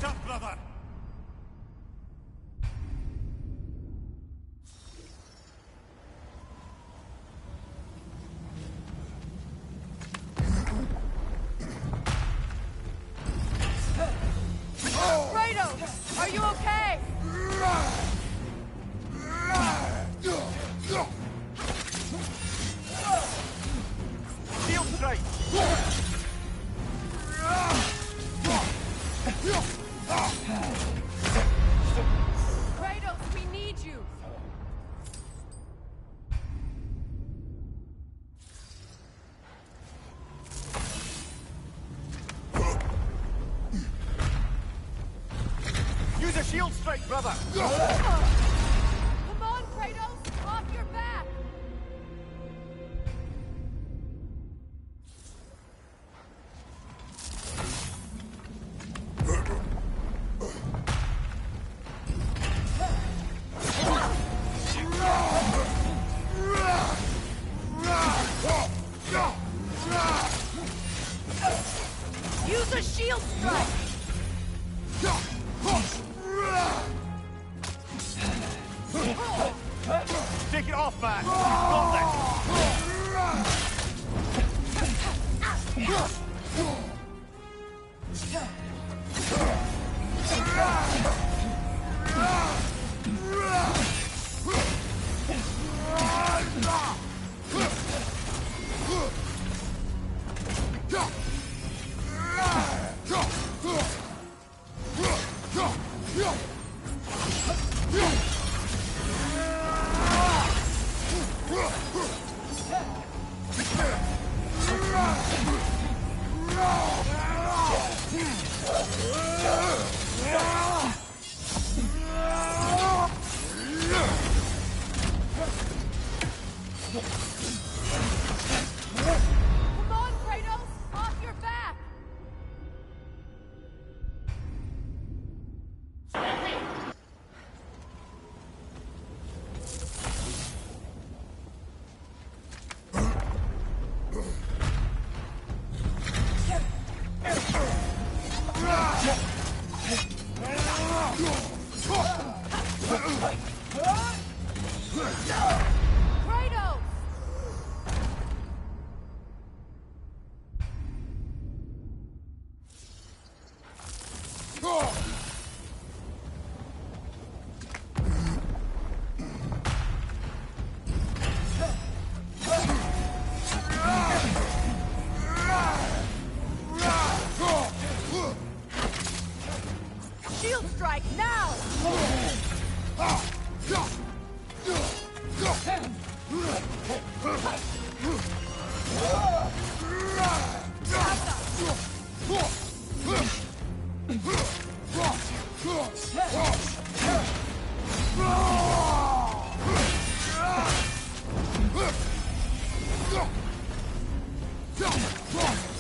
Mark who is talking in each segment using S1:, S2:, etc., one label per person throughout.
S1: Get up, brother!
S2: Kratos! Are you okay?
S1: Shield strike!
S2: Kratos, we need you!
S1: Use a shield strike, brother!
S2: Come on, Kratos! Off your back! Use a shield strike!
S1: Take it off, man! You've got this!
S2: Come on, Kratos! Off your back! Kratos! Shield strike now!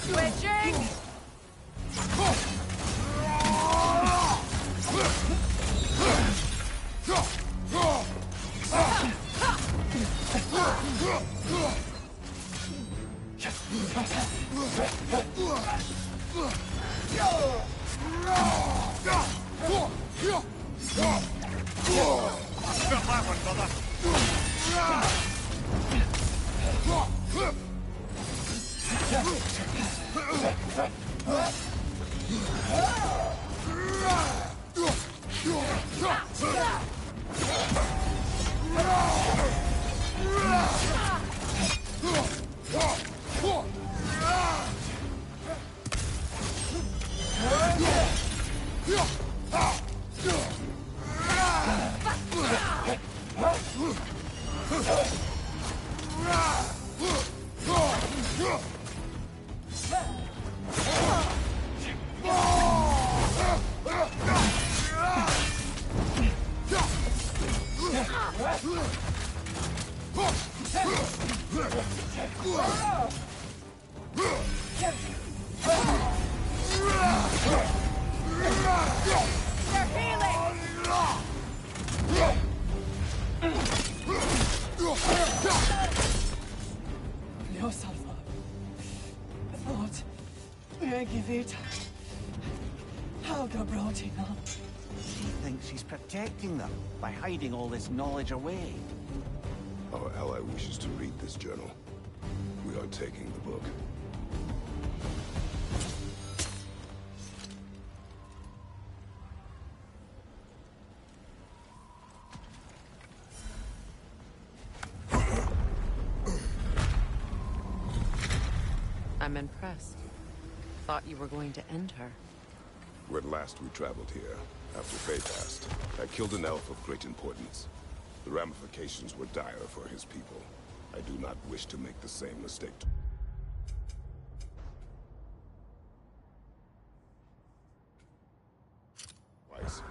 S2: Switching!
S1: Got that one, brother! They're healing!
S3: No, Salva. I thought we would give it.
S1: She thinks she's protecting them by hiding all this knowledge away.
S3: Our ally wishes to read this journal. We are taking the book.
S4: I'm impressed. Thought you were going to end her.
S3: When last we traveled here, after Faye passed, I killed an elf of great importance. The ramifications were dire for his people. I do not wish to make the same mistake. Twice.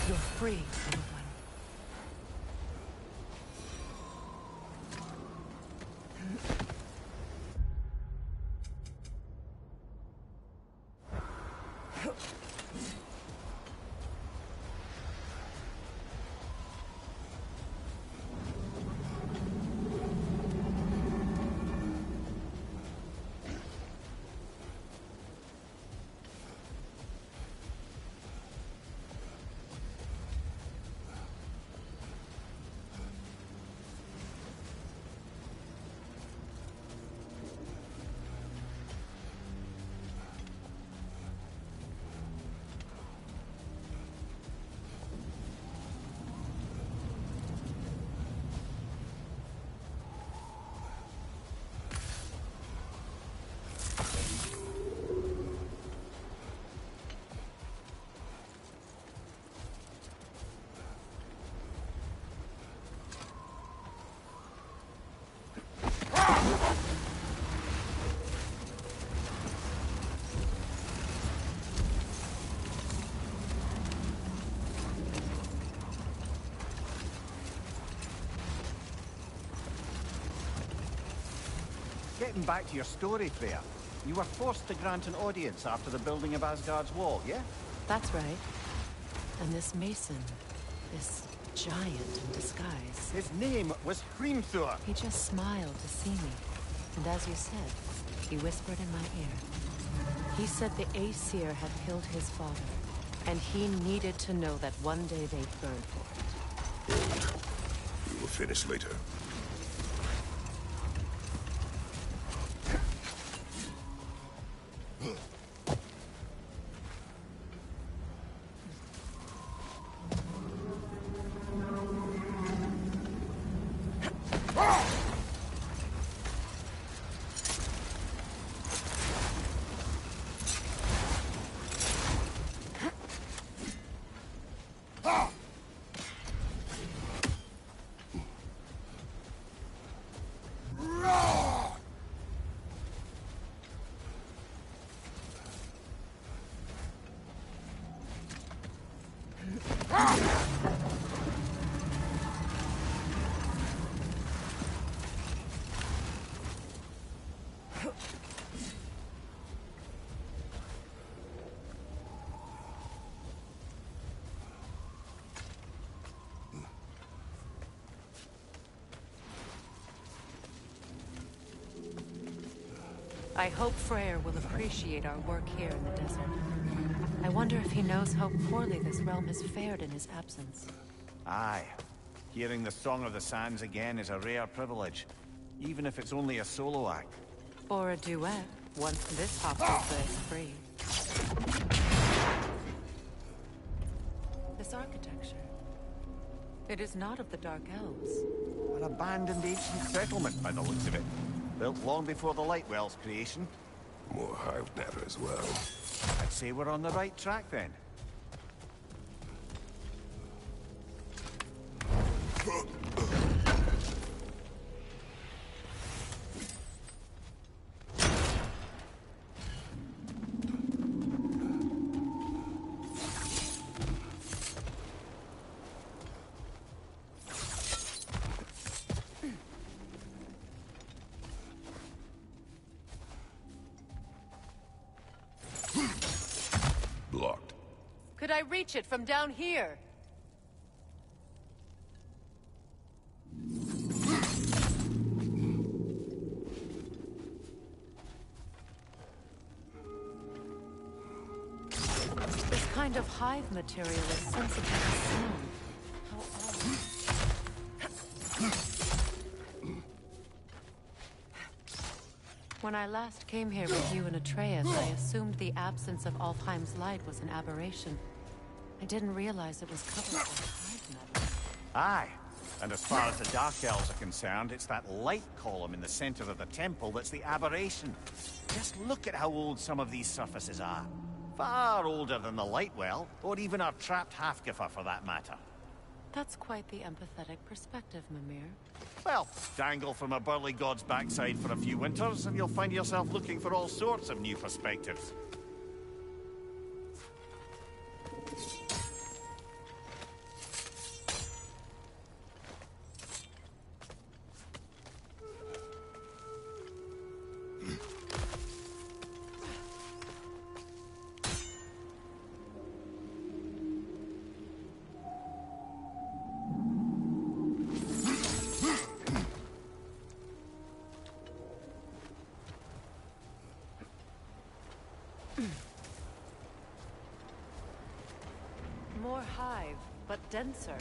S4: You're free, little one.
S1: Getting back to your story, Freya. You were forced to grant an audience after the building of Asgard's wall, yeah?
S4: That's right. And this mason, this giant in disguise,
S1: His name was Hrimthur.
S4: he just smiled to see me. And as you said, he whispered in my ear. He said the Aesir had killed his father, and he needed to know that one day they'd burn for it.
S3: We will finish later.
S4: I hope Freyr will appreciate our work here in the desert. I wonder if he knows how poorly this realm has fared in his absence.
S1: Aye. Hearing the Song of the Sands again is a rare privilege, even if it's only a solo act.
S4: Or a duet, once this hopper is free. This architecture. It is not of the Dark Elves.
S1: An abandoned ancient settlement by the looks of it. Built long before the Lightwell's creation.
S3: More hive matter as well.
S1: I'd say we're on the right track then.
S2: Could I reach it from down here?
S4: This kind of hive material is sensitive to sound. How odd. When I last came here with you and Atreus, I assumed the absence of Alfheim's light was an aberration. I didn't realize it was covered by hive metal.
S1: Aye. And as far as the Dark Elves are concerned, it's that light column in the center of the temple that's the aberration. Just look at how old some of these surfaces are. Far older than the Lightwell, or even our trapped Halfgiffer for that matter.
S4: That's quite the empathetic perspective, Mimir.
S1: Well, dangle from a burly god's backside for a few winters, and you'll find yourself looking for all sorts of new perspectives.
S4: More hive, but denser.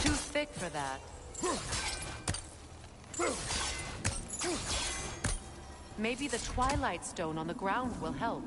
S4: Too thick for that. Maybe the Twilight Stone on the ground will help.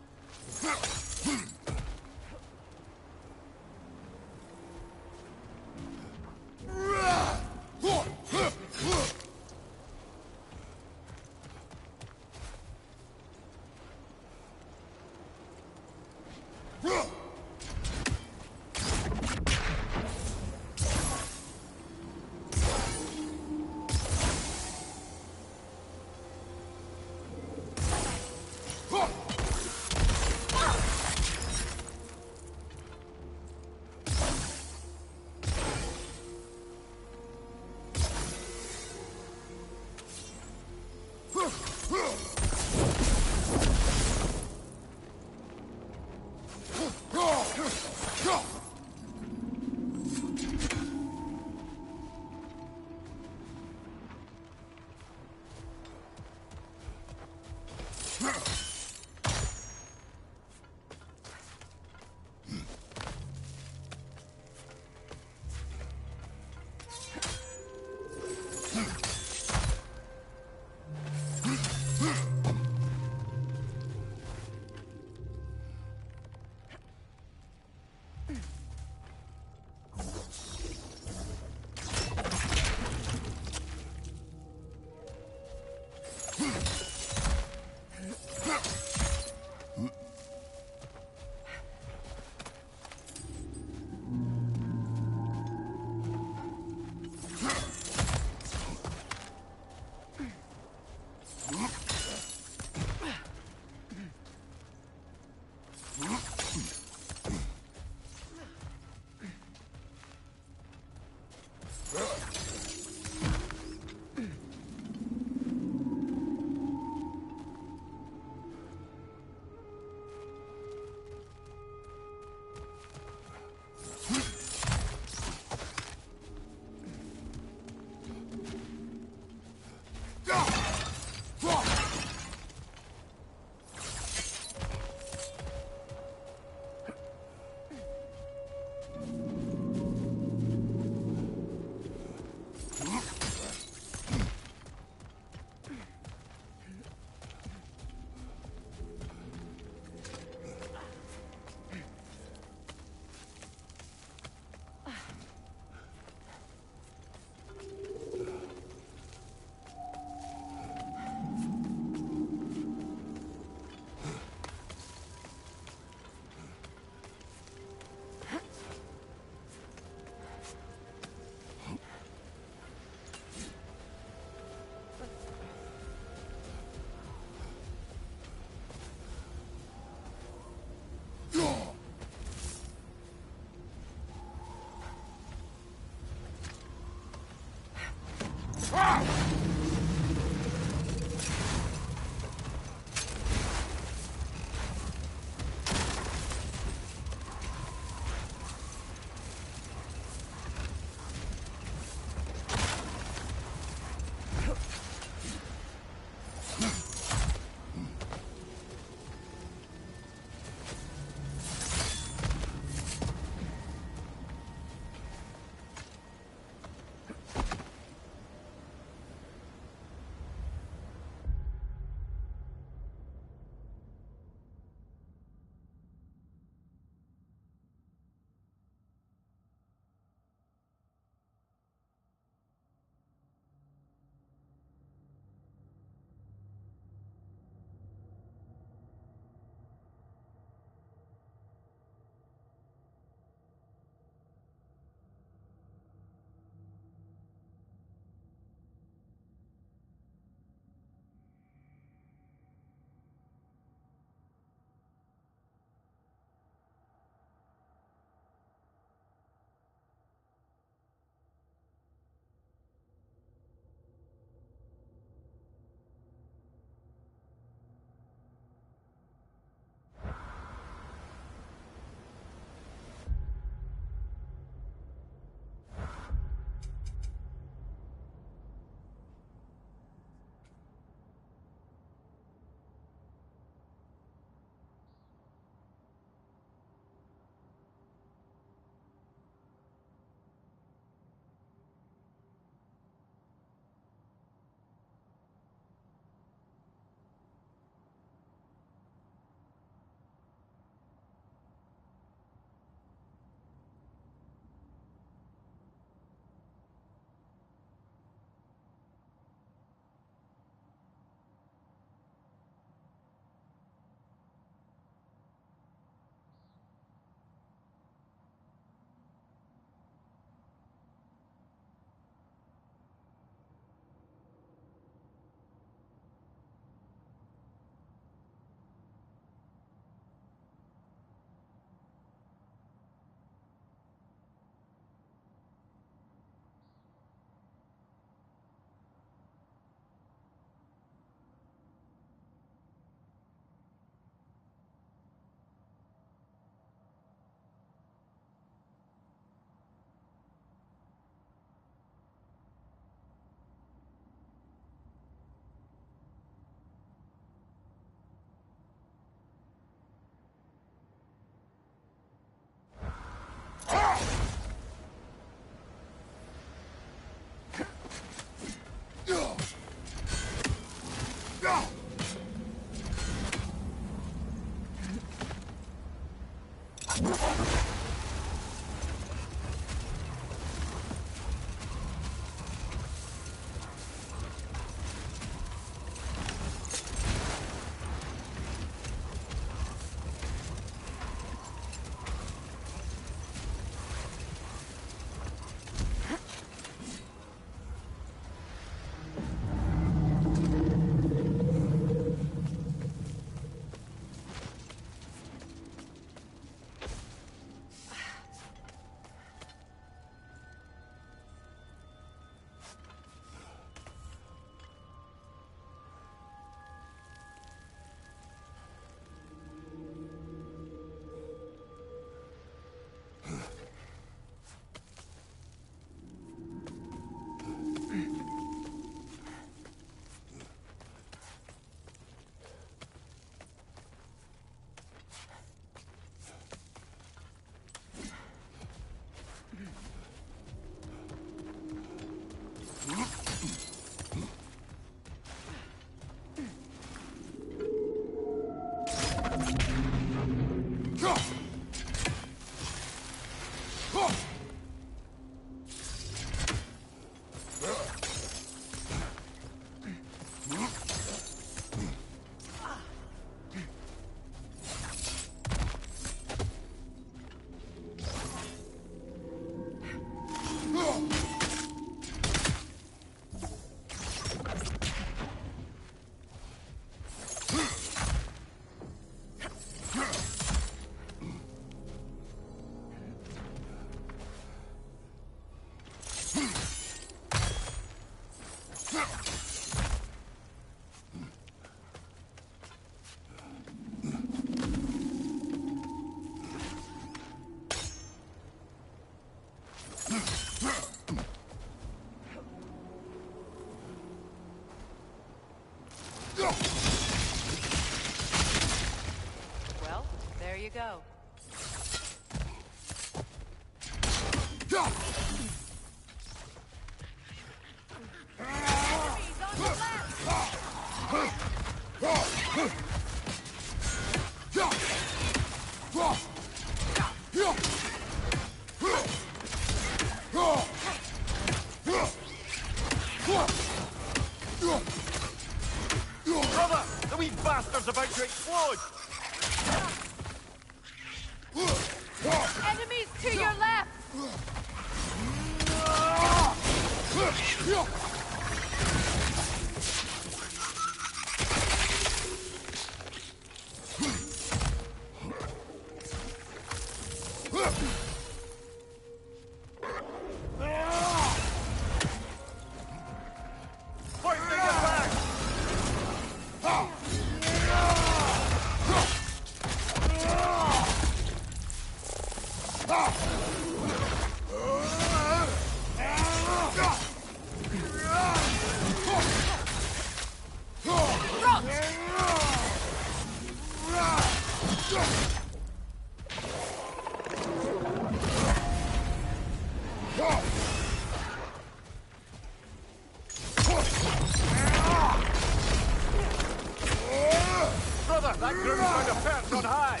S1: Brother, that groom's going to perch on high!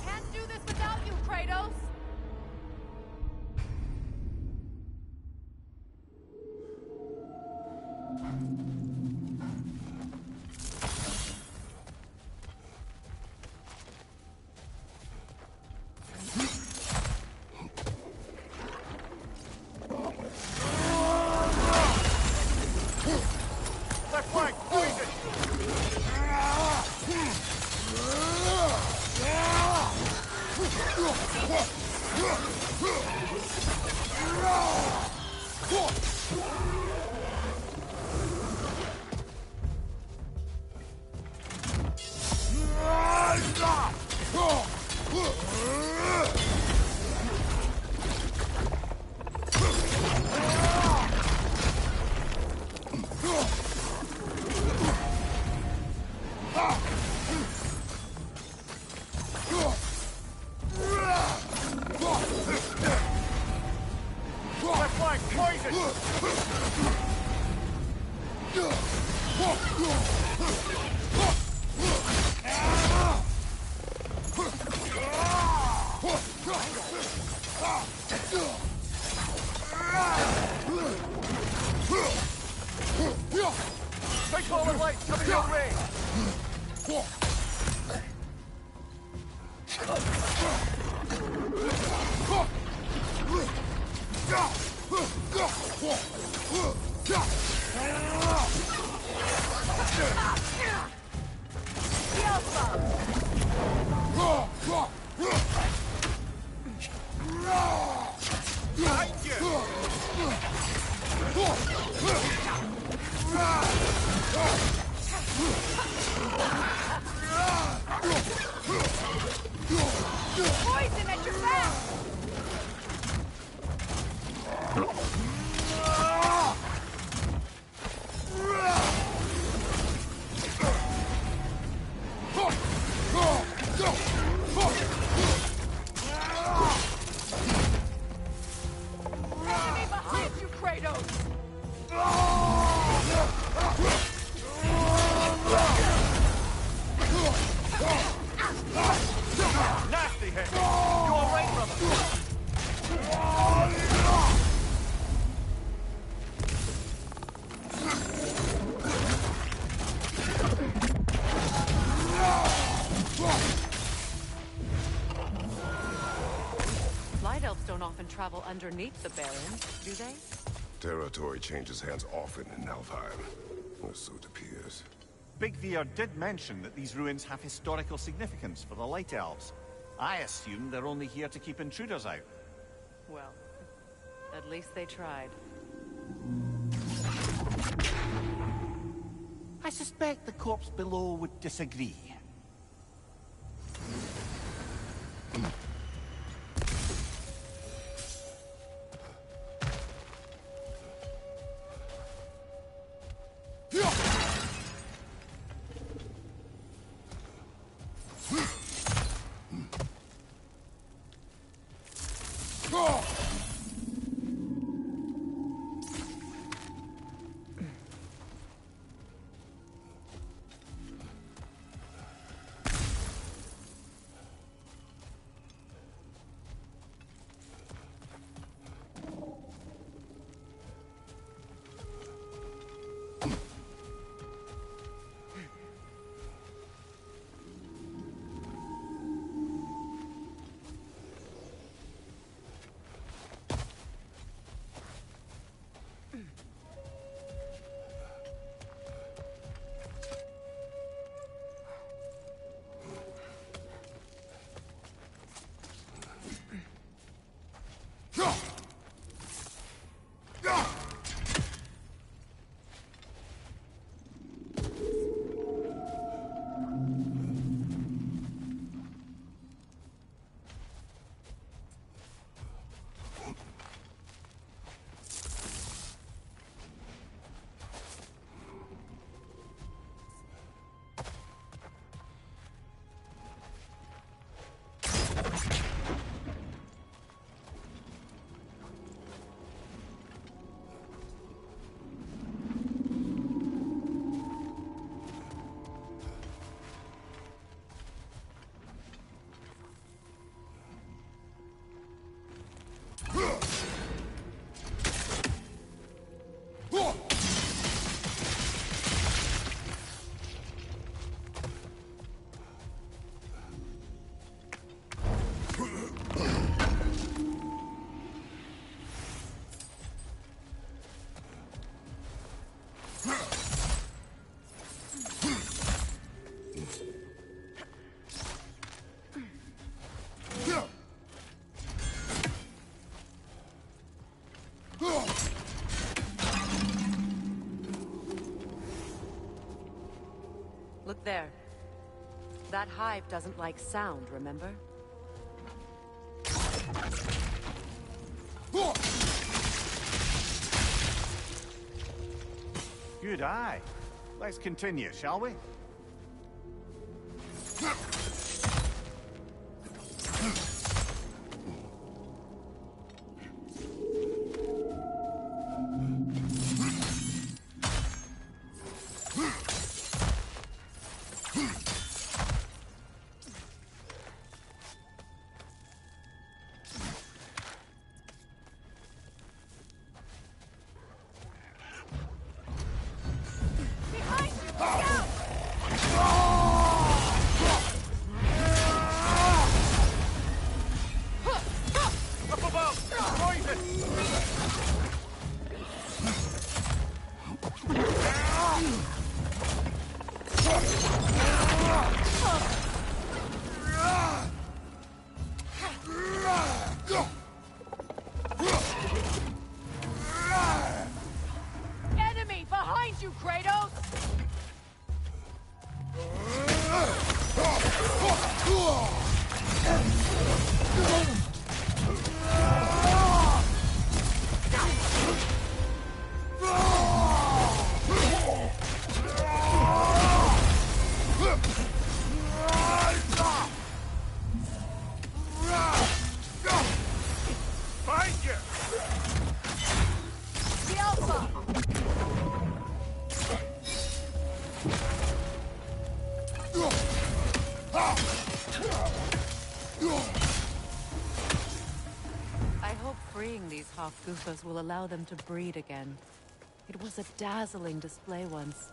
S2: Can't do this without you, Kratos!
S1: Left flank, poison! Left flank, poison! Big ball of light coming your way! Behind you!
S2: Poison at your back! Enemy behind you, Kratos!
S1: Nasty hit! You alright, brother?
S4: Light elves don't often travel underneath the Barrens, do they?
S3: Territory changes hands often in Alfheim. Or so it appears.
S1: Big Veer did mention that these ruins have historical significance for the Light Elves. I assumed they're only here to keep intruders out.
S4: Well, at least they tried.
S1: I suspect the corpse below would disagree.
S4: There. That hive doesn't like sound, remember?
S1: Good eye. Let's continue, shall we?
S2: Enemy behind you, Kratos!
S1: Find you!
S2: The Alpha!
S4: I hope freeing these Hofgufas will allow them to breed again. It was a dazzling display once.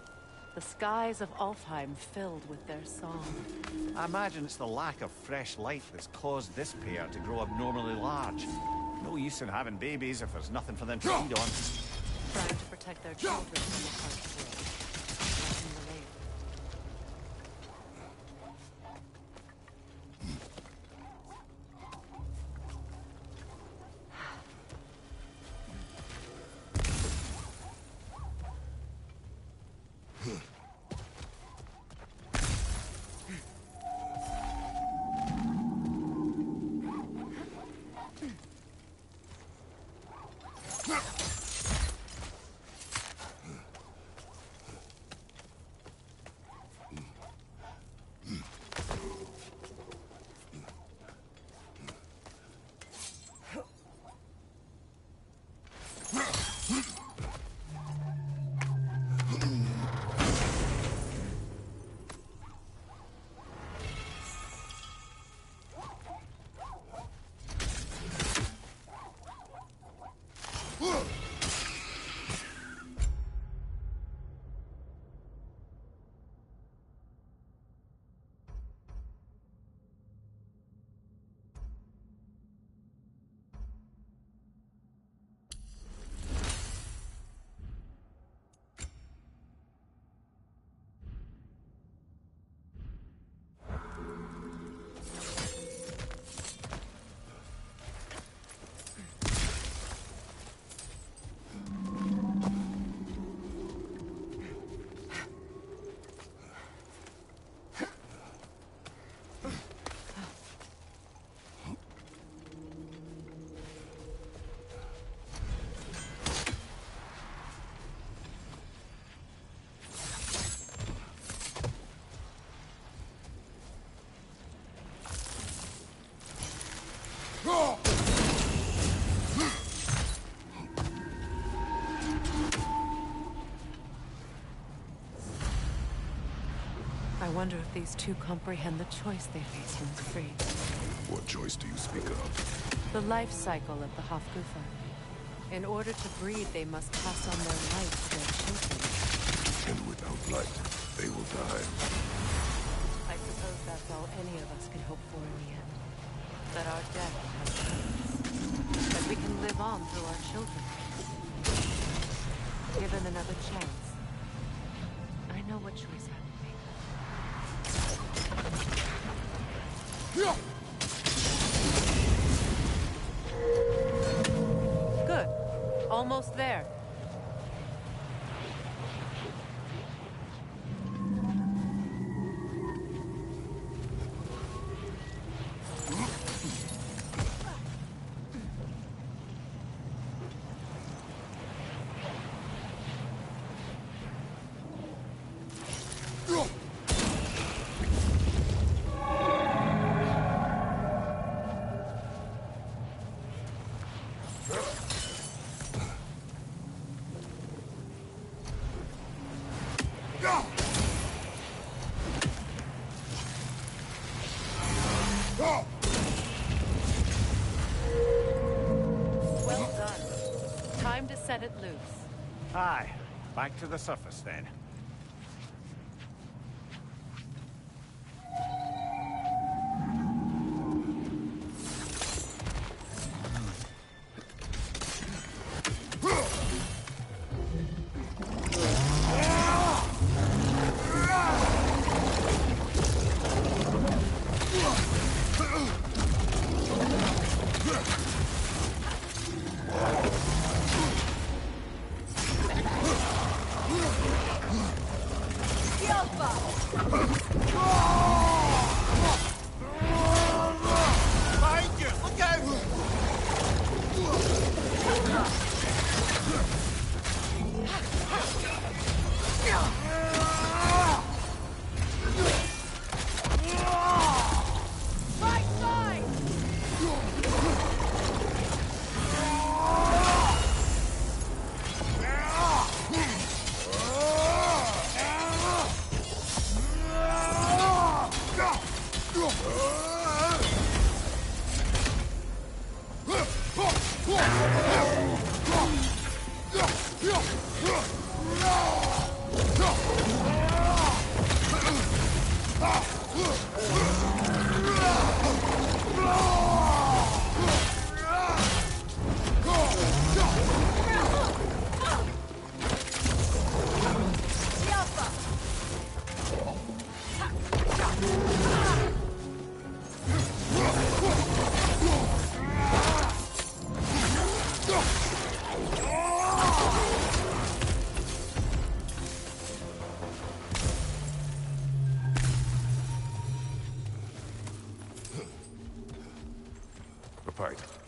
S4: The skies of Alfheim filled with their song.
S1: I imagine it's the lack of fresh light that's caused this pair to grow abnormally large. No use in having babies if there's nothing for them to feed on.
S4: Trying to protect their children from the harsh world. I can relate. I wonder if these two comprehend the choice they face when freed.
S3: What choice do you speak of?
S4: The life cycle of the Hofgufa. In order to breed, they must pass on their life to their children.
S3: And without light, they will die.
S4: I suppose that's all any of us can hope for in the end. That our death has purpose. That we can live on through our children. Given another chance, I know what choice I will make. Good. Almost there. set it loose.
S1: Aye. Back to the surface then.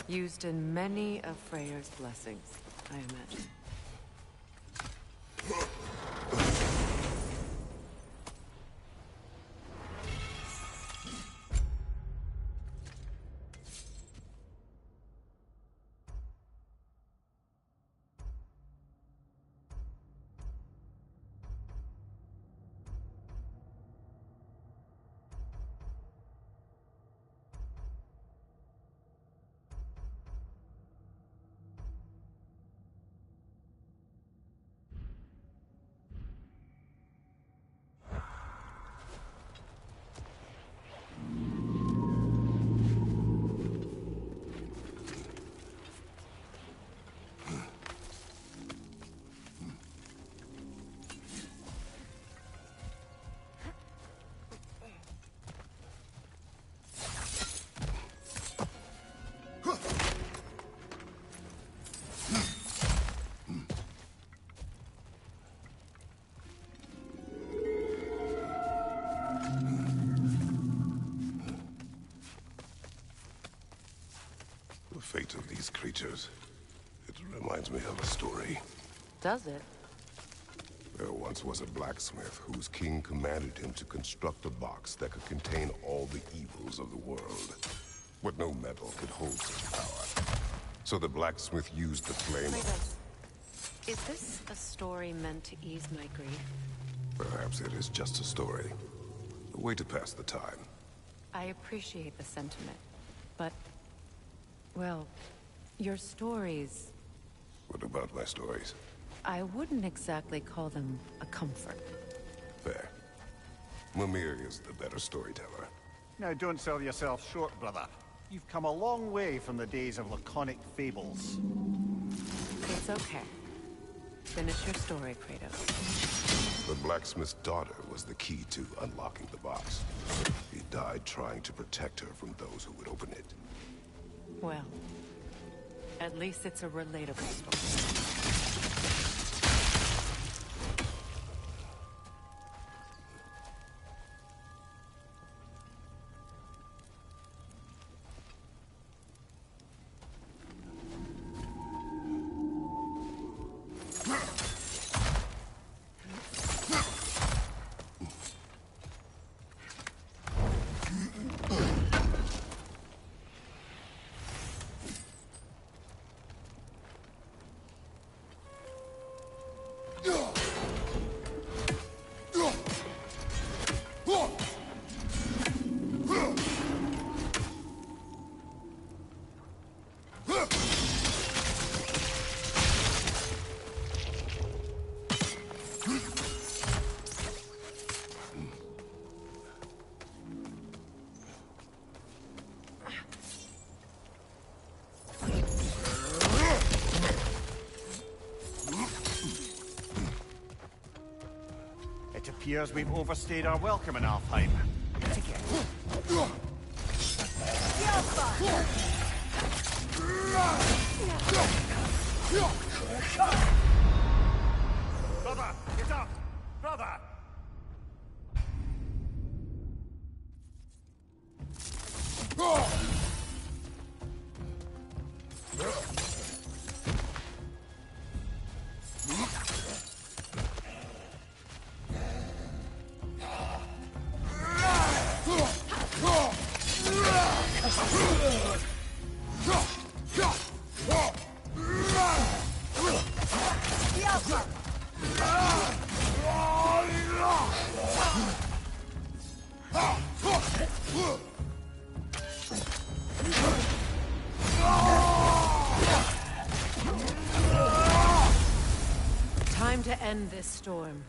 S4: Used in many of Freyr's blessings, I imagine.
S3: The fate of these creatures, it reminds me of a story.
S4: Does it?
S3: There once was a blacksmith whose king commanded him to construct a box that could contain all the evils of the world. But no metal could hold such power. So the blacksmith used the flame of...
S4: Is this a story meant to ease my grief?
S3: Perhaps it is just a story. A way to pass the time.
S4: I appreciate the sentiment, but... well, your stories...
S3: What about my stories?
S4: I wouldn't exactly call them a comfort.
S3: Fair. Mimir is the better storyteller.
S1: Now don't sell yourself short, brother. You've come a long way from the days of laconic fables.
S4: It's okay. Finish your story, Kratos.
S3: The blacksmith's daughter was the key to unlocking the box. He died trying to protect her from those who would open it.
S4: Well, at least it's a relatable story.
S1: appears we've overstayed our welcome in Alfheim. Together. Brother, get up! Brother!
S4: Time to end this storm.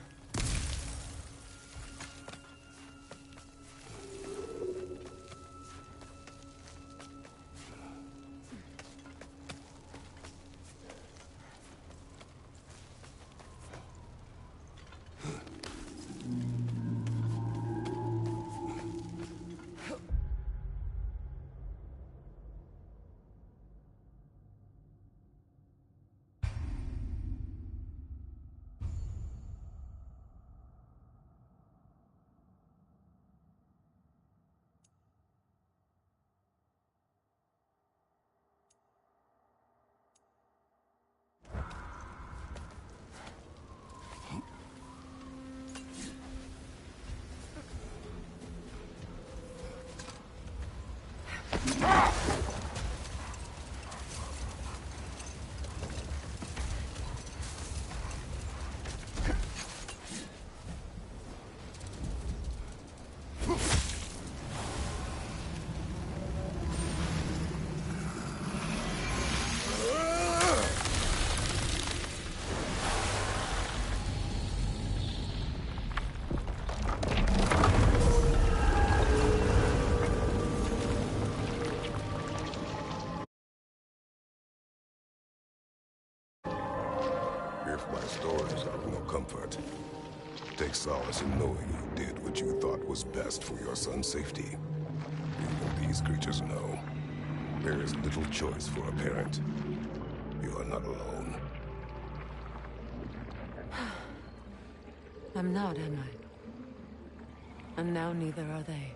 S3: If my stories are of no comfort, take solace in knowing you did what you thought was best for your son's safety. Even these creatures know there is little choice for a parent. You are not alone.
S4: I'm not, am I? And now neither are they.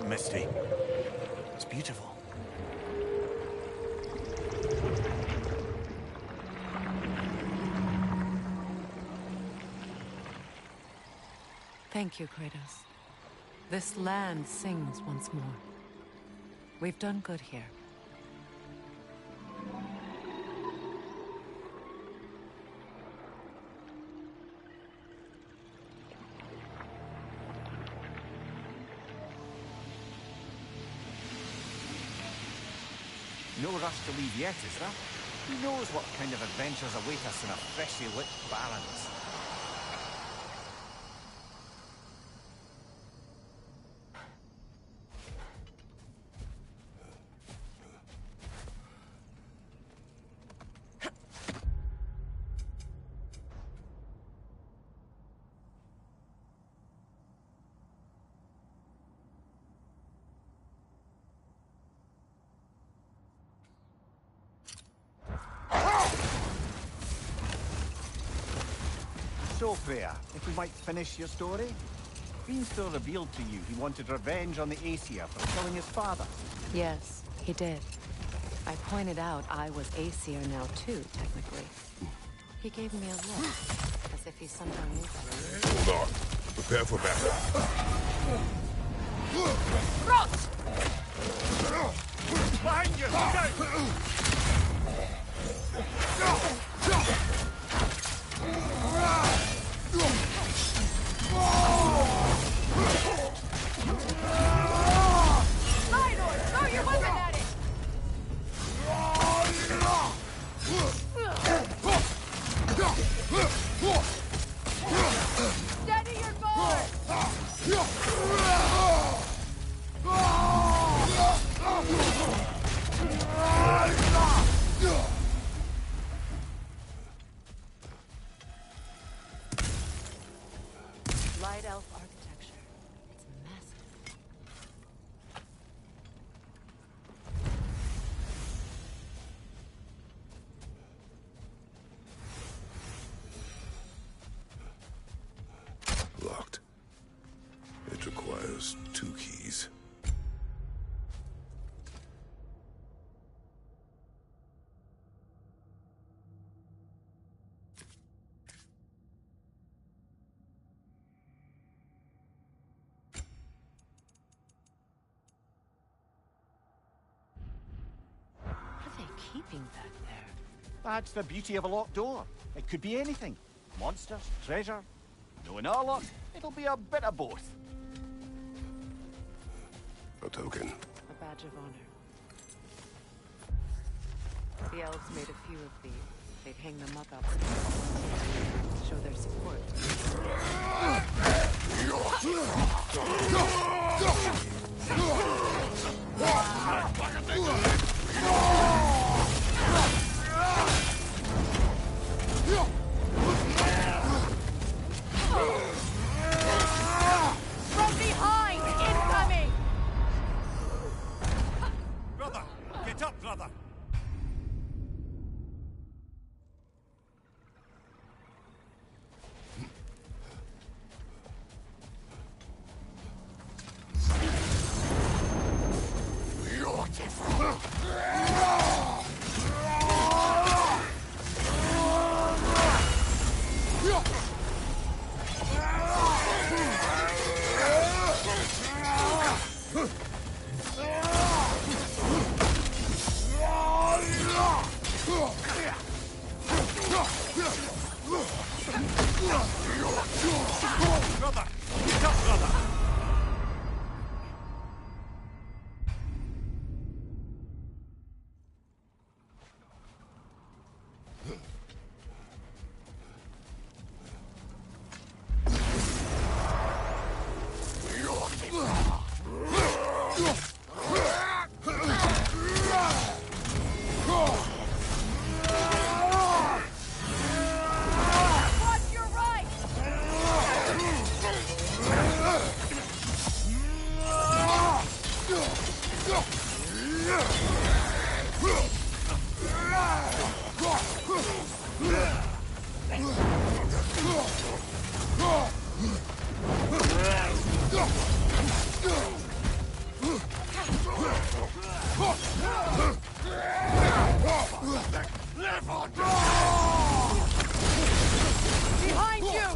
S1: Misty. It's beautiful.
S4: Thank you, Kratos. This land sings once more. We've done good here.
S1: No rush to leave yet, is there? Who knows what kind of adventures await us in our freshly lit barrens? So, Freya, if we might finish your story? Beanstar revealed to you he wanted revenge on the Aesir for killing his father.
S4: Yes, he did. I pointed out I was Aesir now too, technically. He gave me a look, as if he somehow knew that.
S3: Hold on. Prepare for battle.
S2: Ross!
S1: Behind you!
S2: Minor, throw your weapon at it!
S4: keeping back there?
S1: That's the beauty of a locked door. It could be anything. Monsters, treasure. Knowing our luck, it'll be a bit of both.
S3: A token.
S4: A badge of honor. The elves made a few of these. They'd hang them up outside. Show their support.
S2: From behind! Incoming!
S1: Brother! Get up, brother! Brother! Get up, brother!
S2: Watch your right! Behind you!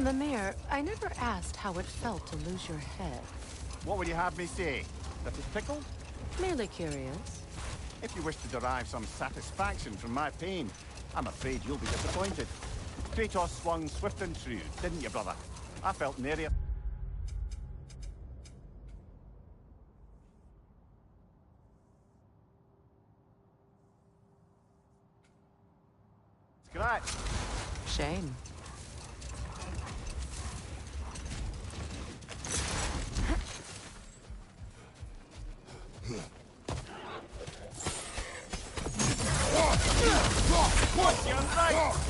S4: The mayor, I never asked how it felt to lose your head.
S1: What would you have me say? That it tickled?
S4: Merely curious.
S1: If you wish to derive some satisfaction from my pain, I'm afraid you'll be disappointed. Kratos swung swift and true, didn't you, brother? I felt nary. Scratch.
S4: Shame.
S1: What's your right?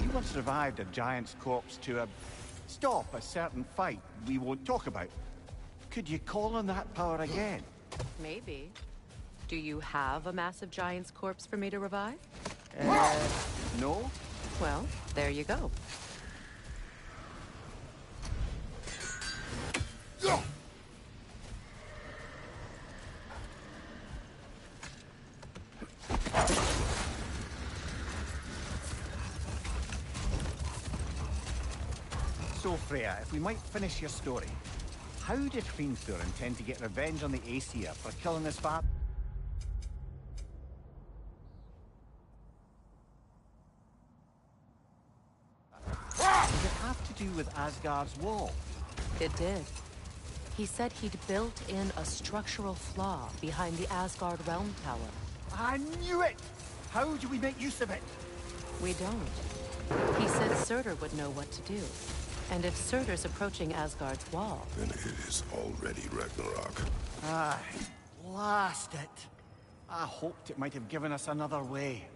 S1: You once revived a giant's corpse to stop a certain fight we won't talk about. Could you call on that power again?
S4: Maybe. Do you have a massive giant's corpse for me to revive?
S1: No?
S4: Well, there you go.
S1: So, Freya, if we might finish your story, how did Hrimthur intend to get revenge on the Aesir for killing his father? Did it have to do with Asgard's wall?
S4: It did. He said he'd built in a structural flaw behind the Asgard realm tower.
S1: I knew it! How do we make use of it?
S4: We don't. He said Surtur would know what to do. And if Surtur's approaching Asgard's wall...
S3: Then it is already Ragnarok.
S1: Aye, blast it. I hoped it might have given us another way.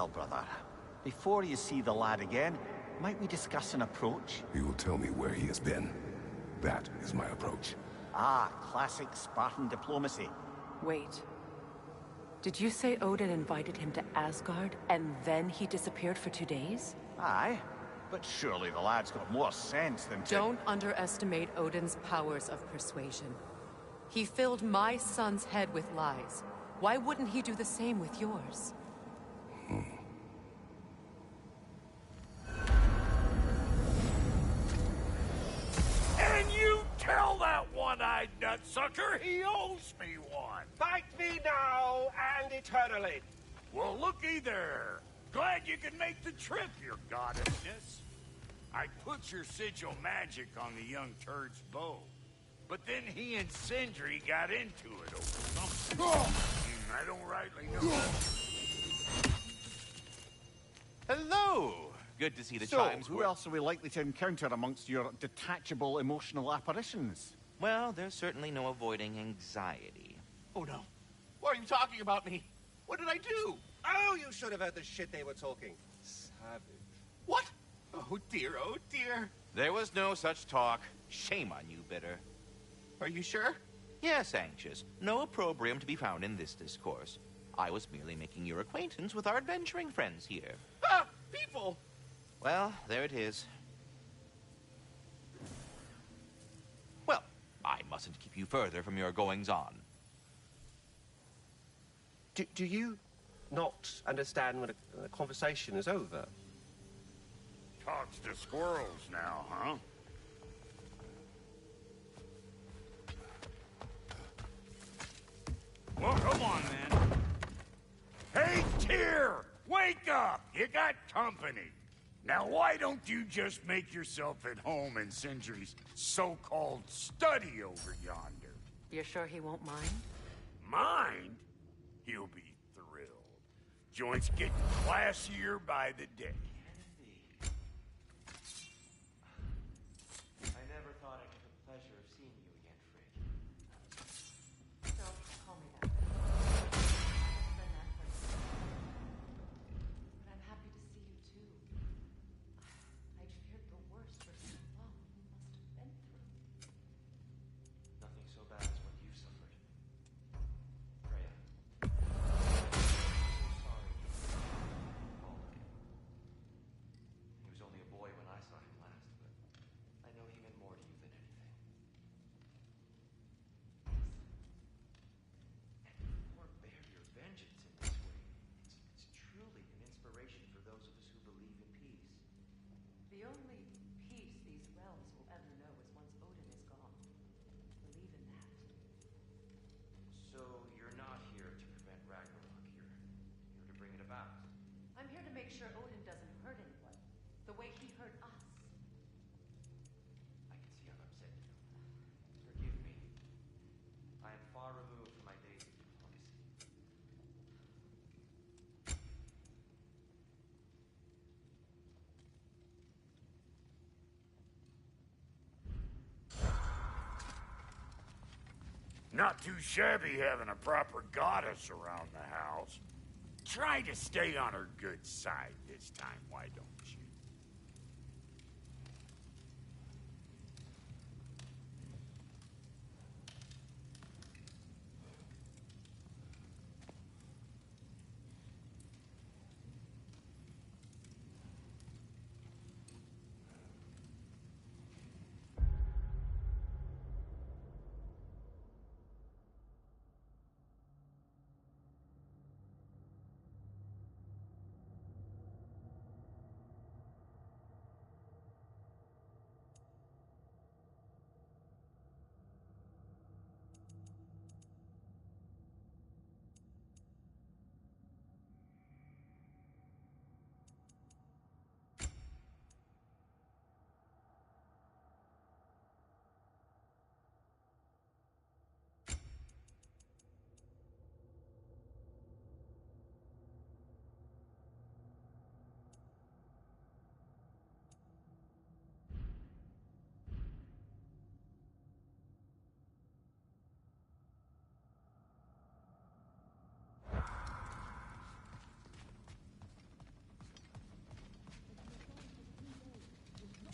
S1: Well, brother, before you see the lad again, might we discuss an approach?
S3: He will tell me where he has been. That is my approach.
S1: Ah, classic Spartan diplomacy.
S4: Wait. Did you say Odin invited him to Asgard, and then he disappeared for 2 days?
S1: Aye, but surely the lad's got more sense than to...
S4: Don't underestimate Odin's powers of persuasion. He filled my son's head with lies. Why wouldn't he do the same with yours?
S5: And you tell that one-eyed nutsucker he owes me one.
S6: Fight me now and eternally.
S5: Well, looky there. Glad you could make the trip, your goddessness. I put your sigil magic on the young turd's bow. But then he and Sindri got into it over something. I don't rightly know.
S7: Hello! Good to see the
S1: So,
S7: chimes
S1: who
S7: were...
S1: else are we likely to encounter amongst your detachable emotional apparitions?
S7: Well, there's certainly no avoiding anxiety.
S8: Oh no. Why are you talking about me? What did I do?
S6: Oh, you should have heard the shit they were talking. Savage.
S8: What? Oh dear, oh dear.
S7: There was no such talk. Shame on you, Bitter.
S8: Are you sure?
S7: Yes, Anxious. No opprobrium to be found in this discourse. I was merely making your acquaintance with our adventuring friends here.
S8: Ah, people!
S7: Well, there it is. Well, I mustn't keep you further from your goings-on.
S6: Do you not understand when a conversation is over?
S5: Talks to squirrels now, huh? Well, come on, then. Hey, Tyr! Wake up! You got company. Now, why don't you just make yourself at home in Sindri's so-called study over yonder?
S4: You're sure he won't mind?
S5: Mind? He'll be thrilled. Joint's getting classier by the day.
S9: I never thought I'd have the pleasure of seeing you again, Frid.
S4: Don't call me that. I've been that way. But I'm happy to see you too. I'd feared the worst for so long. You must have been through.
S9: Nothing so bad as what you suffered. Freya. I'm so sorry. Baldur. He was only a boy when I saw him last, but I know he meant more to you than anything. And you won't bear your vengeance in this way. It's truly an inspiration for those of us who believe in peace.
S4: The only peace these realms will ever know is once Odin is gone. Believe in that.
S9: So you're not here to prevent Ragnarok. You're here to bring it about.
S4: I'm here to make sure Odin doesn't hurt anyone. The way he hurt us.
S9: I can see I'm upset you. Forgive me. I am far removed from my days of diplomacy.
S5: Not too shabby having a proper goddess around the house. Try to stay on her good side this time, why don't you?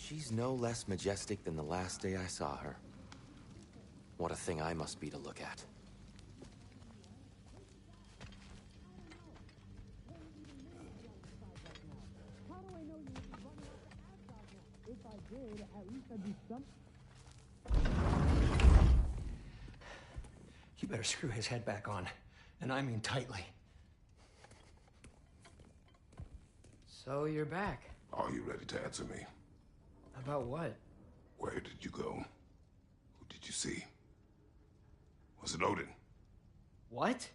S10: She's no less majestic than the last day I saw her. What a thing I must be to look at.
S11: You better screw his head back on, and I mean tightly.
S12: So you're back.
S3: Are you ready to answer me?
S12: About what?
S3: Where did you go? Who did you see? Was it Odin?
S12: What?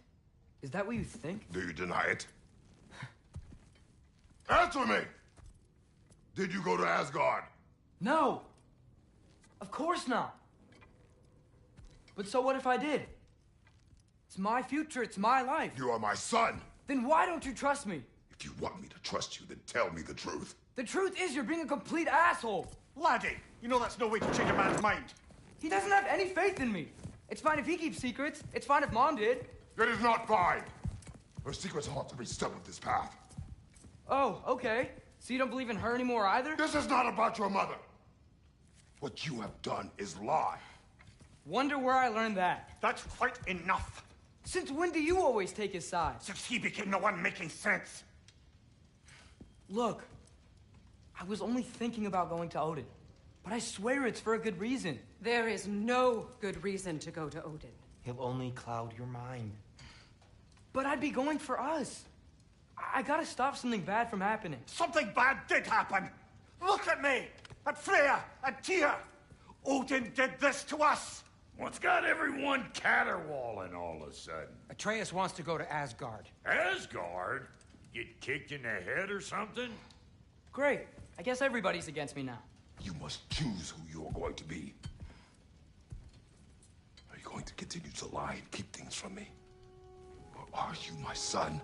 S12: Is that what you think?
S3: Do you deny it? Answer me! Did you go to Asgard?
S12: No! Of course not! But so what if I did? It's my future, it's my life.
S3: You are my son!
S12: Then why don't you trust me?
S3: If you want me to trust you, then tell me the truth.
S12: The truth is you're being a complete asshole!
S1: Laddie, you know that's no way to change a man's mind.
S12: He doesn't have any faith in me. It's fine if he keeps secrets. It's fine if Mom did.
S3: It is not fine! Her secrets ought to be step with this path.
S12: Oh, okay. So you don't believe in her anymore either?
S3: This is not about your mother. What you have done is lie.
S12: Wonder where I learned that.
S1: That's quite enough.
S12: Since when do you always take his side?
S1: Since he became the one making sense.
S12: Look, I was only thinking about going to Odin, but I swear it's for a good reason.
S4: There is no good reason to go to Odin.
S11: He'll only cloud your mind.
S12: But I'd be going for us. I gotta stop something bad from happening.
S1: Something bad did happen. Look at me, at Freya, at Tyr. Odin did this to us.
S5: What's got everyone caterwauling all of a sudden?
S11: Atreus wants to go to Asgard.
S5: Asgard? Get kicked in the head or something?
S12: Great. I guess everybody's against me now.
S3: You must choose who you are going to be. Are you going to continue to lie and keep things from me? Or are you my son?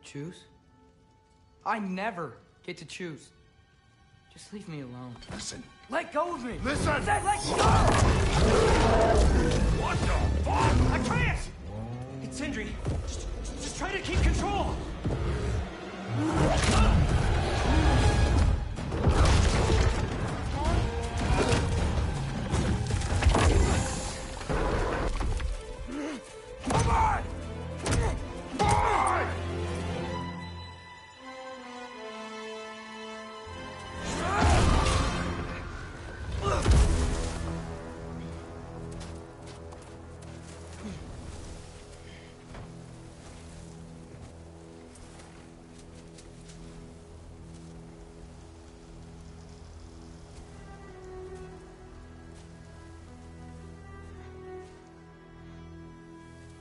S12: Choose? I never get to choose. Just leave me alone.
S3: Listen.
S12: Let go of me!
S3: Listen!
S12: I said let go!
S5: What the fuck?
S11: Atreus! It's Sindri. Just try to keep control.
S3: Come on! Boy!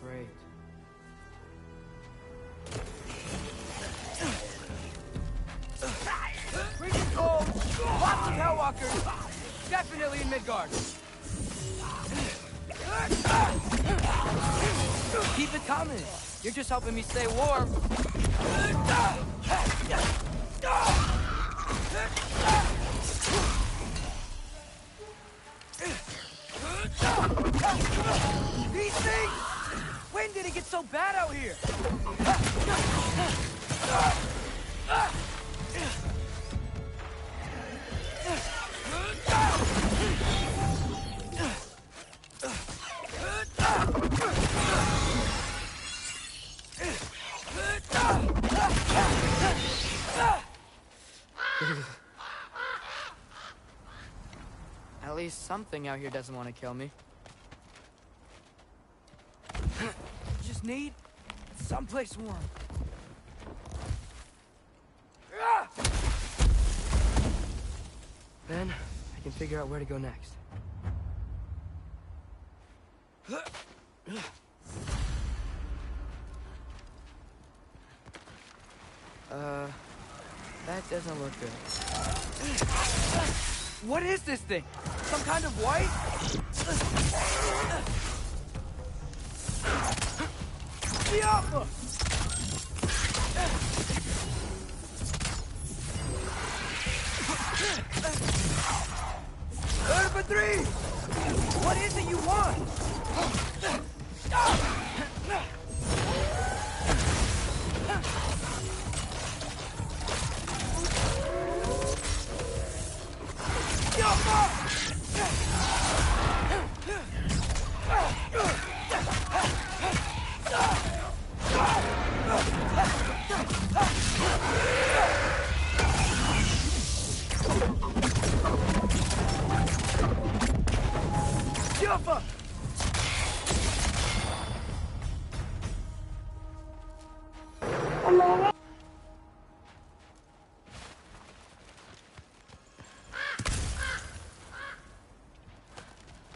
S12: Great. Freezing cold! Lots of Hellwalkers! Definitely in Midgard! Keep it coming! You're just helping me stay warm! These things! When did it get so bad out here? At least something out here doesn't want to kill me. Just need someplace warm. Then I can figure out where to go next. That doesn't look good. What is this thing? Some kind of white? Biafra! Urban 3! What is it you want?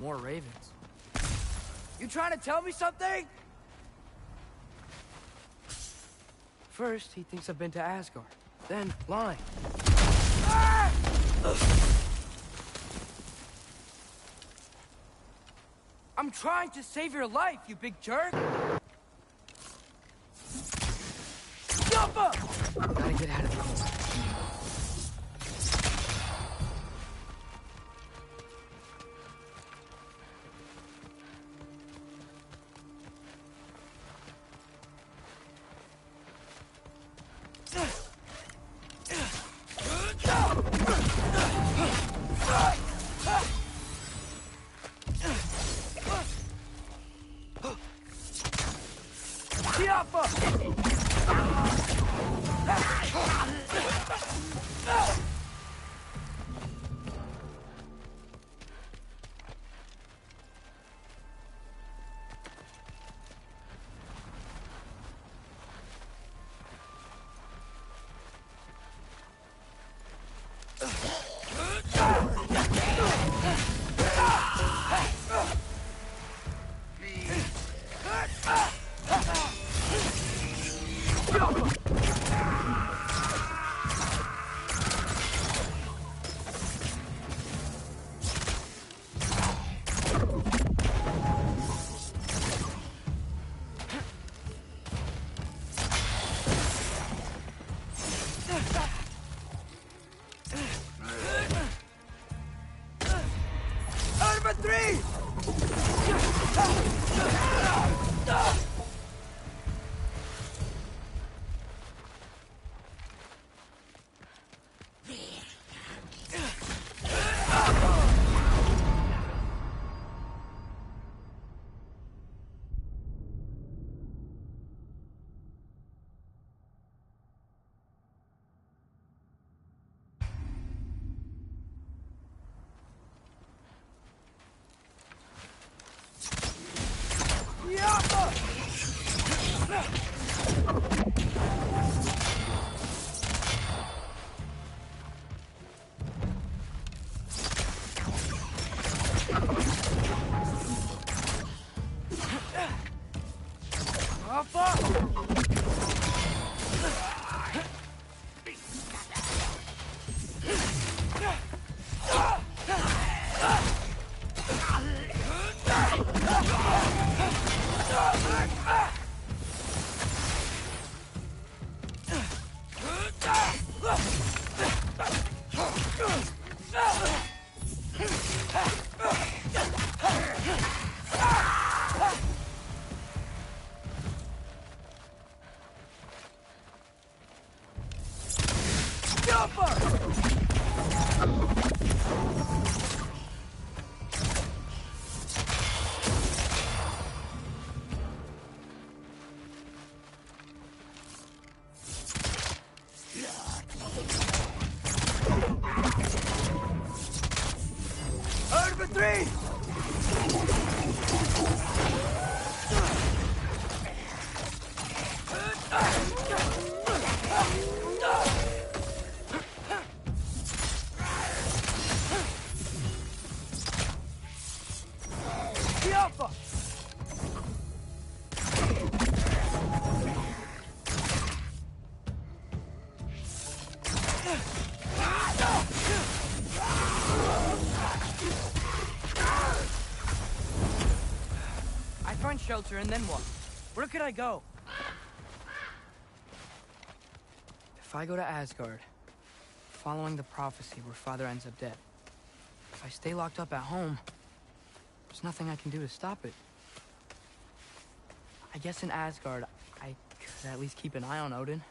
S12: More ravens. You trying to tell me something? First, he thinks I've been to Asgard. Then, lying. Ah! I'm trying to save your life, you big jerk! Jump up! Gotta get out of the corner. Shelter, and then what? Where could I go? If I go to Asgard, following the prophecy where Father ends up dead, if I stay locked up at home, there's nothing I can do to stop it. I guess in Asgard, I could at least keep an eye on Odin.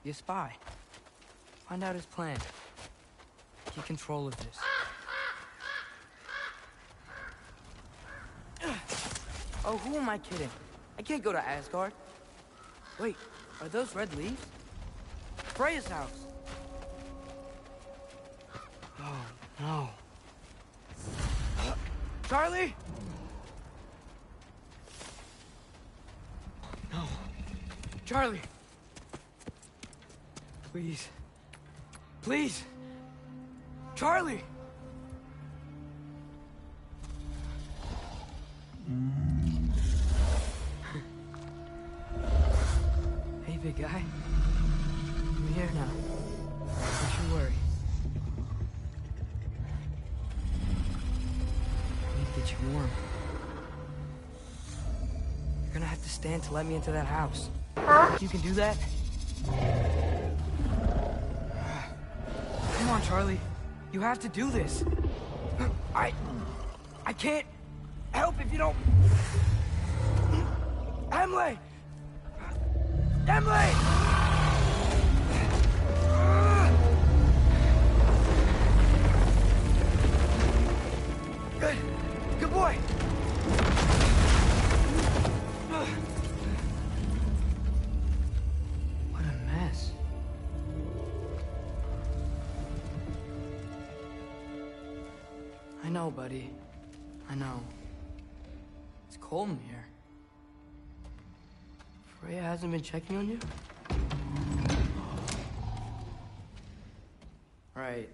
S12: Be a spy. Find out his plan. Get control of this. Oh, who am I kidding? I can't go to Asgard. Wait, are those red leaves? Freya's house. Oh, no. Charlie? No. Charlie! Please. Please! Charlie! Hey, big guy. I'm here now. Don't you worry. I need to get you warm. You're gonna have to stand to let me into that house. You can do that? Come on, Charlie. You have to do this. I can't help if you don't... Emily! Emily! Good. Good boy. What a mess. I know, buddy. I know. It's cold in here. Freya hasn't been checking on you? Right.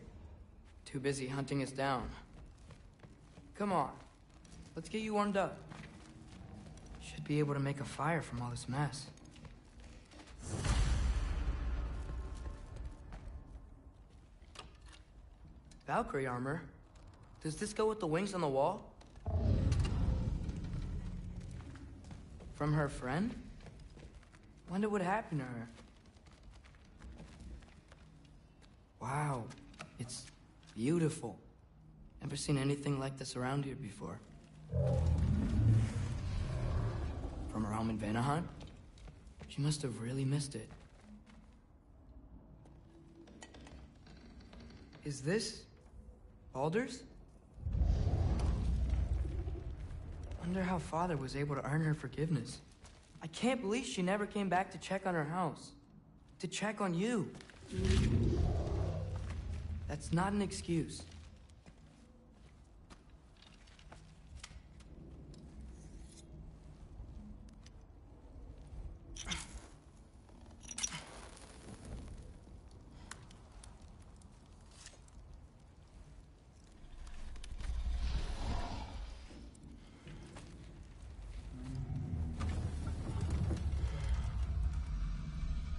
S12: Too busy hunting us down. Come on. Let's get you warmed up. Should be able to make a fire from all this mess. Valkyrie armor? Does this go with the wings on the wall? From her friend? Wonder what happened to her. Wow, it's beautiful. Never seen anything like this around here before. From her home in Vanaheim? She must have really missed it. Is this Baldur's? Wonder how Father was able to earn her forgiveness. I can't believe she never came back to check on her house. To check on you. That's not an excuse.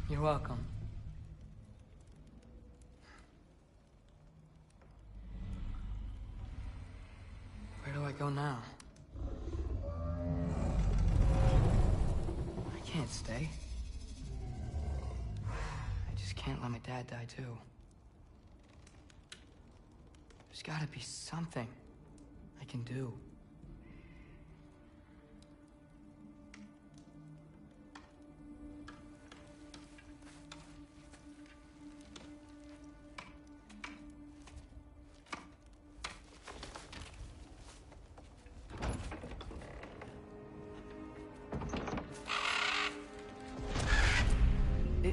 S12: You're welcome. Where do I go now? I can't stay. I just can't let my dad die too. There's gotta be something I can do.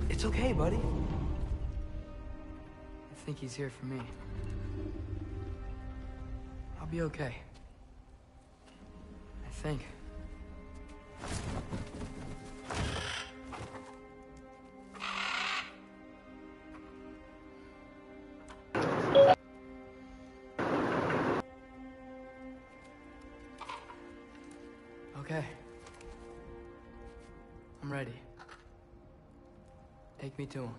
S12: It's okay, buddy. I think he's here for me. I'll be okay. I think. Okay. I'm ready. Take me to him.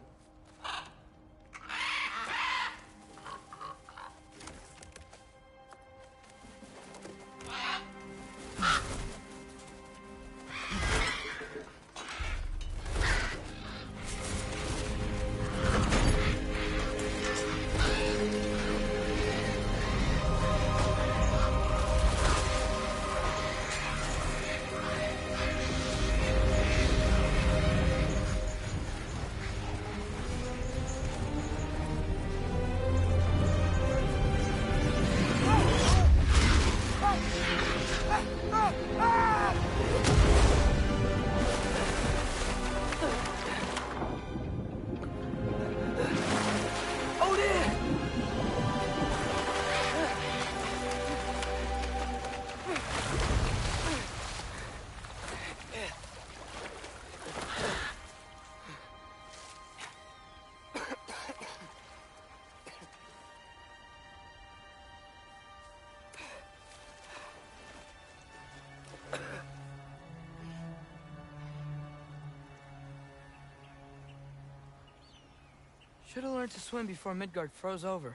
S12: Should have learned to swim before Midgard froze over.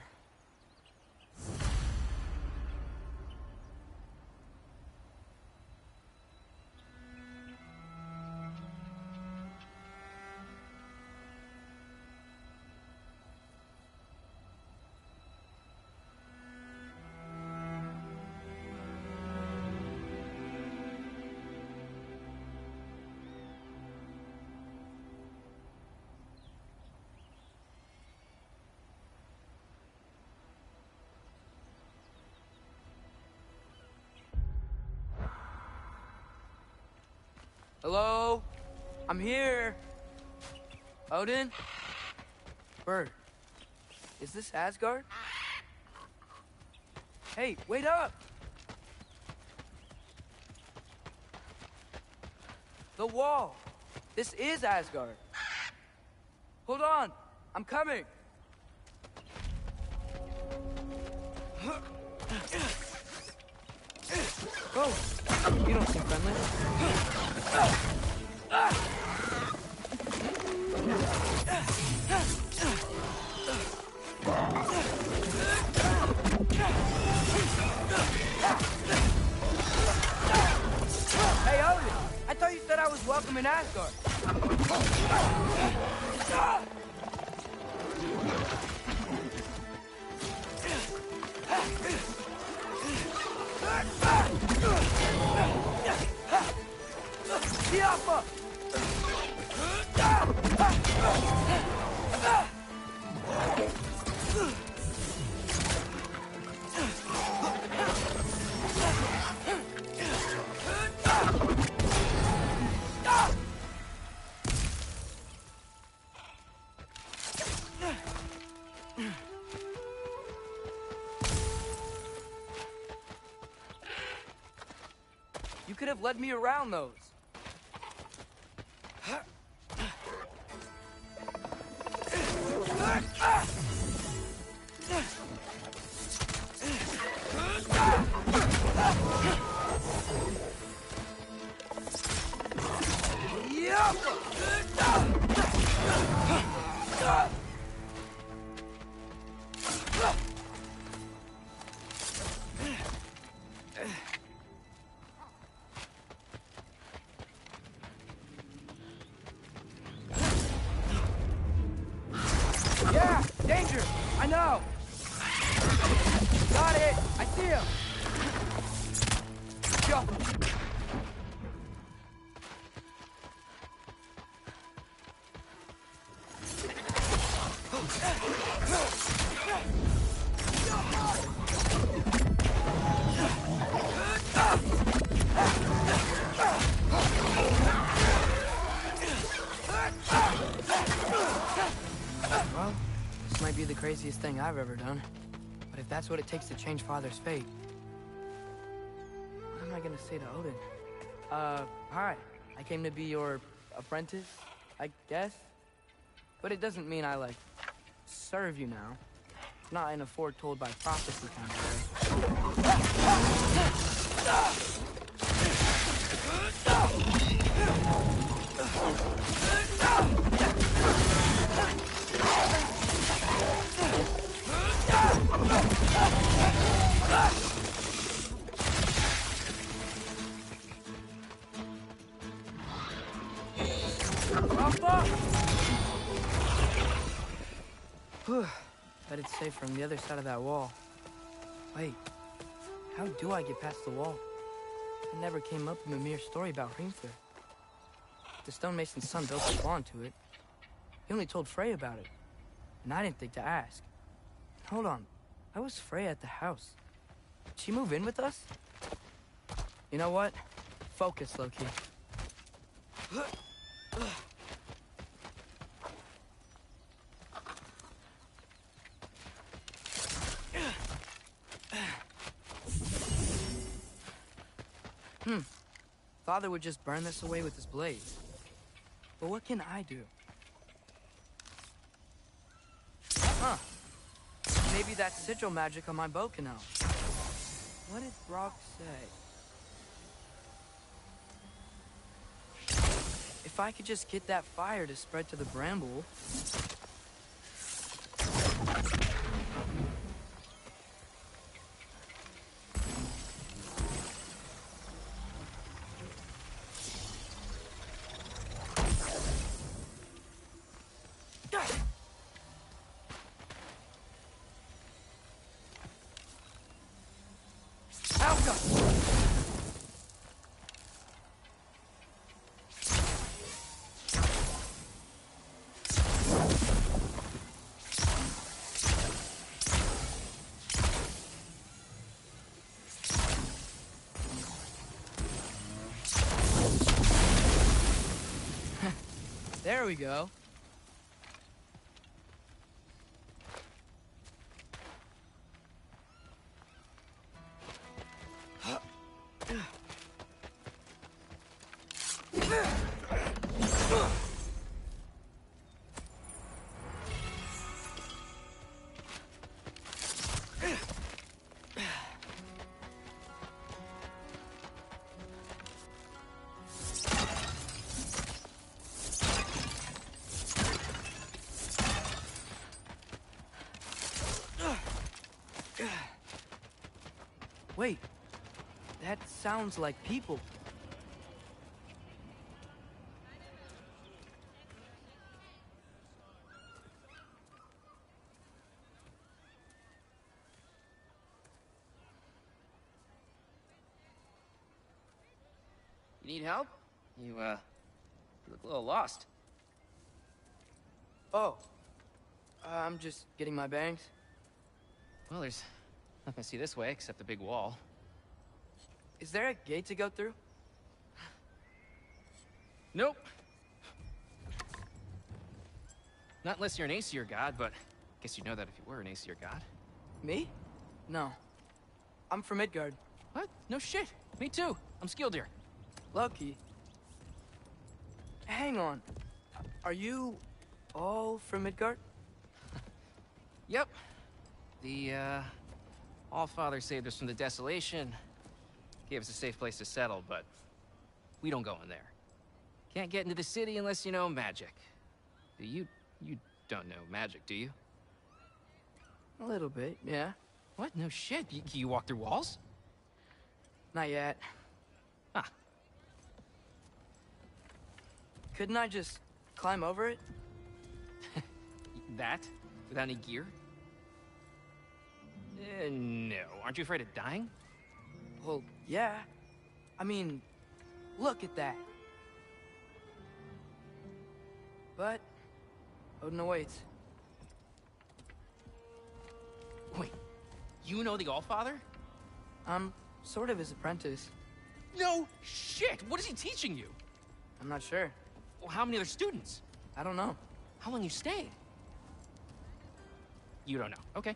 S12: Hello? I'm here. Odin? Bird. Is this Asgard? Hey, wait up! The wall. This is Asgard. Hold on. I'm coming. Oh, you don't seem friendly. Hey, Odin! I thought you said I was welcome in Asgard. Tiafa! You could have led me around those. Yeah, danger! I know! Got it! I see him! Go! Well, this might be the craziest thing I've ever done. But if that's what it takes to change Father's fate, what am I gonna say to Odin? Hi. I came to be your apprentice, I guess? But it doesn't mean I, like, serve you now. Not in a foretold by prophecy kind of way. Bet it's safe from the other side of that wall. Wait, how do I get past the wall? It never came up in Mimir's story about Hrimthur. The stonemason's son built a wall to it. He only told Frey about it, and I didn't think to ask. Hold on, why was Frey at the house? Did she move in with us? You know what? Focus, Loki. Father would just burn this away with his blades. But what can I do? Huh. Maybe that sigil magic on my bow can help. What did Brock say? If I could just get that fire to spread to the bramble... There we go. Wait, that sounds like people.
S13: You need help? You look a little lost.
S12: Oh, I'm just getting my bangs.
S13: Well, there's nothing to see this way except the big wall.
S12: Is there a gate to go through?
S13: Nope. Not unless you're an Aesir god, but I guess you'd know that if you were an Aesir god.
S12: Me? No. I'm from Midgard.
S13: What? No shit. Me too. I'm Skildir.
S12: Lucky. Hang on. Are you all from Midgard?
S13: Yep. The, Allfather saved us from the desolation. Gave us a safe place to settle, but we don't go in there. Can't get into the city unless you know magic. You don't know magic, do you?
S12: A little bit, yeah.
S13: What? No shit. You walk through walls?
S12: Not yet.
S13: Huh.
S12: Couldn't I just climb over it?
S13: That? Without any gear? No. Aren't you afraid of dying?
S12: Well, yeah. I mean, look at that. But Odin awaits.
S13: Wait, you know the Allfather?
S12: I'm sort of his apprentice.
S13: No shit! What is he teaching you?
S12: I'm not sure.
S13: Well, how many other students?
S12: I don't know.
S13: How long you stay? You don't know. Okay.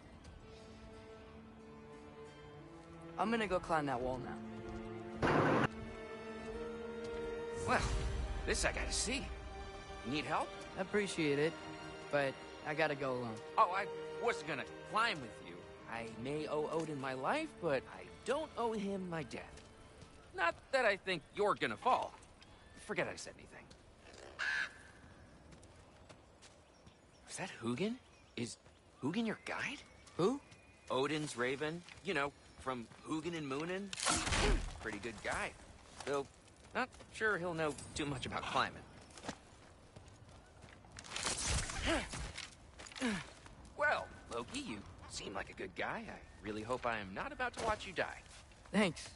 S12: I'm gonna go climb that wall now.
S13: Well, this I gotta see. You need help?
S12: Appreciate it, but I gotta go alone.
S13: Oh, I wasn't gonna climb with you. I may owe Odin my life, but I don't owe him my death. Not that I think you're gonna fall. Forget I said anything. Is that Hugin? Is Hugin your guide?
S12: Who?
S13: Odin's raven. You know, from Hugin and Moonin. Pretty good guy. Though, not sure he'll know too much about climbing. Well, Loki, you seem like a good guy. I really hope I am not about to watch you die.
S12: Thanks.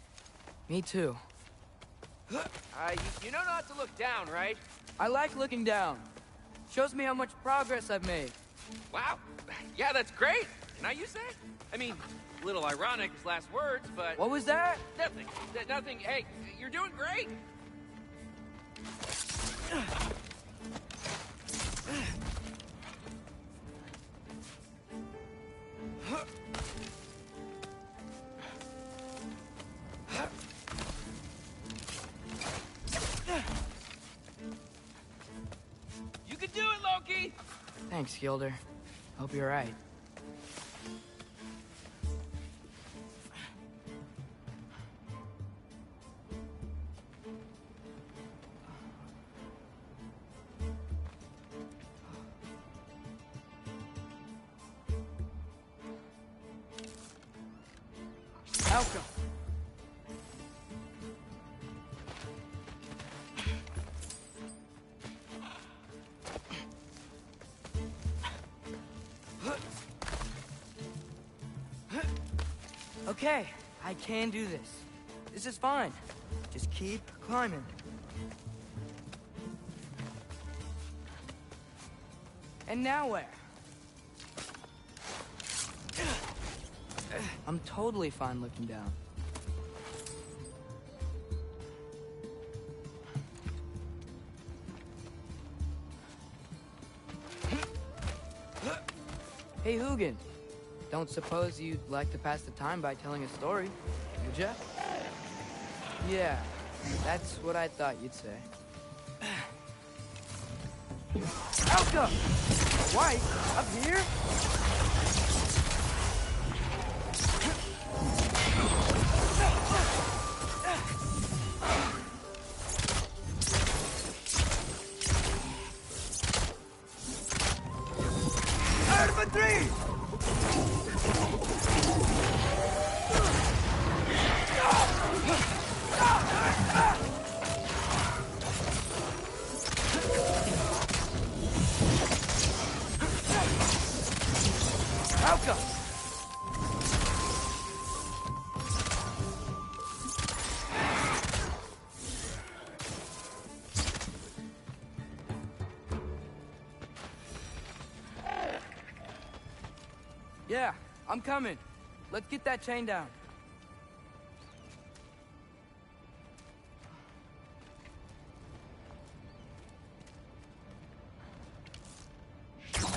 S12: Me too.
S13: You know not to look down, right?
S12: I like looking down. Shows me how much progress I've made.
S13: Wow. Yeah, that's great. Can I use that? I mean, a little ironic as last words, but...
S12: What was that?
S13: Nothing. Nothing. Hey, you're doing great. You can do it, Loki!
S12: Thanks, Gilder. Hope you're right. Outcome. Okay, I can do this. This is fine. Just keep climbing. And now where? I'm totally fine looking down. Hey, Hugin. Don't suppose you'd like to pass the time by telling a story, would ya? Yeah, that's what I thought you'd say. Alka! White? Up here?
S2: Infantry!
S12: Alka! Yeah, I'm coming. Let's get that chain down.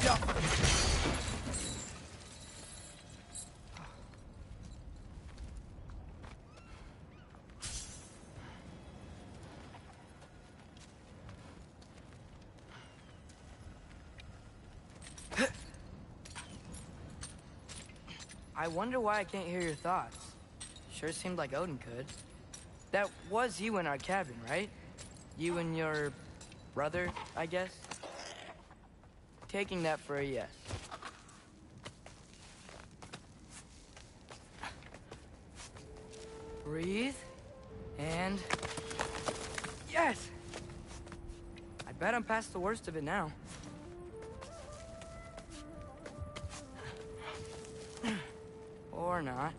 S12: Yeah. I wonder why I can't hear your thoughts. Sure seemed like Odin could. That was you in our cabin, right? You and your brother, I guess? Taking that for a yes. Breathe. And... yes! I bet I'm past the worst of it now. Or not.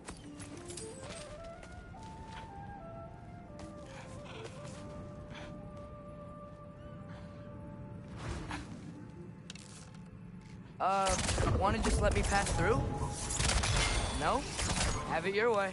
S12: Wanna just let me pass through? No? Have it your way.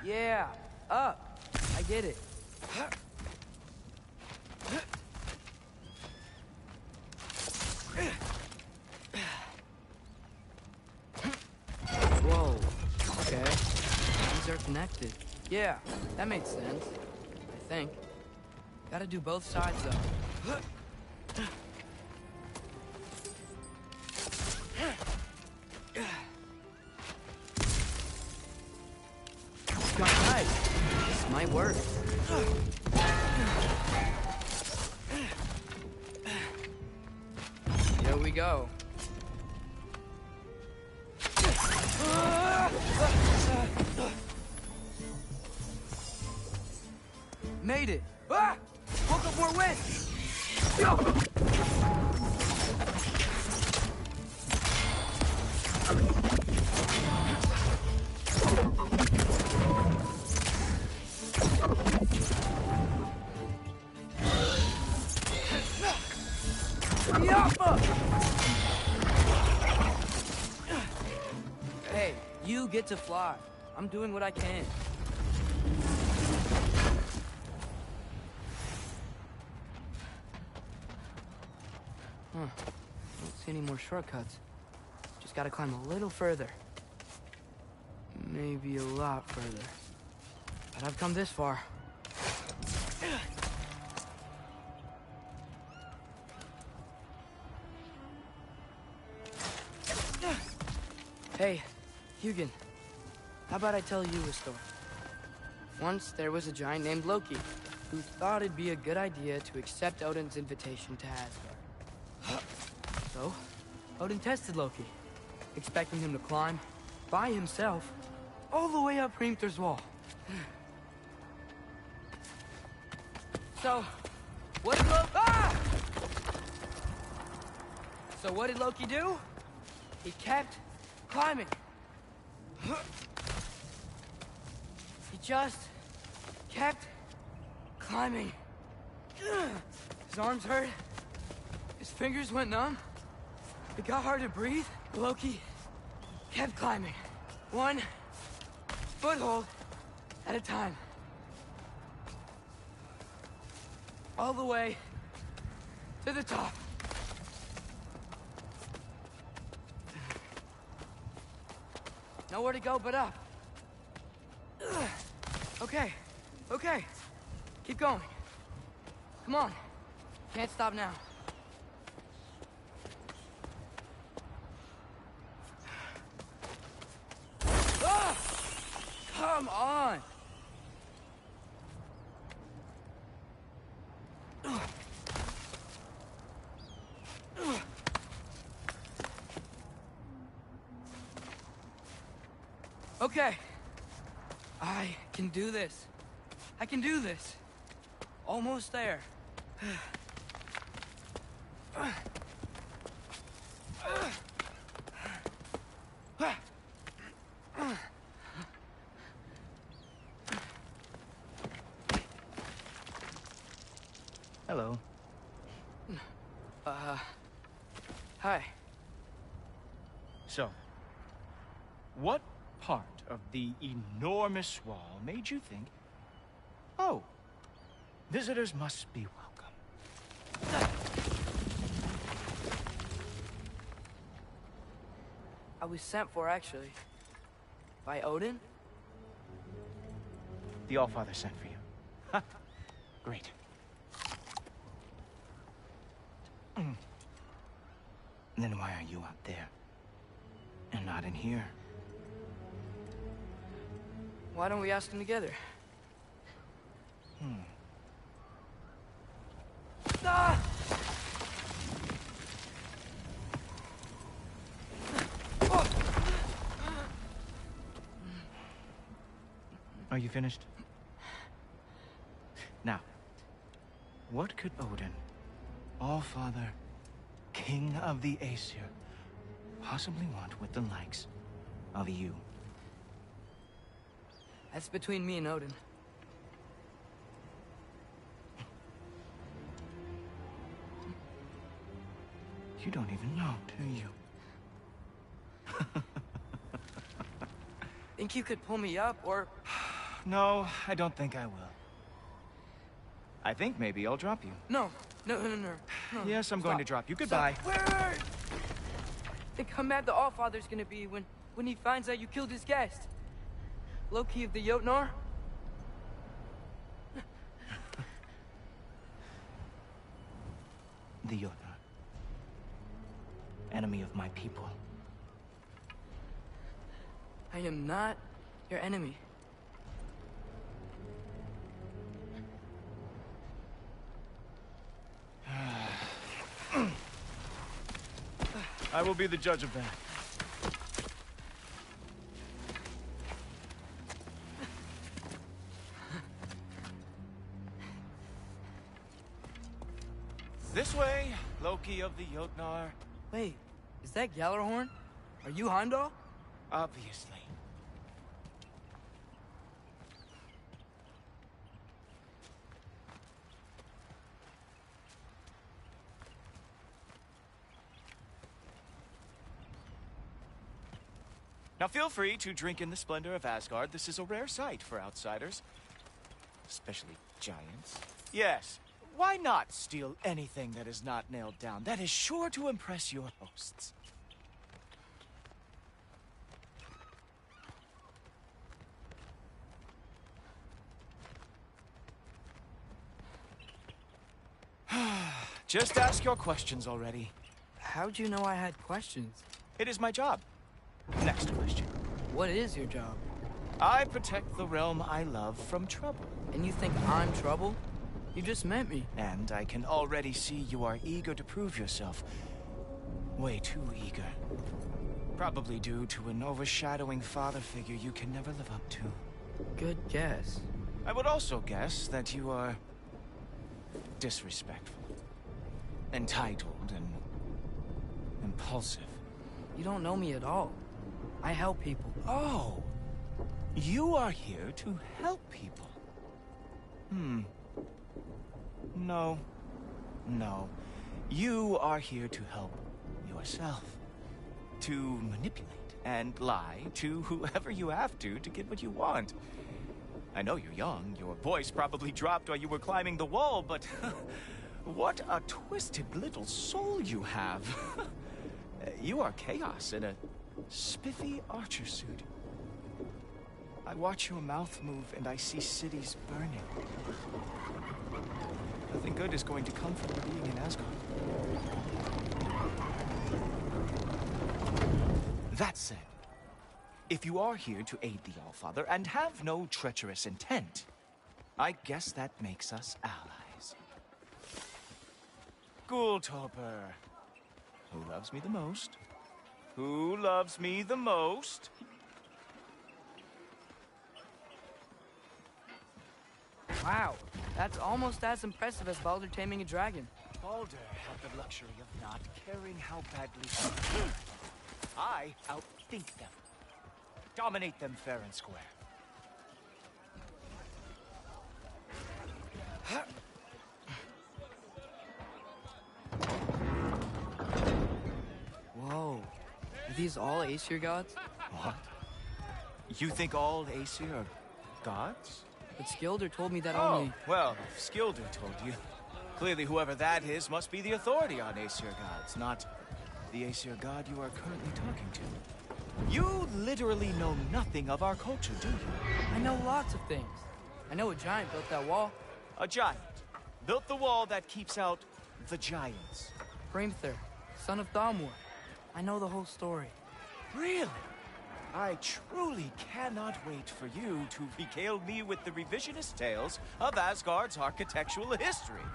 S12: Yeah, up. I get it. Whoa. Okay. These are connected. Yeah, that makes sense. I think. Gotta do both sides, though. Got right. This might work. Here we go. Made it. Ah! Woke up more wind. Hey, you get to fly. I'm doing what I can. Don't see any more shortcuts. Just gotta climb a little further. Maybe a lot further. But I've come this far. Hey, Hugin. How about I tell you a story? Once there was a giant named Loki, who thought it'd be a good idea to accept Odin's invitation to Asgard. So, Odin tested Loki, expecting him to climb, by himself, all the way up Hrimthur's wall. So, what did Loki... Ah! So what did Loki do? He kept climbing. He just kept climbing. His arms hurt. His fingers went numb. It got hard to breathe. Loki kept climbing. One foothold at a time. All the way to the top. Nowhere to go but up. Okay, okay. Keep going. Come on. Can't stop now. Ah! Come on! Okay. I can do this. I can do this. Almost there.
S13: Hello.
S12: Hi.
S14: So, what part of the enormous wall made you think, oh, visitors must be welcome?
S12: I was sent for, actually. By Odin?
S14: The Allfather sent for you. Ha! Great. Then why are you out there? And not in here?
S12: Why don't we ask them together? Ah!
S14: Are you finished? Now, what could Odin, Allfather, King of the Aesir, possibly want with the likes of you?
S12: That's between me and Odin.
S14: You don't even know, do you?
S12: Think you could pull me up, or...
S14: No, I don't think I will. I think maybe I'll drop you.
S12: No. No.
S14: Yes, I'm going to drop you.
S12: Stop.
S14: Goodbye.
S12: Wait. Think how mad the Allfather's gonna be when he finds out you killed his guest. Loki of the Jotnar?
S14: The Jotnar. Enemy of my people.
S12: I am not your enemy.
S14: I will be the judge of that. This way, Loki of the Jotnar.
S12: Wait, is that Gjallarhorn? Are you Heimdall?
S14: Obviously. Now feel free to drink in the splendor of Asgard. This is a rare sight for outsiders. Especially giants. Yes, why not steal anything that is not nailed down? That is sure to impress your hosts. Just ask your questions already.
S12: How'd you know I had questions?
S14: It is my job. Next question.
S12: What is your job?
S14: I protect the realm I love from trouble.
S12: And you think I'm trouble? You just met me.
S14: And I can already see you are eager to prove yourself. Way too eager. Probably due to an overshadowing father figure you can never live up to.
S12: Good guess.
S14: I would also guess that you are disrespectful, entitled, and impulsive.
S12: You don't know me at all. I help people.
S14: Oh, you are here to help people. No. You are here to help yourself. To manipulate and lie to whoever you have to get what you want. I know you're young. Your voice probably dropped while you were climbing the wall, but what a twisted little soul you have. You are chaos in a spiffy archer suit. I watch your mouth move and I see cities burning. Nothing good is going to come from your being in Asgard. That said, if you are here to aid the Allfather and have no treacherous intent, I guess that makes us allies. Ghoultoper. Who loves me the most? Who loves me the most?
S12: Wow, that's almost as impressive as Baldur taming a dragon.
S14: Baldur had the luxury of not caring how badly I outthink them. Dominate them fair and square.
S12: Whoa. Are these all Aesir gods?
S14: What? You think all Aesir are gods?
S12: But Skilder told me that
S14: Oh,
S12: only...
S14: well, if Skilder told you. Clearly whoever that is must be the authority on Aesir gods, not the Aesir god you are currently talking to. You literally know nothing of our culture, do you?
S12: I know lots of things. I know a giant built that wall.
S14: A giant built the wall that keeps out the giants.
S12: Hrimthur, son of Thamur. I know the whole story.
S14: Really? I truly cannot wait for you to regale me with the revisionist tales of Asgard's architectural history.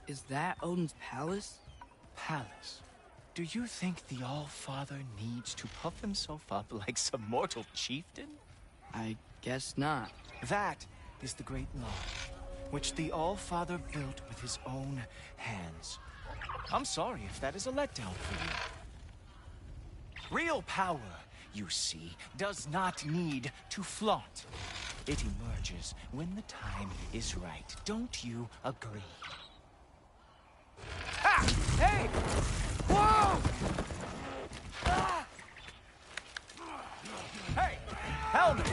S12: Is that Odin's palace?
S14: Palace? Do you think the All-Father needs to puff himself up like some mortal chieftain?
S12: I guess not.
S14: That is the great lodge, which the All-Father built with his own hands. I'm sorry if that is a letdown for you. Real power, you see, does not need to flaunt. It emerges when the time is right. Don't you agree? Ha! Hey! Whoa! Ah! Hey! Helmets!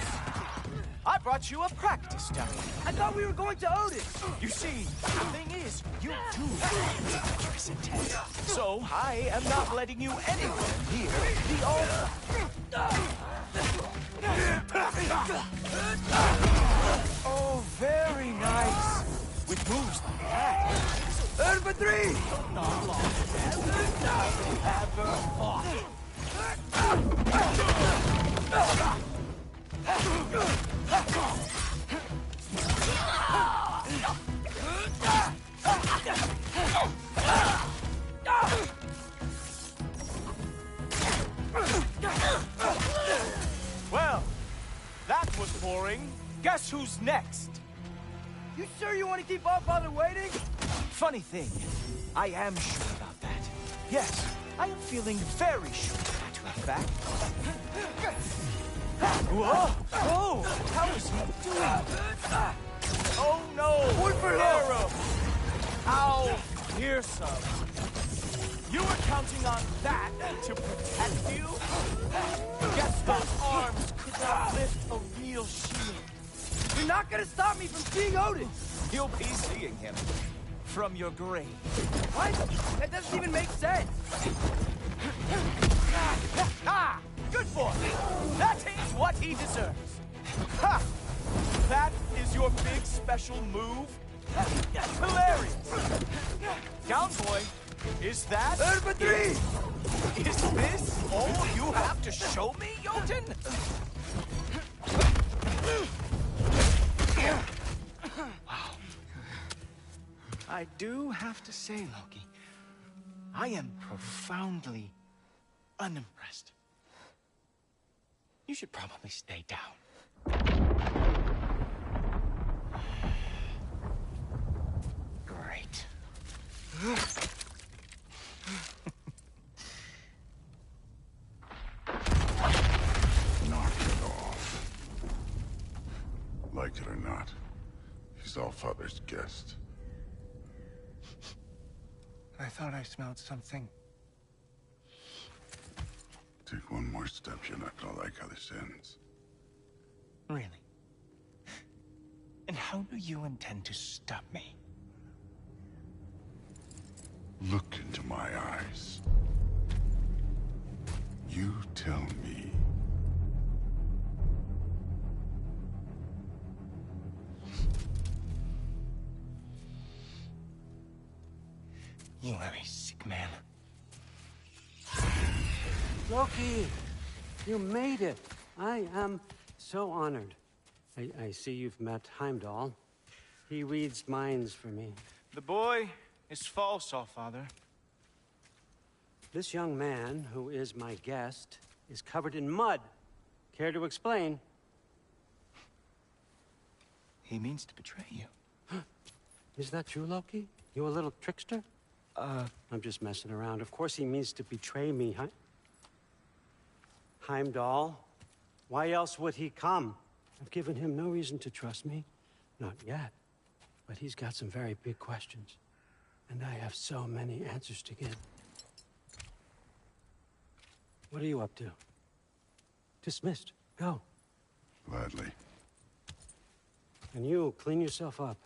S14: I brought you a practice dummy.
S12: I thought we were going to Odin!
S14: You see, the thing is, you do have treacherous intent. So, I am not letting you anywhere near the altar. Oh, very nice. With moves like that.
S2: Urban 3!
S14: Not long. Ever fought. Well, that was boring. Guess who's next?
S2: You sure you want to keep All-Father waiting?
S14: Funny thing, I am sure about that. Yes, I am feeling very sure, matter of fact. Whoa! Whoa! How is he doing? Oh no! Arrow! How fearsome! You were counting on that to protect you? Guess those arms could not lift a real shield.
S2: You're not gonna stop me from seeing Odin!
S14: You'll be seeing him from your grave.
S2: What? That doesn't even make sense!
S14: Ah! Good boy! That is what he deserves! Ha! That is your big special move? Hilarious! Down, boy! Is that...
S2: Urban 3!
S14: Is this all you have to show me, Jotun? Wow. I do have to say, Loki, I am profoundly unimpressed. You should probably stay down. Great.
S3: Knock it off. Like it or not, he's Allfather's guest.
S14: I thought I smelled something.
S3: Take one more step, you're not gonna like how this ends.
S14: Really? And how do you intend to stop me?
S3: Look into my eyes. You tell me.
S14: You are a sick man.
S15: Loki, you made it. I am so honored. I see you've met Heimdall. He reads minds for me.
S14: The boy is false, Allfather.
S15: This young man, who is my guest, is covered in mud. Care to explain?
S14: He means to betray you.
S15: Is that true, Loki? You a little trickster? I'm just messing around. Of course he means to betray me, huh? Heimdall? Why else would he come? I've given him no reason to trust me. Not yet. But he's got some very big questions. And I have so many answers to give. What are you up to? Dismissed. Go.
S3: Gladly.
S15: And you, clean yourself up.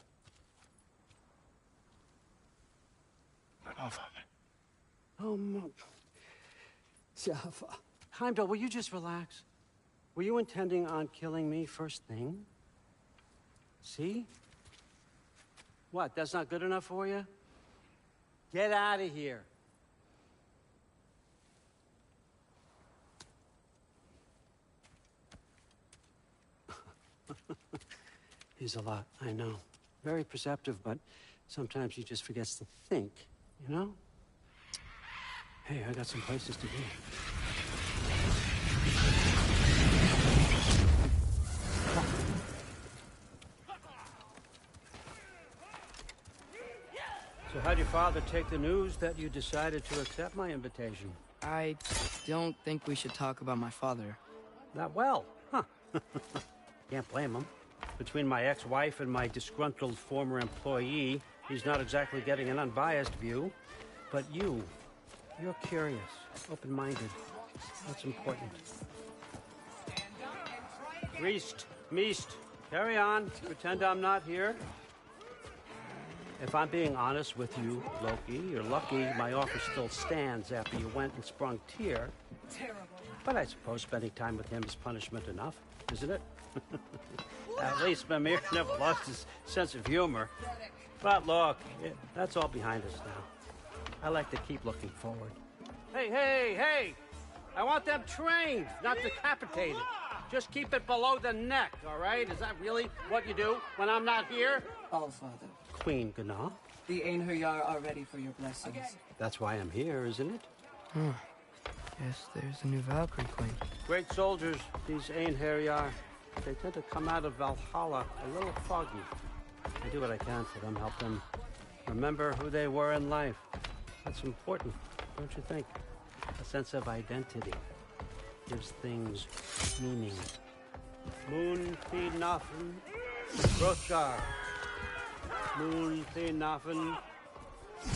S14: But Allfather.
S15: Oh, Jaffa. Heimdall, will you just relax? Were you intending on killing me first thing? See? What, that's not good enough for you? Get out of here. He's a lot, I know. Very perceptive, but sometimes he just forgets to think, you know? Hey, I got some places to be. So how'd your father take the news that you decided to accept my invitation?
S12: I don't think we should talk about my father.
S15: Not well, huh? Can't blame him. Between my ex-wife and my disgruntled former employee, he's not exactly getting an unbiased view. But you're curious, open-minded. That's important. Reist, Meest, carry on. Pretend I'm not here. If I'm being honest with you, Loki, you're lucky my offer still stands after you went and sprung Tyr. But I suppose spending time with him is punishment enough, isn't it? At least Mimir never lost his sense of humor. But look, that's all behind us now. I like to keep looking forward. Hey! I want them trained, not decapitated. Just keep it below the neck, all right? Is that really what you do when I'm not here?
S16: Allfather.
S15: Queen Gná.
S16: The Einherjar are ready for your blessings.
S15: That's why I'm here, isn't it?
S12: Guess there's a new Valkyrie queen.
S15: Great soldiers, these Einherjar. They tend to come out of Valhalla a little foggy. I do what I can for them, help them remember who they were in life. That's important, don't you think? A sense of identity gives things meaning. Moon Thinafen, Hrothgar. Moon Thinafen,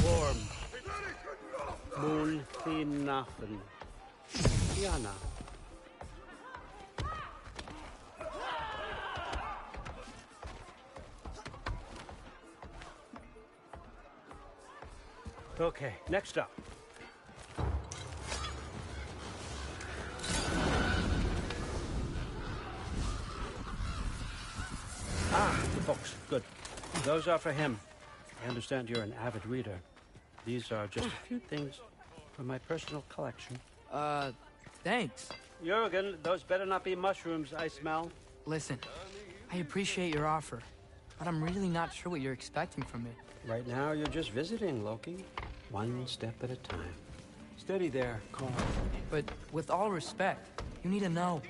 S15: Worm. Moon Thinafen, Tiana. Okay, next up. The books. Good. Those are for him. I understand you're an avid reader. These are just a few things from my personal collection.
S12: Thanks.
S15: Jurgen, those better not be mushrooms I smell.
S12: Listen, I appreciate your offer, but I'm really not sure what you're expecting from me.
S15: Right now, you're just visiting, Loki. One step at a time. Steady there, Carl.
S12: But with all respect, you need to know,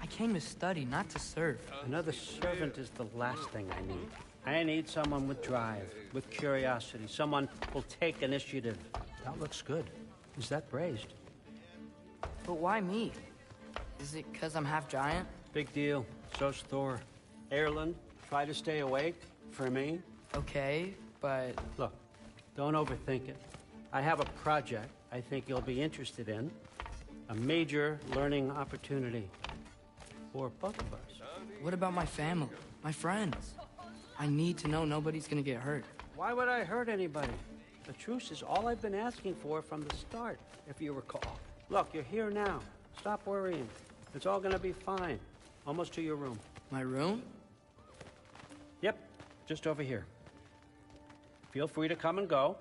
S12: I came to study, not to serve.
S15: Another servant is the last thing I need. I need someone with drive, with curiosity, someone who'll take initiative. That looks good. Is that braised?
S12: But why me? Is it because I'm half giant?
S15: Big deal. So's Thor. Erland, try to stay awake for me.
S12: Okay, but...
S15: Look, don't overthink it. I have a project I think you'll be interested in. A major learning opportunity for both of us.
S12: What about my family? My friends? I need to know nobody's gonna get hurt.
S15: Why would I hurt anybody? The truce is all I've been asking for from the start, if you recall. Look, you're here now. Stop worrying. It's all gonna be fine. Almost to your room.
S12: My room?
S15: Yep, just over here. Feel free to come and go.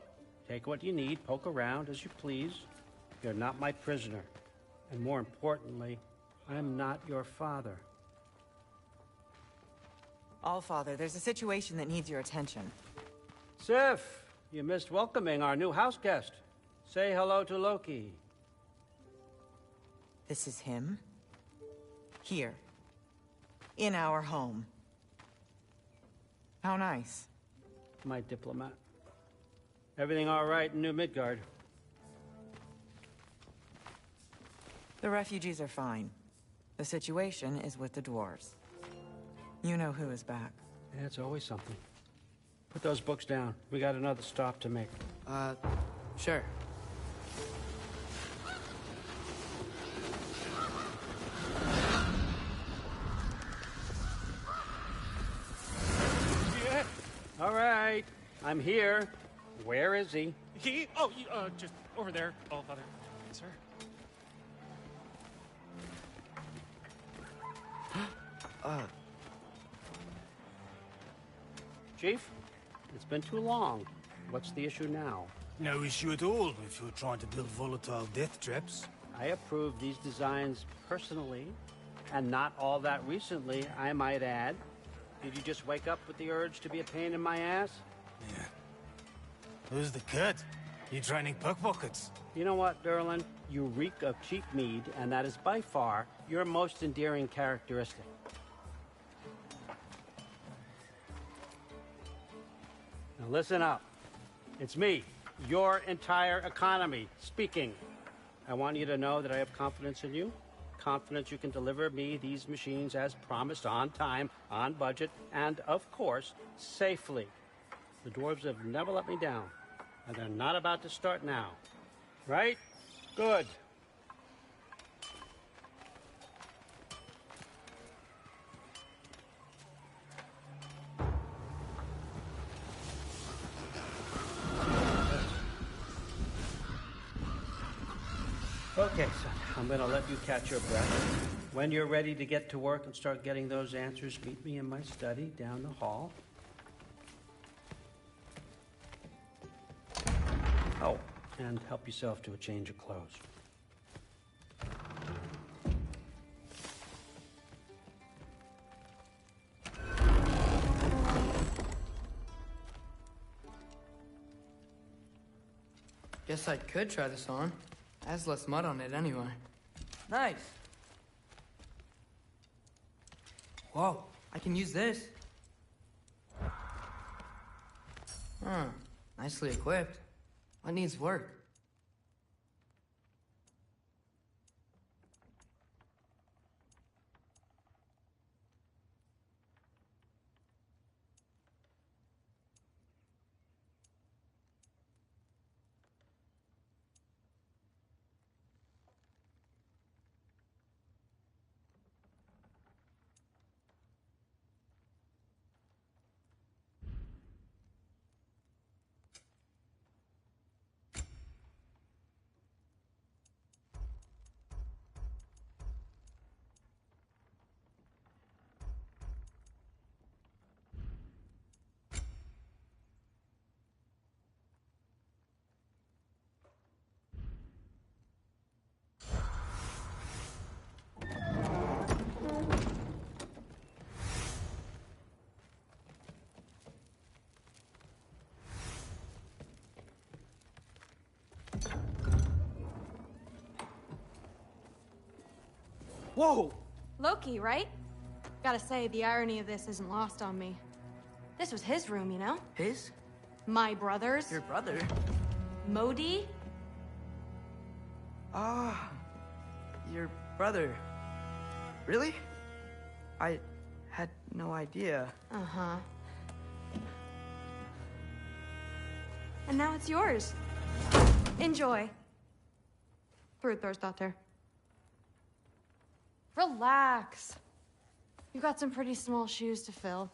S15: Take what you need, poke around as you please. You're not my prisoner. And more importantly, I'm not your father.
S17: Allfather, there's a situation that needs your attention.
S15: Sif, you missed welcoming our new house guest. Say hello to Loki.
S17: This is him? Here. In our home. How nice.
S15: My diplomat. Everything all right in New Midgard?
S17: The refugees are fine. The situation is with the dwarves. You know who is back.
S15: Yeah, it's always something. Put those books down. We got another stop to make.
S12: Sure.
S15: Yeah. All right. I'm here. Where is he?
S18: Just over there, Allfather. Sir.
S15: Chief, it's been too long. What's the issue now?
S19: No issue at all if you're trying to build volatile death traps.
S15: I approve these designs personally, and not all that recently, I might add. Did you just wake up with the urge to be a pain in my ass?
S19: Yeah. Who's the cut? You training pickpockets?
S15: You know what, Derlin? You reek of cheap mead, and that is by far your most endearing characteristic. Now listen up. It's me, your entire economy, speaking. I want you to know that I have confidence in you. Confidence you can deliver me these machines as promised, on time, on budget, and, of course, safely. The dwarves have never let me down, and they're not about to start now. Right? Good. Okay, son, I'm gonna let you catch your breath. When you're ready to get to work and start getting those answers, meet me in my study down the hall. Oh, and help yourself to a change of clothes.
S12: Guess I could try this on. Has less mud on it anyway. Nice. Whoa, I can use this. Huh, nicely equipped. What needs work? Whoa!
S20: Loki, right? Gotta say, the irony of this isn't lost on me. This was his room, you know?
S12: His?
S20: My brother's.
S12: Your brother?
S20: Modi?
S12: Ah, your brother. Really? I had no idea.
S20: Uh-huh. And now it's yours. Enjoy. Brudthor's Relax. You got some pretty small shoes to fill.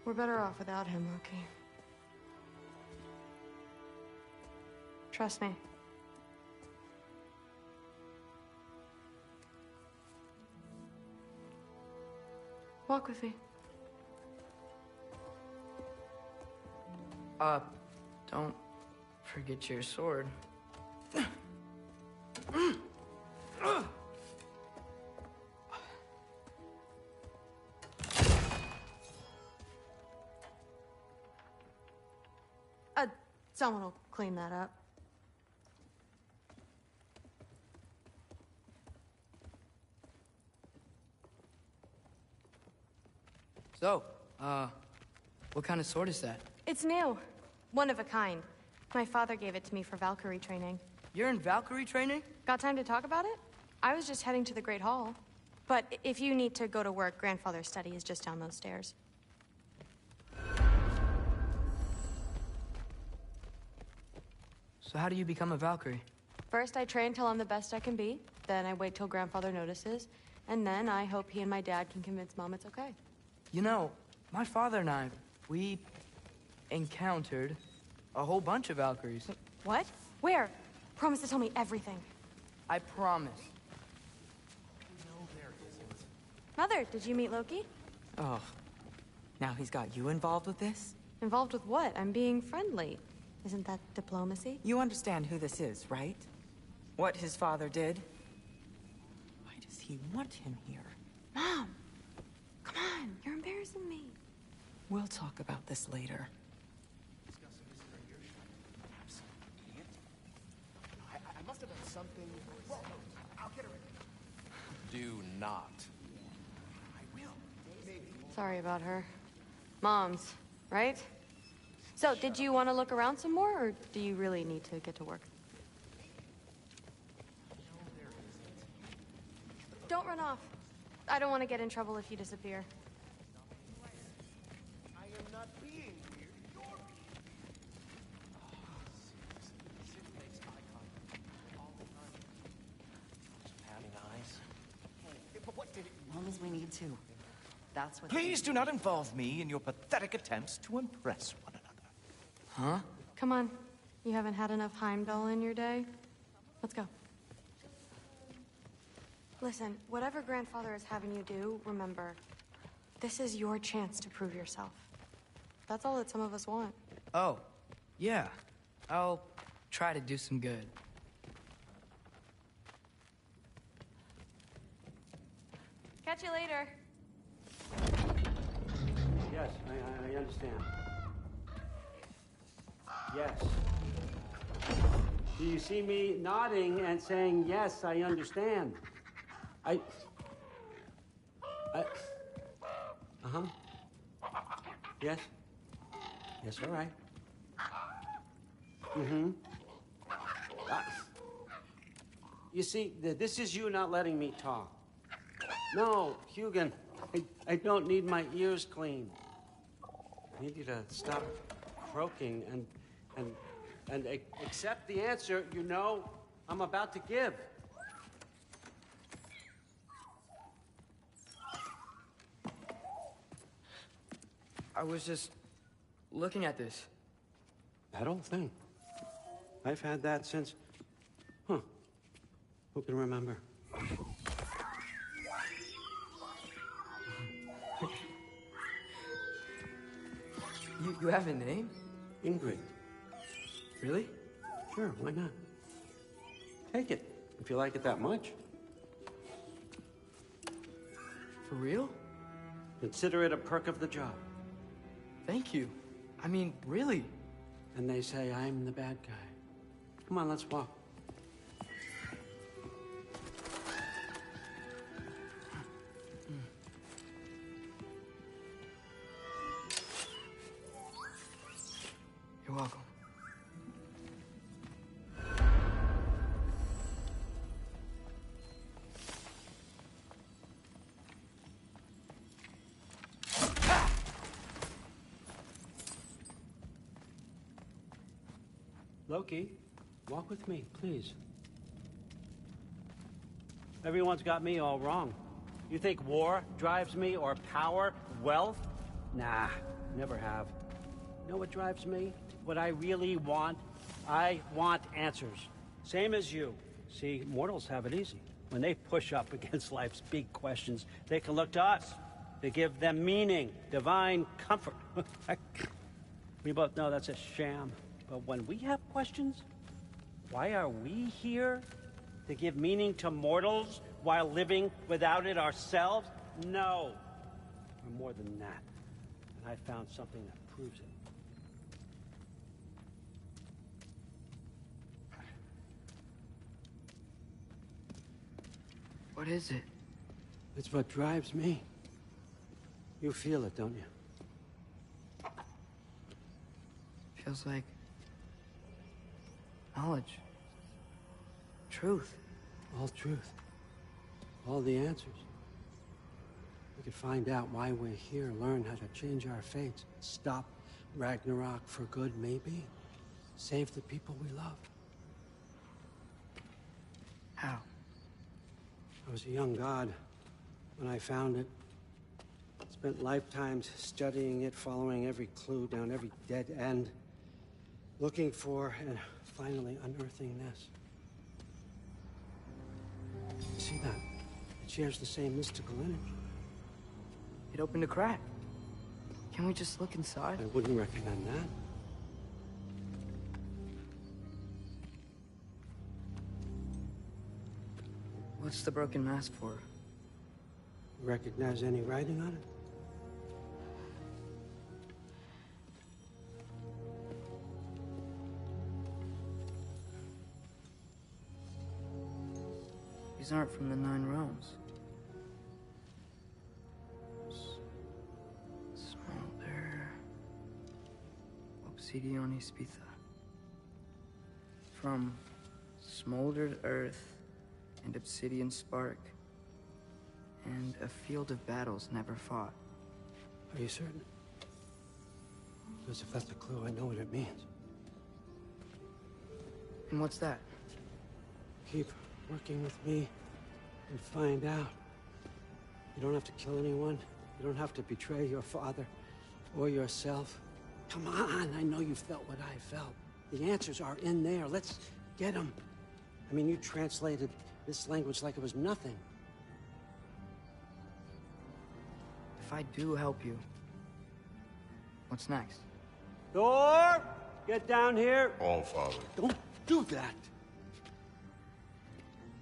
S20: We're better off without him, Loki. Trust me. Walk with me.
S12: Don't forget your sword.
S20: Someone will clean that up.
S12: So, what kind of sword is that?
S20: It's new. One of a kind. My father gave it to me for Valkyrie training.
S12: You're in Valkyrie training?
S20: Got time to talk about it? I was just heading to the Great Hall. But if you need to go to work, Grandfather's study is just down those stairs.
S12: So how do you become a Valkyrie?
S20: First, I train till I'm the best I can be. Then I wait till Grandfather notices. And then I hope he and my dad can convince Mom it's okay.
S12: You know, my father and I, we encountered a whole bunch of Valkyries.
S20: What? Where? Promise to tell me everything.
S12: I promise.
S20: Mother, did you meet Loki?
S17: Oh, now he's got you involved with this?
S20: Involved with what? I'm being friendly. Isn't that diplomacy?
S17: You understand who this is, right? What his father did? Why does he want him here?
S20: Mom! Come on, you're embarrassing me.
S17: We'll talk about this later.
S19: I must have done something. Whoa, I'll get her.
S10: Do not.
S19: I will. Maybe.
S20: Sorry about her. Mom's, right? So, did you want to look around some more, or do you really need to get to work? Don't run off. I don't want to get in trouble if you disappear.
S19: I am not being weird. You're
S10: Having eyes.
S19: But what did it...
S16: As long as we need to. That's what...
S14: Please do not involve me in your pathetic attempts to impress one another.
S12: Huh?
S20: Come on. You haven't had enough Heimdall in your day? Let's go. Listen, whatever Grandfather is having you do, remember, this is your chance to prove yourself. That's all that some of us want.
S12: Oh, yeah. I'll try to do some good.
S20: Catch you later.
S15: Yes, I understand. Yes. Do you see me nodding and saying, yes, I understand? Uh-huh. Yes? Yes, all right. Mm-hmm. You see, this is you not letting me talk. No, Hugin, I don't need my ears cleaned. I need you to stop croaking and accept the answer you know I'm about to give.
S12: I was just looking at this.
S15: That old thing. I've had that since... Huh. Who can remember?
S12: You have a name?
S15: Ingrid.
S12: Really?
S15: Sure, why not? Take it, if you like it that much.
S12: For real?
S15: Consider it a perk of the job.
S12: Thank you. I mean, really.
S15: And they say I'm the bad guy. Come on, let's walk.
S12: You're welcome.
S15: Loki, walk with me, please. Everyone's got me all wrong. You think war drives me, or power, wealth? Nah, never have. You know what drives me? What I really want? I want answers. Same as you. See, mortals have it easy. When they push up against life's big questions, they can look to us to give them meaning, divine comfort. We both know that's a sham. But when we have questions, why are we here? To give meaning to mortals while living without it ourselves? No. We're more than that. And I found something that proves it.
S12: What is it?
S15: It's what drives me. You feel it, don't you?
S12: Feels like knowledge. Truth.
S15: All truth. All the answers. We could find out why we're here, learn how to change our fates, stop Ragnarok for good, maybe. Save the people we love.
S12: How?
S15: I was a young god when I found it. Spent lifetimes studying it, following every clue down every dead end, looking for and finally unearthing this. You see that? It shares the same mystical energy.
S12: It opened a crack. Can we just look inside?
S15: I wouldn't recommend that.
S12: What's the broken mask for?
S15: Recognize any writing on it?
S12: These aren't from the Nine Realms. Smolder. Obsidione Spitha. From smoldered earth and obsidian spark, and a field of battles never fought.
S15: Are you certain? Because if that's a clue, I know what it means.
S12: And what's that?
S15: Keep working with me and find out. You don't have to kill anyone. You don't have to betray your father or yourself. Come on, I know you felt what I felt. The answers are in there. Let's get them. I mean, you translated this language like it was nothing.
S12: If I do help you, what's next?
S15: Thor! Get down here!
S3: All Father.
S15: Don't do that!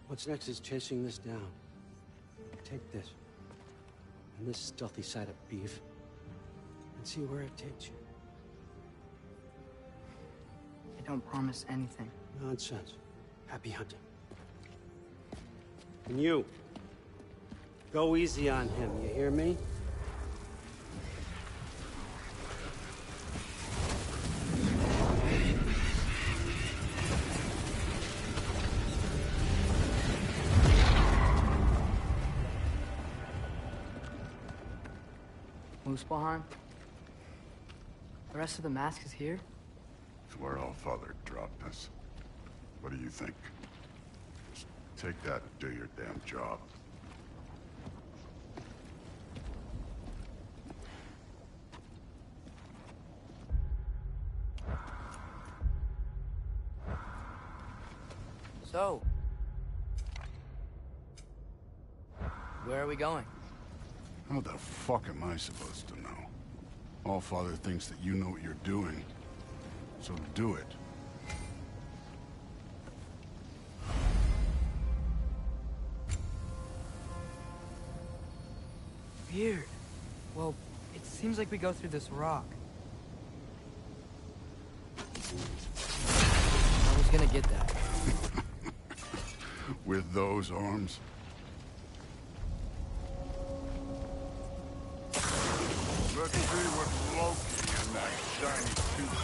S15: What's next is chasing this down. Take this, and this stealthy side of beef, and see where it takes you.
S12: I don't promise anything.
S15: Nonsense. Happy hunting. And you, go easy on him, you hear me?
S12: Muspelheim? The rest of the mask is here?
S21: It's where All Father dropped us. What do you think? Just take that and do your damn job.
S12: So, where are we going?
S21: How the fuck am I supposed to know? All Father thinks that you know what you're doing, so do it.
S12: Weird. Well, it seems like we go through this rock. get that.
S21: With those arms? Let's see what Loki and that shiny tooth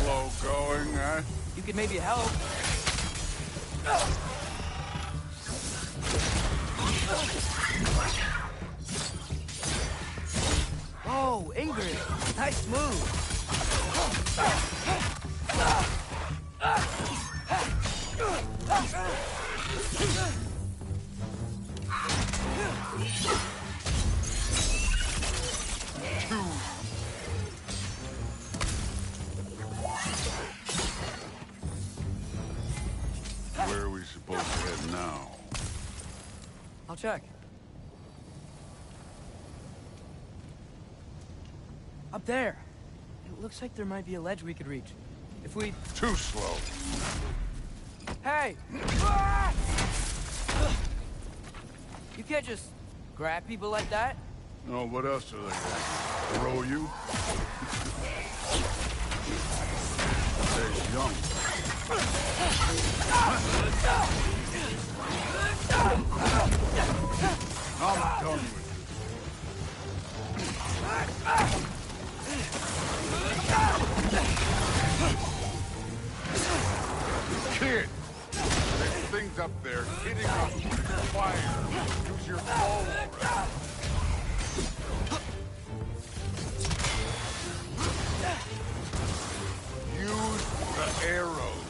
S21: slow going, eh?
S12: You could maybe help. Oh, Ingrid, nice move.
S21: Where are we supposed to head now?
S12: I'll check. Up there. It looks like there might be a ledge we could reach. If we...
S21: Too slow.
S12: Hey! You can't just grab people like that.
S21: Oh, what else are they gonna throw you? They're young. I'm done with you. Kid! There's things up there hitting us with fire. Use your bow already. Use the arrows.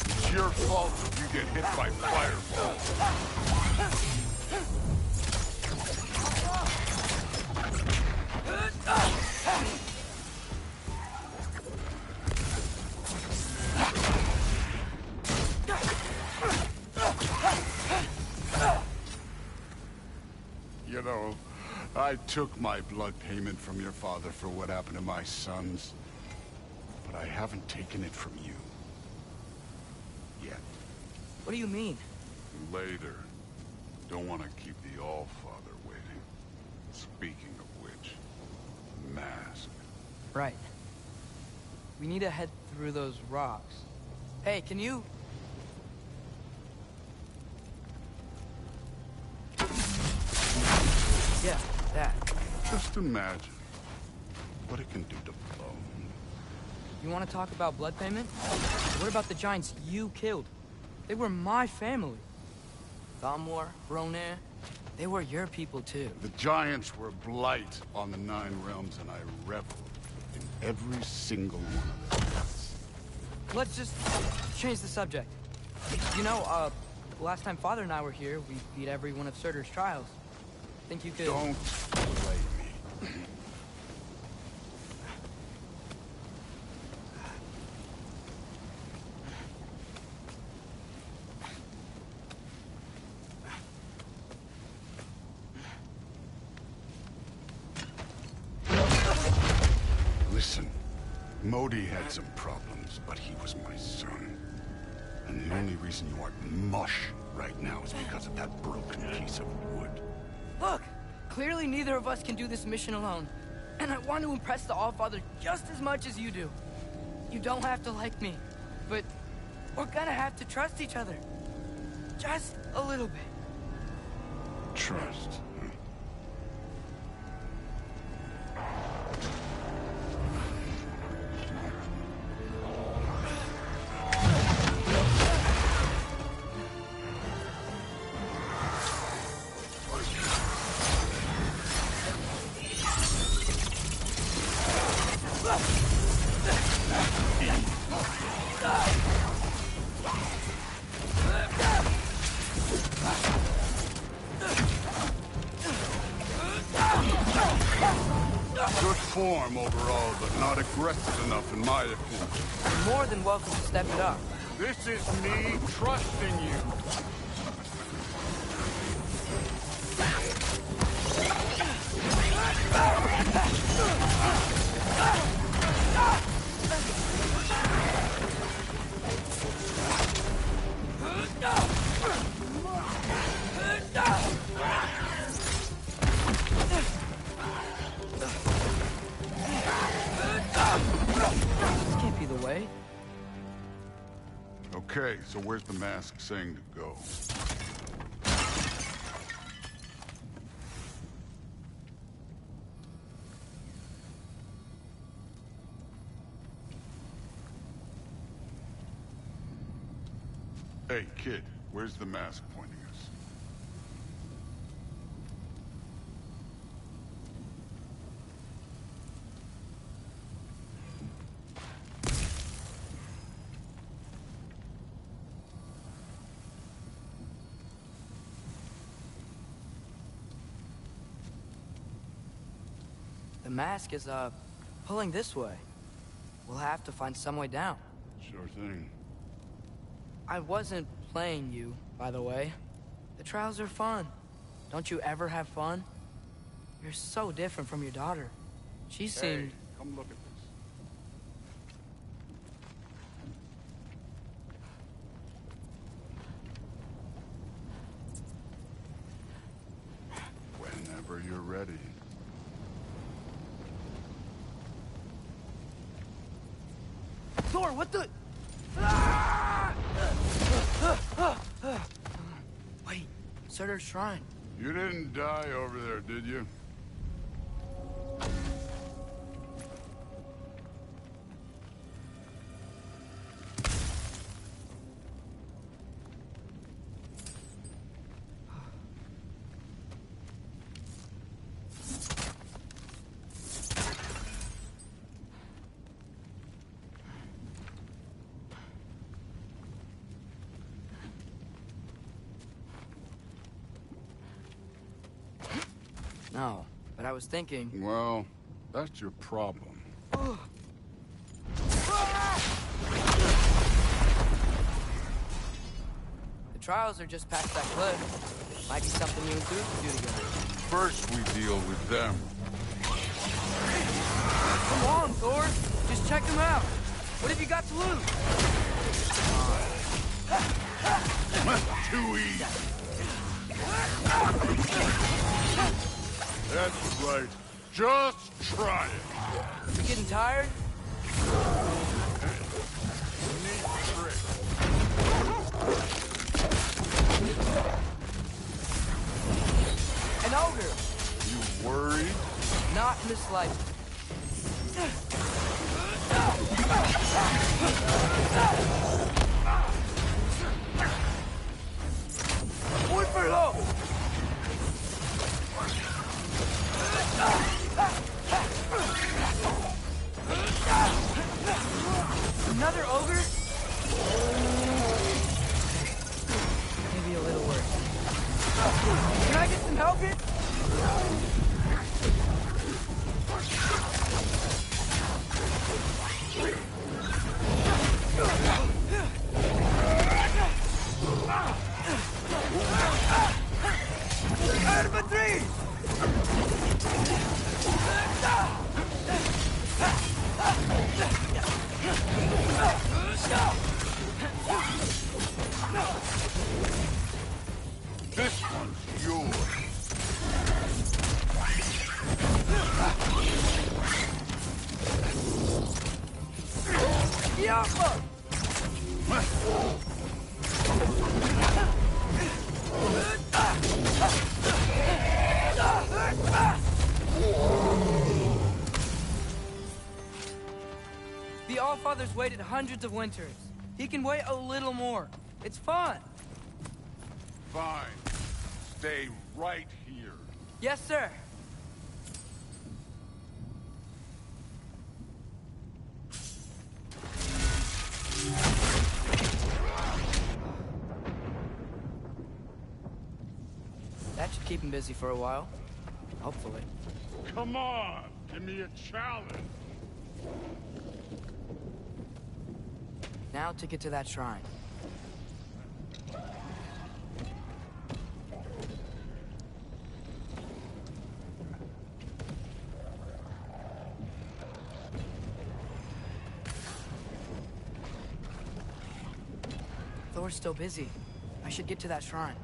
S21: It's your fault if you get hit by fireballs. You know, I took my blood payment from your father for what happened to my sons, but I haven't taken it from you. Yet.
S12: What do you mean?
S21: Later. Don't want to keep the All-Father waiting. Speaking of which, mask.
S12: Right. We need to head through those rocks. Hey, can you... Yeah, that.
S21: Just imagine what it can do to bone.
S12: You want to talk about blood payment? What about the giants you killed? They were my family. Thamor, Ronan, they were your people too.
S21: The giants were blight on the 9 realms, and I reveled in every single one of their deaths.
S12: Let's just change the subject. You know, last time Father and I were here, we beat every one of Surtur's trials. Think you could...
S21: Don't blame me. Listen, Modi had some problems, but he was my son. And the only reason you aren't mush right now is because of that broken piece of wood.
S12: Look! Clearly neither of us can do this mission alone. And I want to impress the All-Father just as much as you do. You don't have to like me, but we're gonna have to trust each other. Just a little bit.
S21: Trust. Good form overall, but not aggressive enough in my opinion.
S12: You're more than welcome to step it up.
S21: This is me trusting you. Okay, so where's the mask saying to go? Hey, kid, where's the mask pointing us?
S12: The mask is, pulling this way. We'll have to find some way down.
S21: Sure thing.
S12: I wasn't playing you, by the way. The trials are fun. Don't you ever have fun? You're so different from your daughter. She seemed...
S21: Hey, come look at this. Whenever you're ready.
S2: Thor, what the...
S12: Wait, Surtur's shrine.
S21: You didn't die over there, did you?
S12: No, but I was thinking...
S21: Well, that's your problem.
S12: The trials are just past that cliff. Might be something you and Thor can do together.
S21: First, we deal with them.
S2: Come on, Thor. Just check them out. What have you got to lose?
S21: Too easy. That's right. Just try it.
S12: You getting tired?
S21: Neat trick.
S12: An ogre!
S21: You worried?
S12: Not in the slightest.
S2: Point for low! Another ogre?
S12: Maybe a little worse.
S2: Can I get some help here? Erba 3!
S21: This one's yours.
S2: Yapma!
S12: The Allfather's waited hundreds of winters. He can wait a little more. It's fun.
S21: Fine. Stay right here.
S12: Yes, sir. That should keep him busy for a while. Hopefully.
S21: Come on! Give me a challenge!
S12: Now to get to that shrine. Thor's still busy. I should get to that shrine.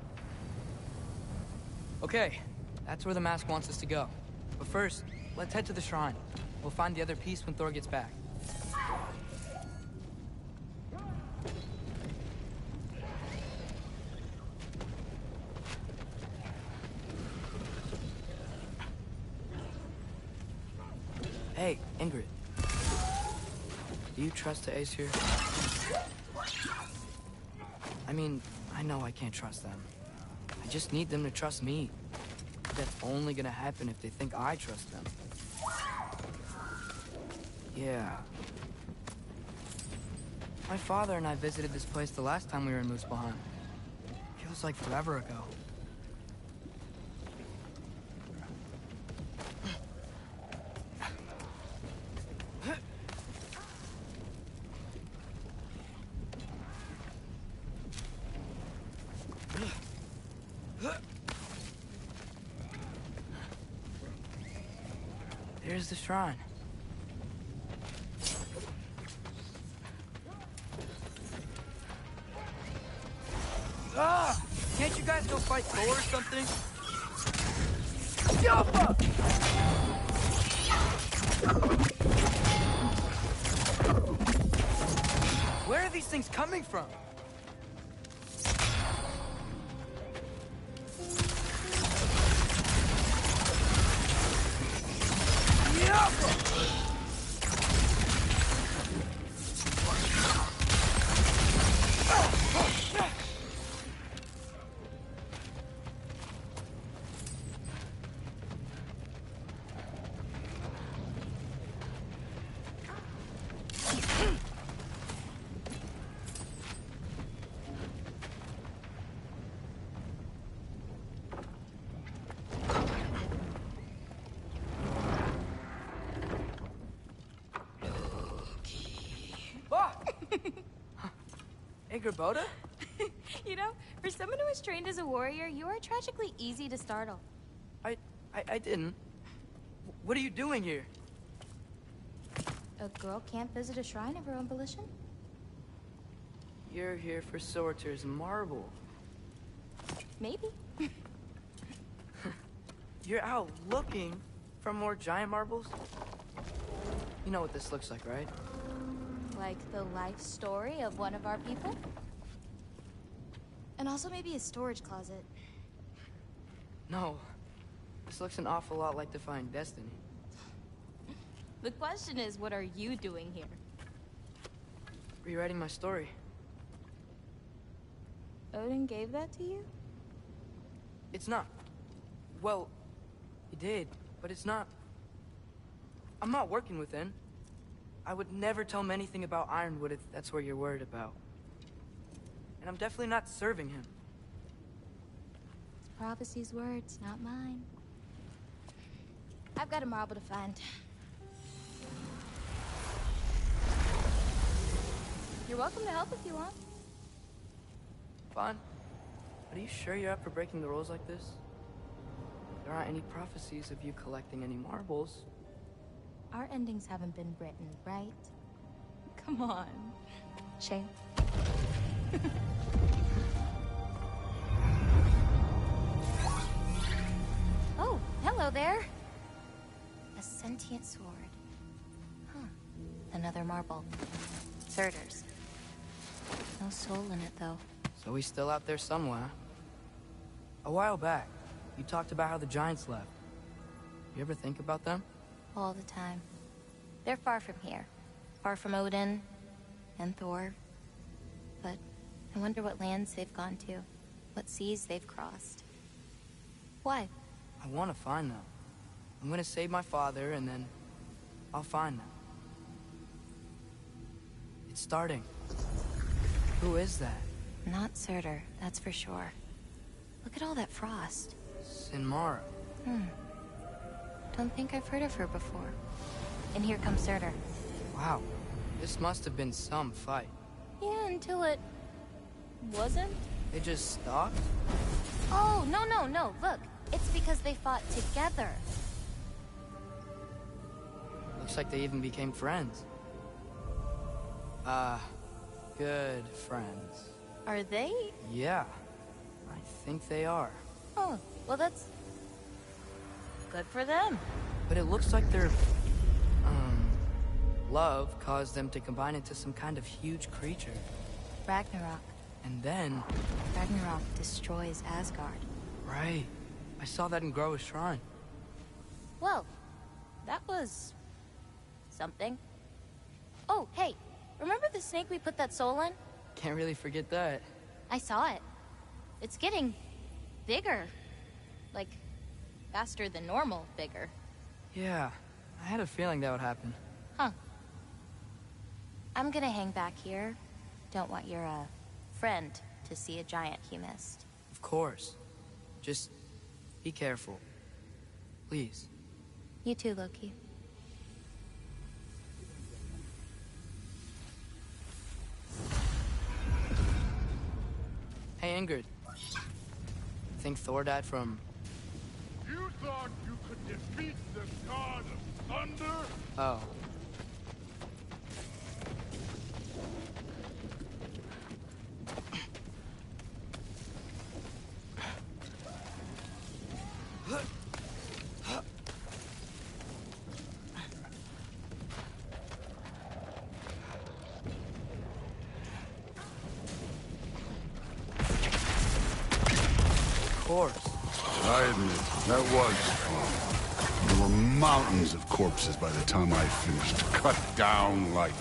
S12: Okay, that's where the mask wants us to go. But first, let's head to the shrine. We'll find the other piece when Thor gets back. Hey, Ingrid. Do you trust the Aesir? I mean, I know I can't trust them. I just need them to trust me. That's only gonna happen if they think I trust them. Yeah. My father and I visited this place the last time we were in Muspelheim. Feels like forever ago. There's the shrine. Ah! Can't you guys go fight Thor or something? Yappa! Where are these things coming from? Boda?
S8: You know, for someone who was trained as a warrior, you are tragically easy to startle.
S12: I didn't. What are you doing here?
S8: A girl can't visit a shrine of her own volition?
S12: You're here for Sorter's marble.
S8: Maybe.
S12: You're out looking for more giant marbles? You know what this looks like, right?
S8: Like the life story of one of our people? And also maybe a storage closet.
S12: No. This looks an awful lot like Defying Destiny.
S8: The question is, what are you doing here?
S12: Rewriting my story.
S8: Odin gave that to you?
S12: It's not. Well, he did, but it's not. I'm not working with him. I would never tell him anything about Ironwood if that's what you're worried about. And I'm definitely not serving him.
S8: It's prophecy's words, not mine. I've got a marble to find. You're welcome to help if you want.
S12: Fine. But are you sure you're up for breaking the rules like this? There aren't any prophecies of you collecting any marbles.
S8: Our endings haven't been written, right? Come on. Shane. Oh, hello there. A sentient sword. Huh. Another marble. Surtur's. No soul in it, though.
S12: So he's still out there somewhere. A while back, you talked about how the giants left. You ever think about them?
S8: All the time. They're far from here. Far from Odin and Thor. But I wonder what lands they've gone to. What seas they've crossed. Why?
S12: I want to find them. I'm gonna save my father, and then I'll find them. It's starting. Who is that?
S8: Not Surtur, that's for sure. Look at all that frost.
S12: Sinmara.
S8: Don't think I've heard of her before. And here comes Surtur.
S12: Wow. This must have been some fight.
S8: Yeah, until it... wasn't?
S12: They just stopped?
S8: Oh, no. Look, it's because they fought together.
S12: Looks like they even became friends. Good friends.
S8: Are they?
S12: Yeah. I think they are.
S8: Oh, well that's... good for them.
S12: But it looks like their... love caused them to combine into some kind of huge creature.
S8: Ragnarok.
S12: And then...
S8: Ragnarok destroys Asgard.
S12: Right. I saw that in Groa's shrine.
S8: Well, that was... something. Oh, hey, remember the snake we put that soul in?
S12: Can't really forget that.
S8: I saw it. It's getting bigger. Like, faster than normal bigger.
S12: Yeah, I had a feeling that would happen.
S8: Huh. I'm gonna hang back here. Don't want your, friend to see a giant he missed.
S12: Of course. Just be careful. Please.
S8: You too, Loki.
S12: Hey, Ingrid. Think Thor died from...
S21: You thought you could defeat the god of thunder?
S12: Oh. Of course.
S21: I admit, that was fun. There were mountains of corpses by the time I finished, cut down like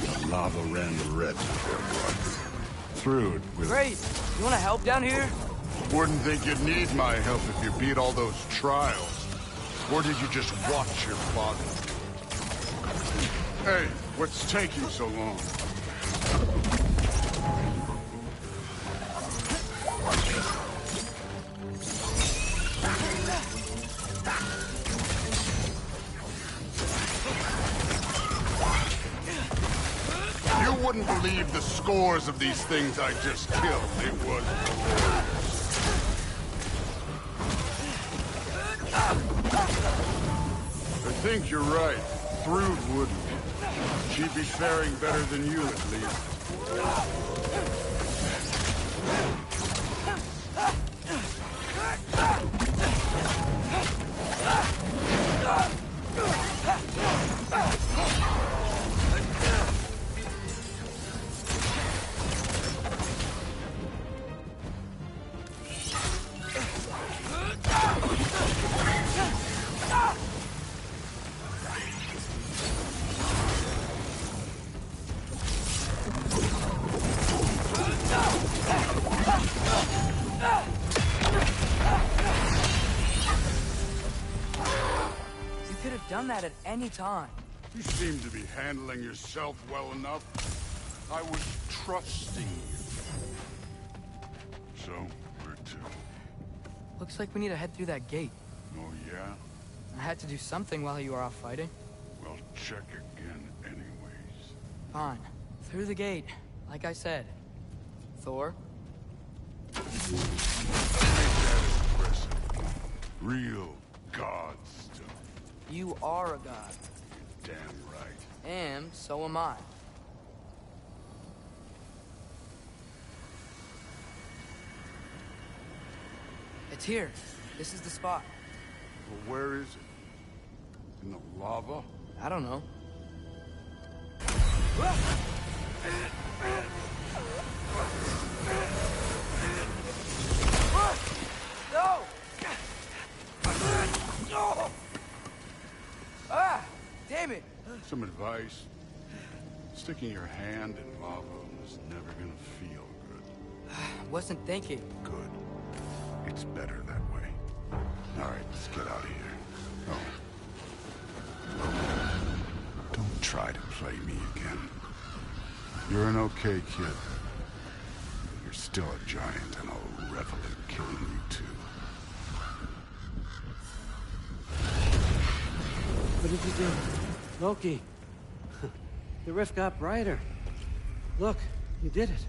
S21: the lava ran red with their blood. Through it with...
S12: Great! You wanna help down here?
S21: Wouldn't think you'd need my help if you beat all those trials. Or did you just watch your father? Hey, what's taking so long? You wouldn't believe the scores of these things I just killed. It was... I think you're right. Thrud wouldn't. She'd be faring better than you, at least.
S12: Done that at any time.
S21: You seem to be handling yourself well enough. I was trusting you. So, where to?
S12: Looks like we need to head through that gate.
S21: Oh, yeah?
S12: I had to do something while you were off fighting.
S21: Well, check again anyways.
S12: Fine. Through the gate, like I said. Thor?
S21: Ain't that impressive? Real god stuff.
S12: You are a god.
S21: You're damn right.
S12: And so am I. It's here. This is the spot.
S21: Well, where is it? In the lava?
S12: I don't know. No! No! Ah! Damn it!
S21: Some advice. Sticking your hand in lava is never gonna feel good.
S12: Wasn't thinking.
S21: Good. It's better that way. All right, let's get out of here. Oh. Don't try to play me again. You're an okay kid. You're still a giant, and I'll revel in killing you too.
S15: What did you do? Loki. The rift got brighter. Look, you did it.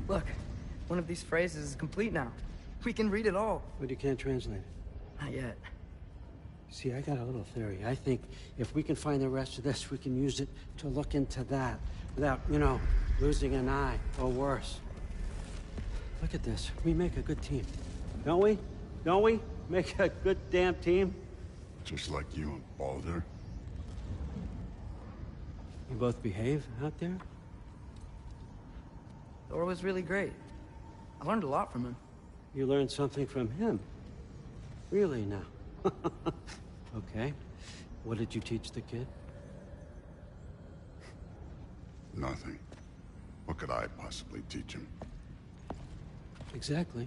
S12: Look, one of these phrases is complete now. We can read it all.
S15: But you can't translate it.
S12: Not yet.
S15: See, I got a little theory. I think if we can find the rest of this, we can use it to look into that without, you know, losing an eye or worse. Look at this. We make a good team. Don't we? Don't we? Make a good damn team?
S21: Just like you and Baldur.
S15: You both behave out there?
S12: Thor was really great. I learned a lot from him.
S15: You learned something from him? Really now? Okay. What did you teach the kid?
S21: Nothing. What could I possibly teach him?
S15: Exactly.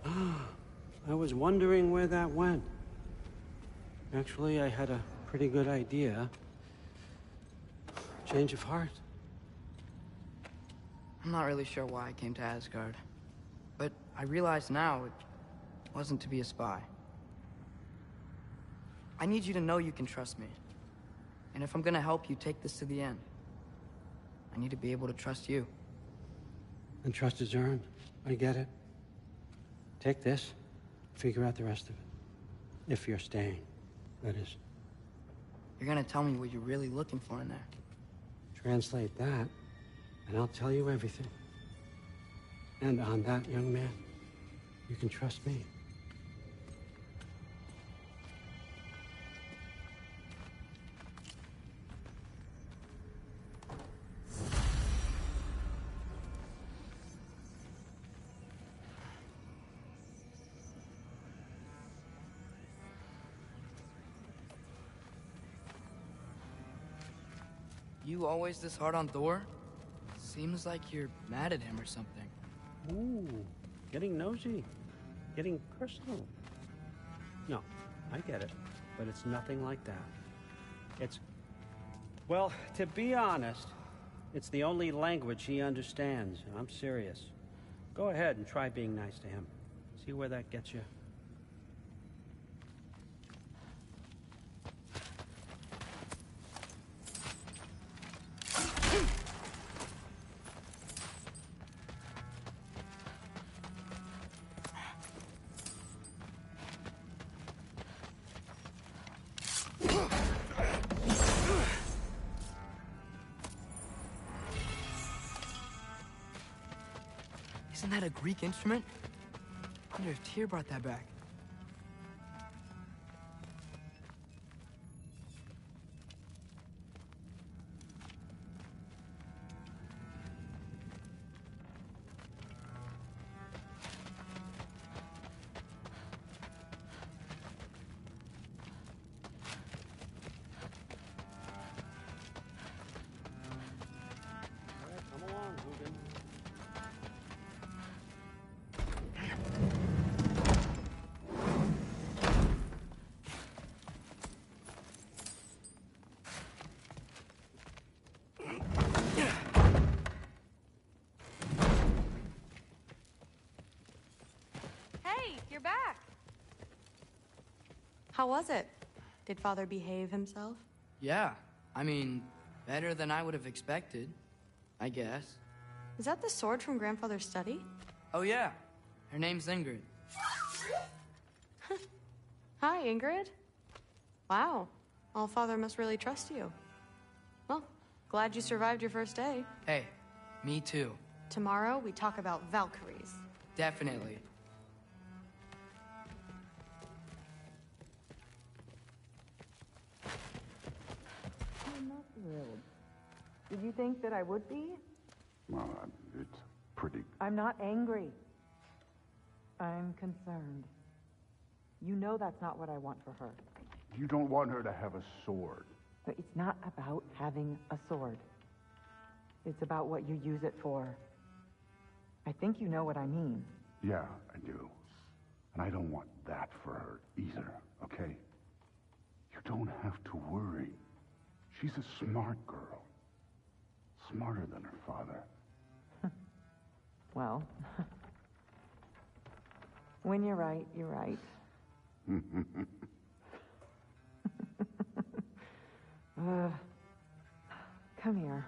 S15: I was wondering where that went. Actually, I had a pretty good idea. Change of heart.
S12: I'm not really sure why I came to Asgard. But I realize now it wasn't to be a spy. I need you to know you can trust me. And if I'm gonna help you take this to the end, I need to be able to trust you.
S15: And trust is earned. I get it. Take this, figure out the rest of it. If you're staying, that is.
S12: You're gonna tell me what you're really looking for in there.
S15: Translate that, and I'll tell you everything. And on that, young man, you can trust me.
S12: You always this hard on Thor? Seems like you're mad at him or something.
S15: Ooh, getting nosy. Getting personal. No, I get it. But it's nothing like that. It's... Well, to be honest, it's the only language he understands. And I'm serious. Go ahead and try being nice to him. See where that gets you.
S12: Isn't that a Greek instrument? I wonder if Tyr brought that back.
S15: Come along, Hugin.
S20: Hey, you're back. How was it? Did Father behave himself?
S12: Yeah, I mean, better than I would have expected, I guess.
S20: Is that the sword from Grandfather's study?
S12: Oh yeah, her name's Ingrid.
S20: Hi, Ingrid. Wow, All-Father must really trust you. Well, glad you survived your first day.
S12: Hey, me too.
S20: Tomorrow, we talk about Valkyries.
S12: Definitely.
S17: I'm not thrilled. Did you think that I would be?
S21: Well, it's pretty...
S17: I'm not angry. I'm concerned. You know that's not what I want for her.
S21: You don't want her to have a sword.
S17: But it's not about having a sword. It's about what you use it for. I think you know what I mean.
S21: Yeah, I do. And I don't want that for her either, okay? You don't have to worry. She's a smart girl. Smarter than her father.
S17: Well, when you're right, you're right. Come here.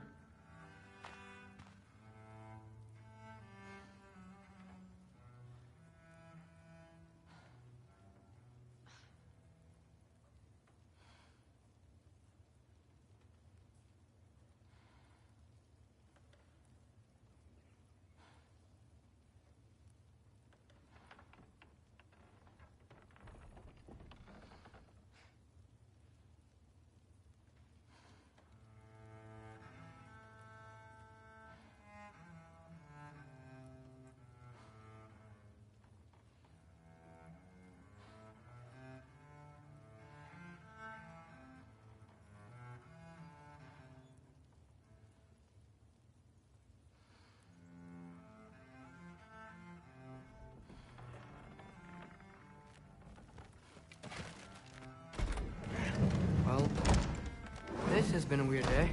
S12: been a weird day.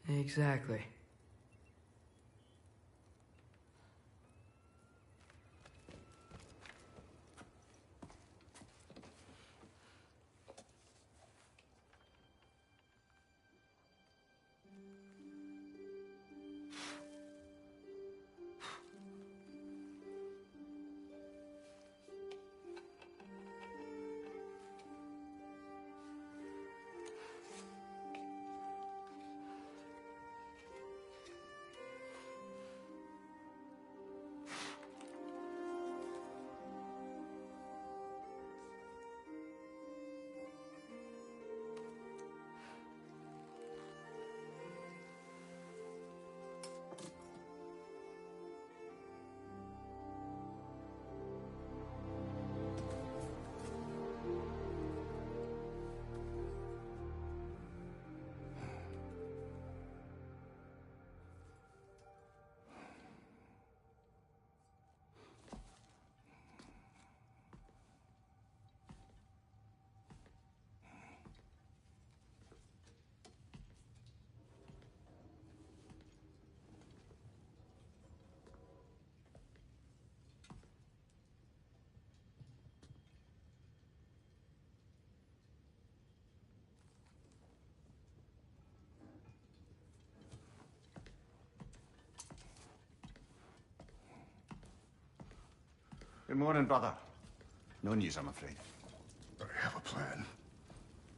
S12: Exactly.
S1: Good morning, brother. No news, I'm afraid.
S3: I have a plan.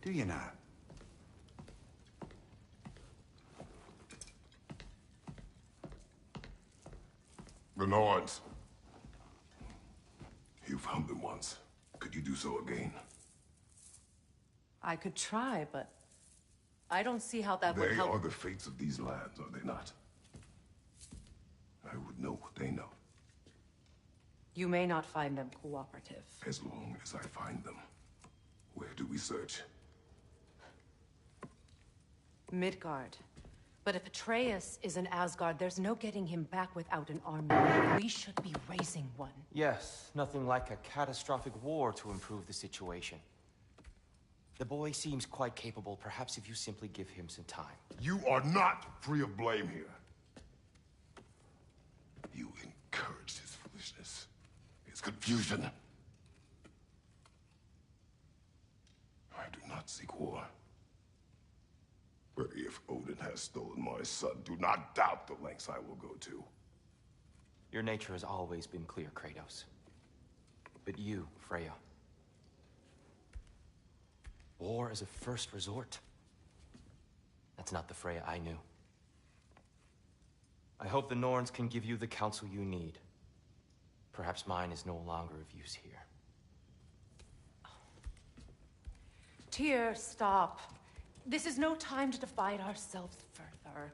S1: Do you now?
S3: The Nords. You found them once. Could you do so again?
S4: I could try, but I don't see how that would
S3: They
S4: help.
S3: are the fates of these lands, are they not? I would know what they know.
S4: You may not find them cooperative.
S3: As long as I find them. Where do we search?
S4: Midgard. But if Atreus is in Asgard, there's no getting him back without an army. We should be raising one.
S10: Yes, nothing like a catastrophic war to improve the situation. The boy seems quite capable. Perhaps if you simply give him some time.
S3: You are not free of blame here. You encouraged his foolishness, his confusion. I do not seek war. But if Odin has stolen my son, do not doubt the lengths I will go to.
S10: Your nature has always been clear, Kratos. But you, Freya. War as a first resort. That's not the Freya I knew. I hope the Norns can give you the counsel you need. Perhaps mine is no longer of use here.
S4: Tyr, stop. This is no time to divide ourselves further.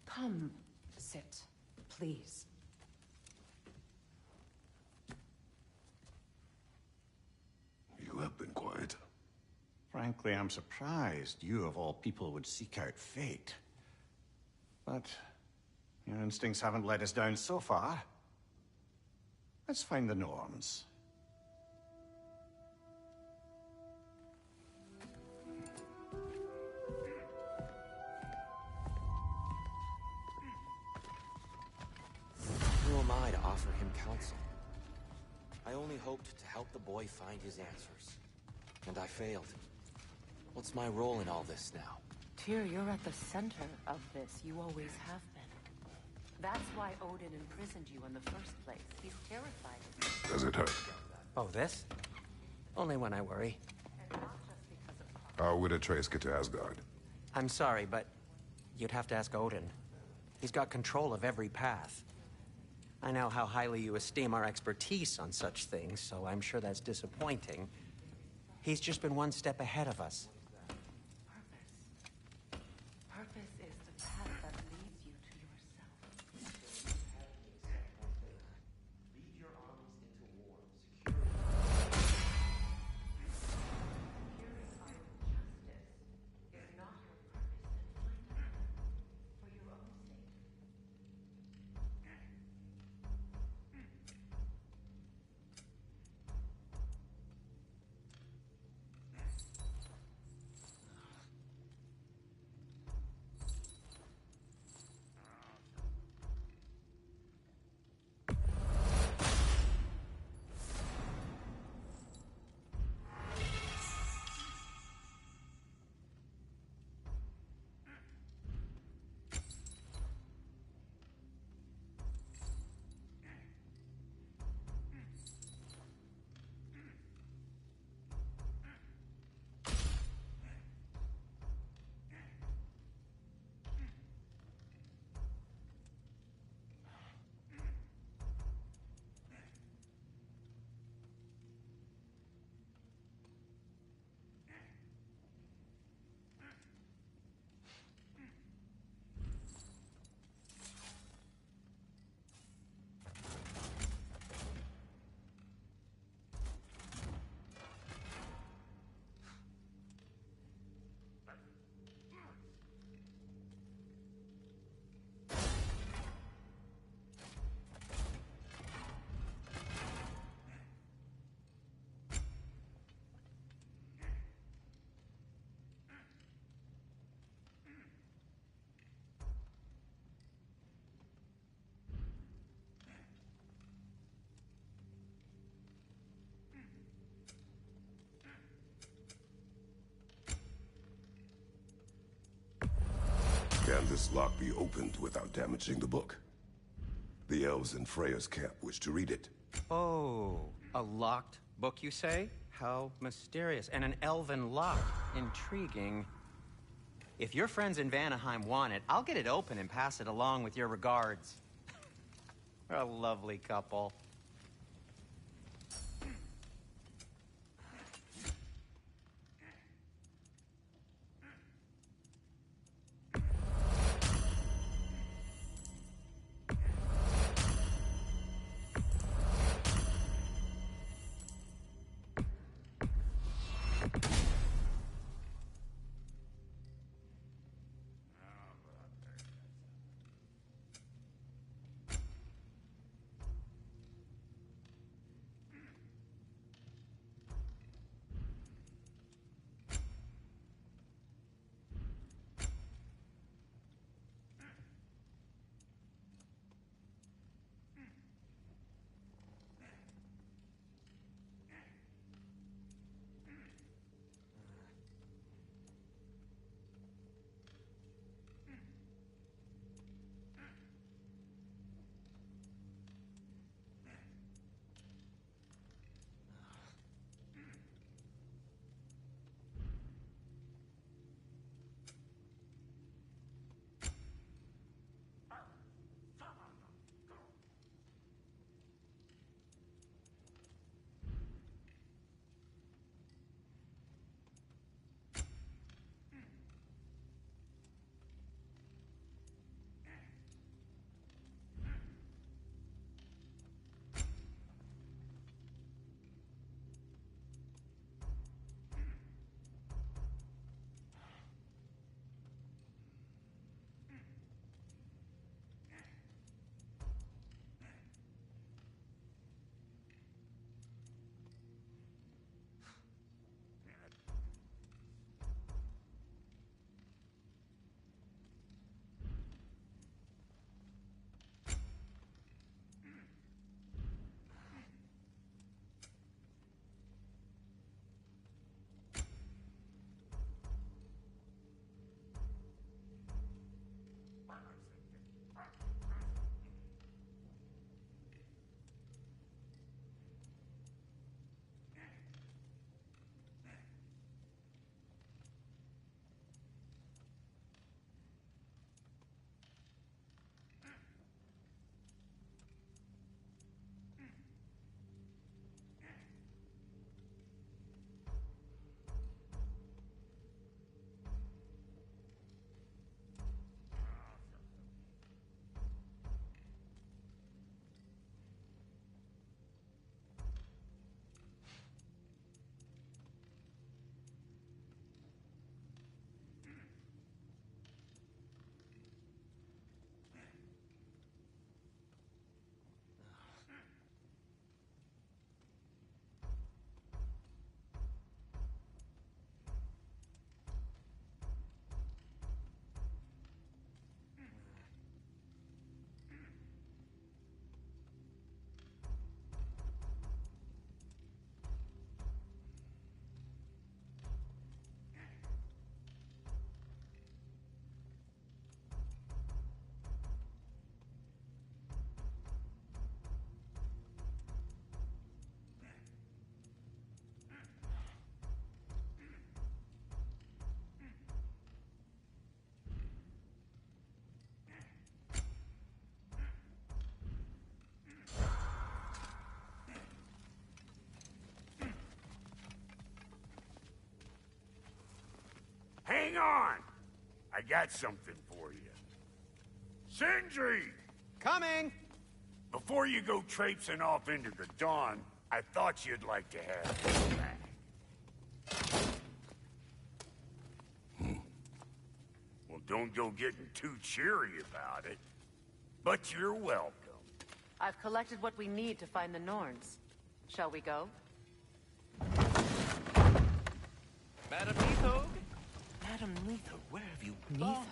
S4: Come, sit, please.
S3: You have been quiet.
S1: Frankly, I'm surprised you, of all people, would seek out fate. But your instincts haven't let us down so far. Let's find the Norns.
S10: Who am I to offer him counsel? I only hoped to help the boy find his answers. And I failed. What's my role in all this now?
S4: Tyr, you're at the center of this. You always have been. That's why Odin imprisoned you in the first place. He's terrified of you.
S3: Does it hurt?
S15: Oh, this? Only when I worry.
S3: How would Atreus get to Asgard?
S15: I'm sorry, but you'd have to ask Odin. He's got control of every path. I know how highly you esteem our expertise on such things, so I'm sure that's disappointing. He's just been one step ahead of us.
S4: Purpose is the path that leads you to yourself.
S9: Lead your armies into war. Secure.
S4: Securing our justice is not your purpose, then find it for your own sake.
S3: this lock be opened without damaging the book? The elves in Freya's camp wish to read it.
S7: Oh, a locked book, you say? How mysterious. And an elven lock. Intriguing. If your friends in Vanaheim want it, I'll get it open and pass it along with your regards. A lovely couple.
S5: Hang on! I got something for you. Sindri!
S7: Coming!
S5: Before you go traipsing off into the dawn, I thought you'd like to have this back. Well, don't go getting too cheery about it. But you're welcome.
S4: I've collected what we need to find the Norns. Shall we go?
S13: Madam Neathog?
S6: Madam Neathog, where have you gone?
S4: Neathog?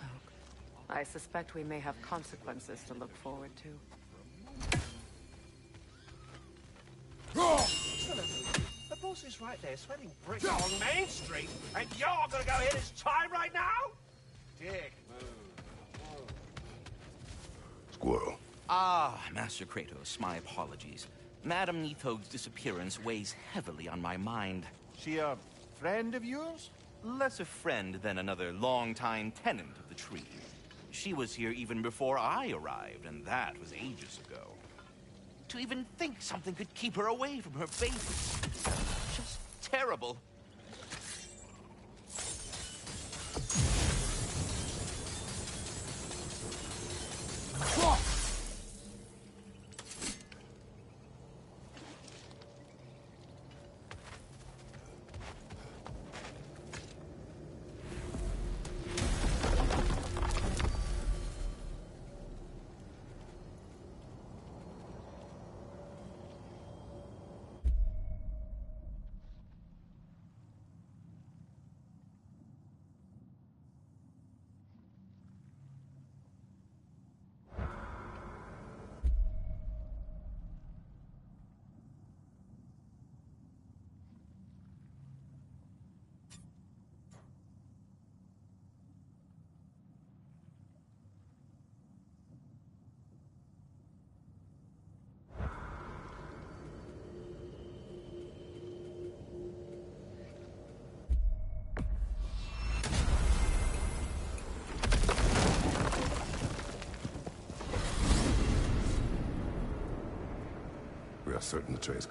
S4: I suspect we may have consequences to look forward to.
S6: The boss is right there, sweating bricks on Main Street, and you're gonna go hit his time right now? Dick, move.
S11: Ah, Master Kratos, my apologies. Madame Nithog's disappearance weighs heavily on my mind.
S1: She a friend of yours?
S11: Less a friend than another longtime tenant of the tree. She was here even before I arrived, and that was ages ago. To even think something could keep her away from her baby. Just terrible.
S3: We are certain the trace.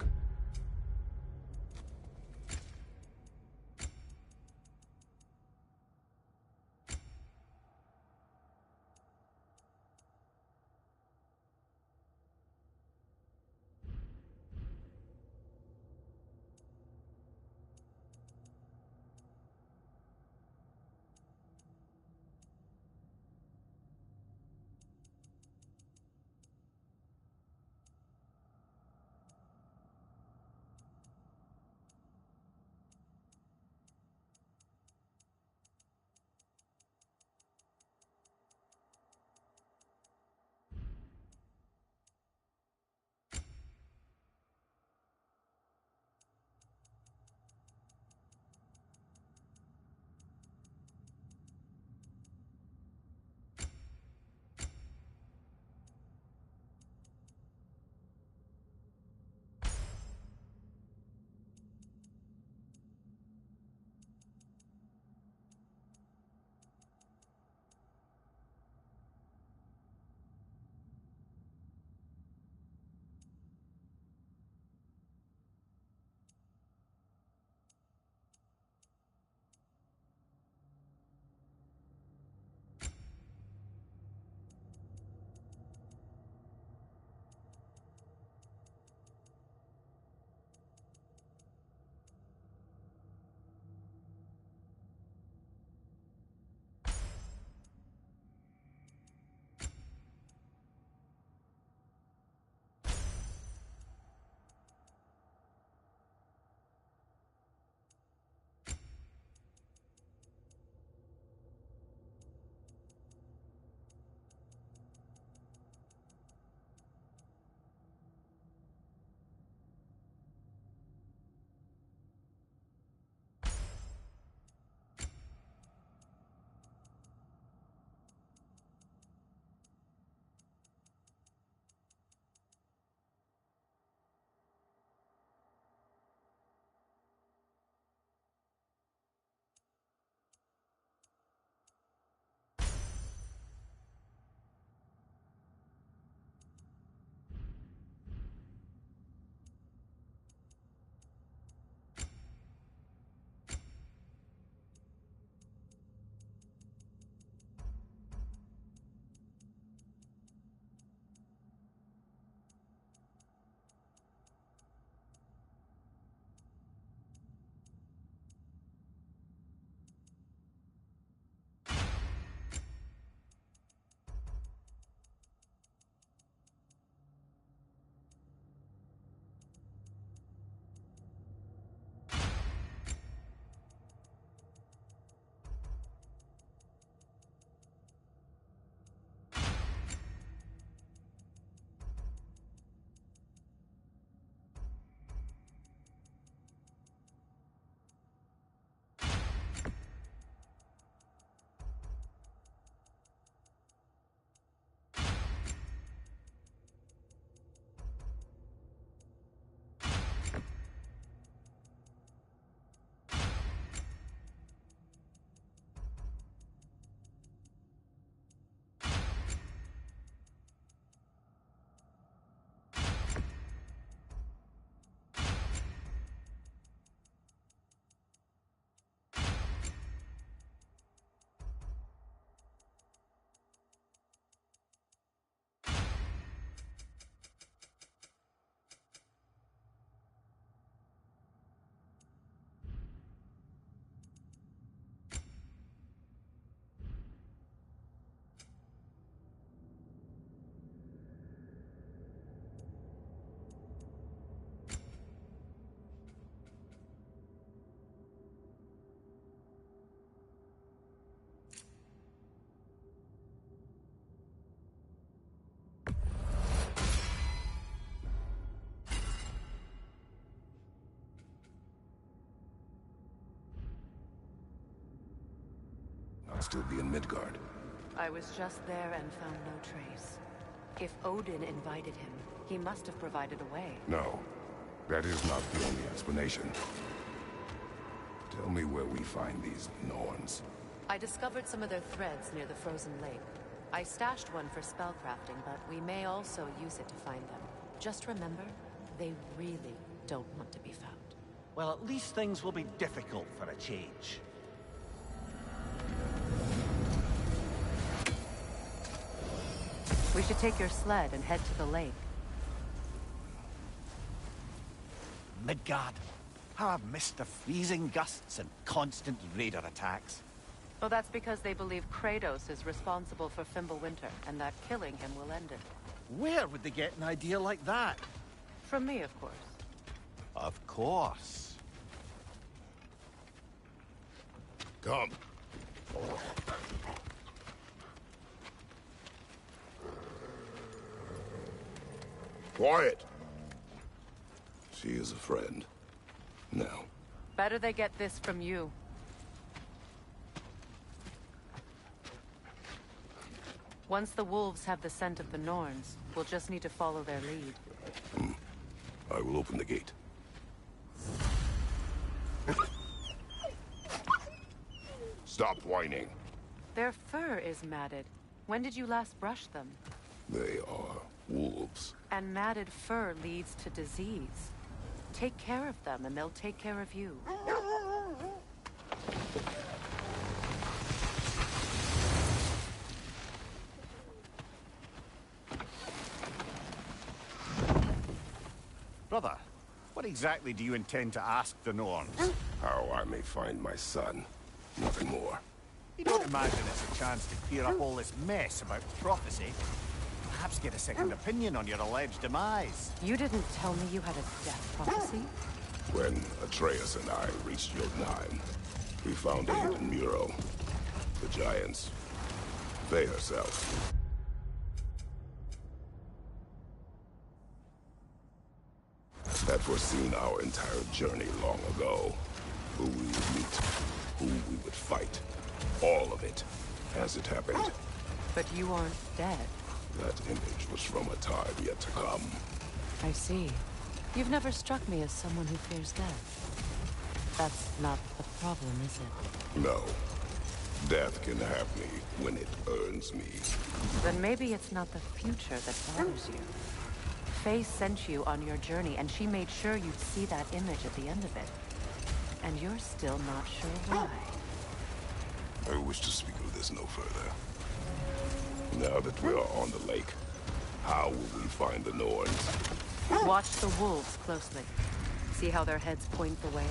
S3: Still be in Midgard.
S4: I was just there and found no trace. If Odin invited him, he must have provided a way.
S3: No, that is not the only explanation. Tell me where we find these Norns.
S4: I discovered some of their threads near the frozen lake. I stashed one for spellcrafting, but we may also use it to find them. Just remember, they really don't want to be found.
S1: Well, at least things will be difficult for a change.
S4: We should take your sled and head to the lake.
S1: Midgard. How I've missed the freezing gusts and constant raider attacks.
S4: Well, that's because they believe Kratos is responsible for Fimbulwinter, and that killing him will end it.
S1: Where would they get an idea like that?
S4: From me, of course.
S1: Of course.
S3: Come. Quiet. She is a friend. Now.
S4: Better they get this from you. Once the wolves have the scent of the Norns, we'll just need to follow their lead.
S3: I will open the gate. Stop whining.
S4: Their fur is matted. When did you last brush them?
S3: They are wolves.
S4: And matted fur leads to disease. Take care of them, and they'll take care of you.
S1: Brother, what exactly do you intend to ask the Norns?
S3: How I may find my son. Nothing more.
S1: You don't imagine it's a chance to clear up all this mess about prophecy? Perhaps get a second opinion on your alleged demise.
S4: You didn't tell me you had a death prophecy?
S3: When Atreus and I reached Jotunheim, we found a hidden mural. The giants. They herself. Had foreseen our entire journey long ago. Who we would meet, who we would fight. All of it, as it happened.
S4: But you aren't dead.
S3: That image was from a time yet to come.
S4: I see. You've never struck me as someone who fears death. That's not the problem, is it?
S3: No. Death can have me when it earns me.
S4: Then maybe it's not the future that bothers you. Faye sent you on your journey, and she made sure you'd see that image at the end of it. And you're still not sure why.
S3: I wish to speak of this no further. Now that we are on the lake, how will we find the Norns?
S4: Watch the wolves closely. See how their heads point the way?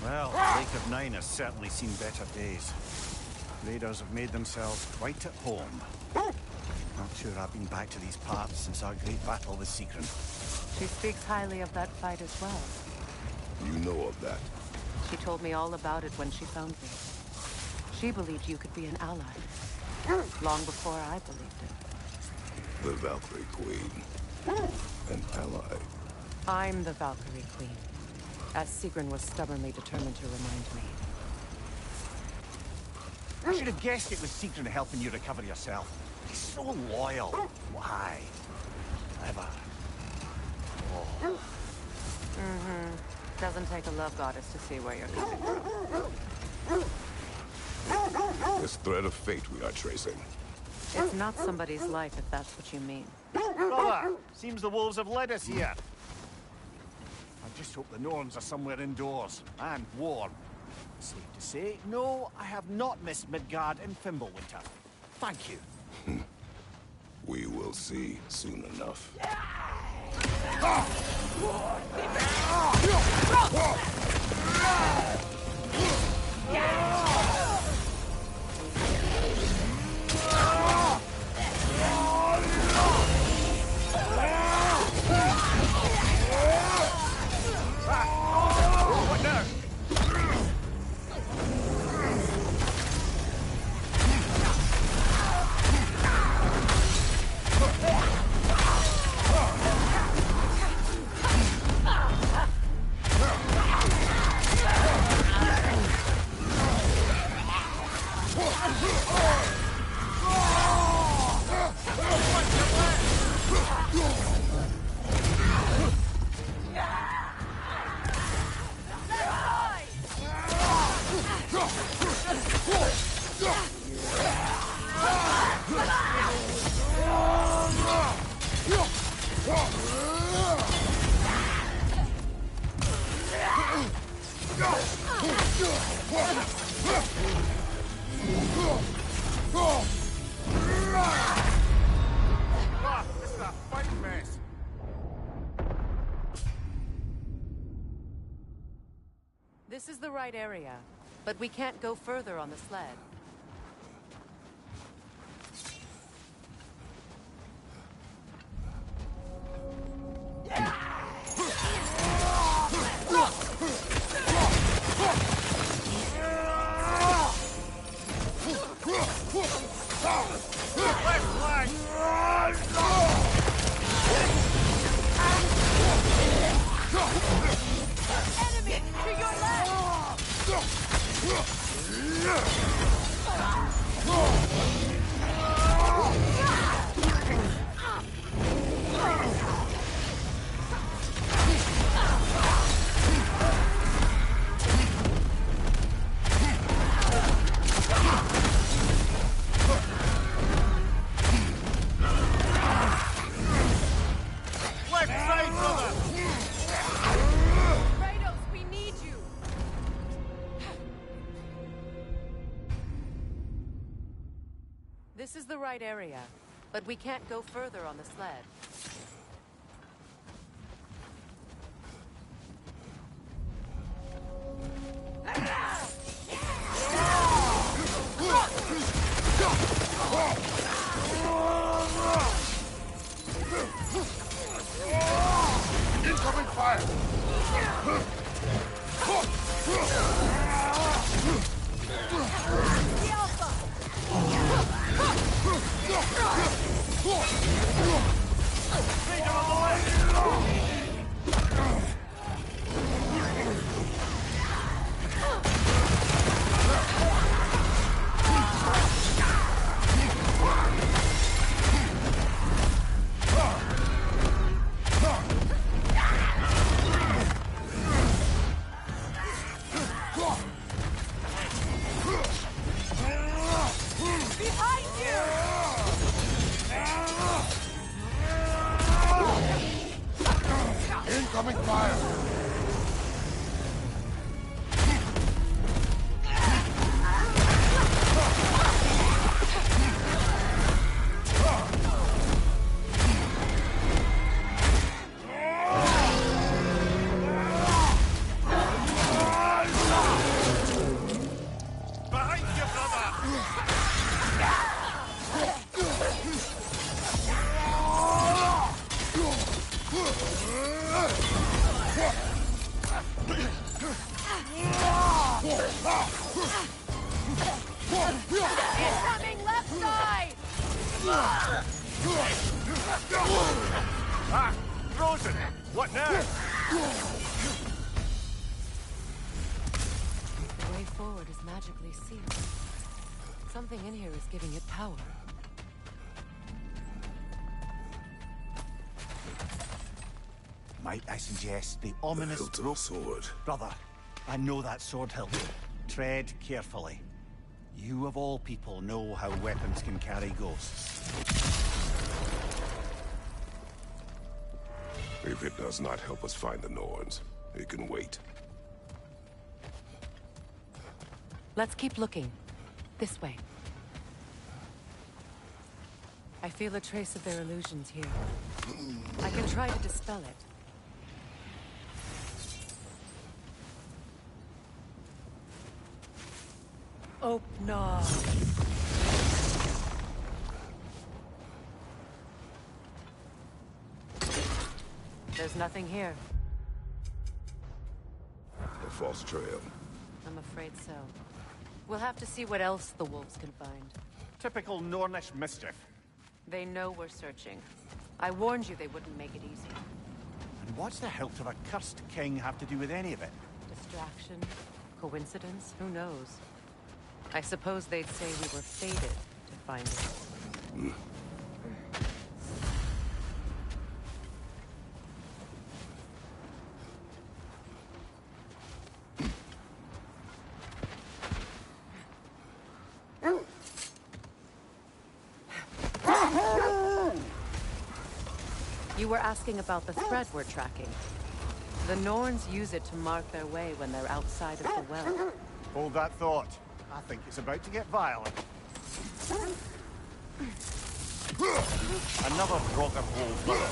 S1: Well, the Lake of Nine has certainly seen better days. Raiders have made themselves quite at home. Not sure I've been back to these parts since our great battle with Sigrun.
S4: She speaks highly of that fight as well.
S3: You know of that?
S4: She told me all about it when she found me. She believed you could be an ally. Long before I believed it.
S3: The Valkyrie Queen. An ally.
S4: I'm the Valkyrie Queen. As Sigrun was stubbornly determined to remind me.
S1: I should have guessed it was Sigrun helping you recover yourself. He's so loyal. Why? Clever. Oh.
S4: Doesn't take a love goddess to see where you're coming from.
S3: This thread of fate we are tracing.
S4: It's not somebody's life, if that's what you mean.
S1: Brother, seems the wolves have led us here. I just hope the Norns are somewhere indoors and warm. Safe to say, no, I have not missed Midgard and Fimbulwinter. Thank you.
S3: We will see soon enough.
S1: What now?
S4: is the right area, but we can't go further on the sled.
S2: Enemy! To your left!
S1: Left side, brother!
S2: Kratos, we need you!
S4: This is the right area, but we can't go further on the sled.
S3: Incoming fire!
S2: Behind you!
S3: Incoming fire!
S1: Behind you, brother!
S2: Incoming left side!
S1: Ah! Frozen! What now?
S4: The way forward is magically sealed. Something in here is giving it power.
S1: Might I suggest the ominous
S3: hilt of a sword.
S1: Brother, I know that sword hilt. Tread carefully. You of all people know how weapons can carry ghosts.
S3: If it does not help us find the Norns, it can wait.
S4: Let's keep looking. This way. I feel a trace of their illusions here. I can try to dispel it. Oh, no. There's nothing here.
S3: A false trail.
S4: I'm afraid so. We'll have to see what else the wolves can find.
S1: Typical Nornish mischief.
S4: They know we're searching. I warned you they wouldn't make it easy.
S1: And what's the hilt of a cursed king have to do with any of it?
S4: Distraction? Coincidence? Who knows? I suppose they'd say we were fated to find it. You were asking about the thread we're tracking. The Norns use it to mark their way when they're outside of the well.
S1: Hold that thought. I think it's about to get violent. Another Brogger hole, brother.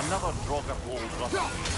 S1: Another Drogopold brother.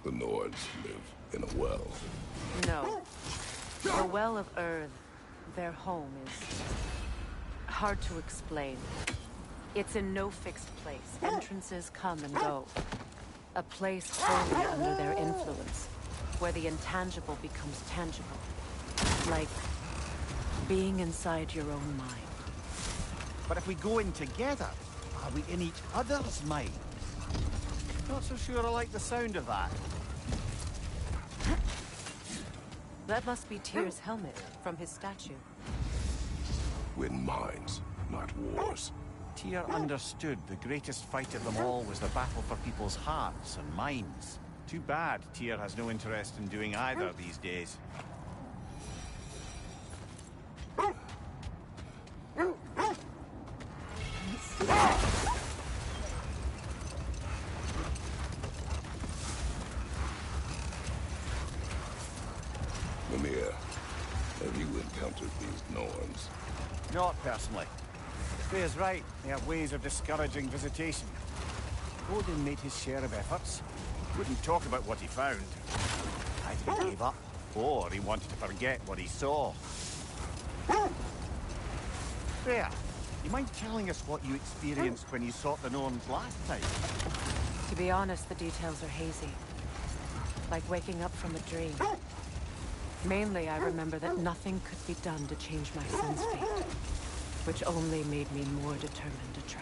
S3: The Nords live in a well.
S4: No. The Well of Earth, their home, is hard to explain. It's in no fixed place. Entrances come and go. A place wholly under their influence, where the intangible becomes tangible. Like being inside your own mind.
S1: But if we go in together, are we in each other's mind? Not so sure I like the sound of that.
S4: That must be Tyr's helmet from his statue.
S3: Win minds, not wars.
S1: Tyr understood the greatest fight of them all was the battle for people's hearts and minds. Too bad Tyr has no interest in doing either these days.
S3: you encountered these Norns?
S1: Not personally. Freya's right. They have ways of discouraging visitation. Odin made his share of efforts. Wouldn't talk about what he found. Either he gave up, or he wanted to forget what he saw. Freya, you mind telling us what you experienced when you sought the Norns last time?
S4: To be honest, the details are hazy. Like waking up from a dream. Mainly, I remember that nothing could be done to change my son's fate, which only made me more determined to try.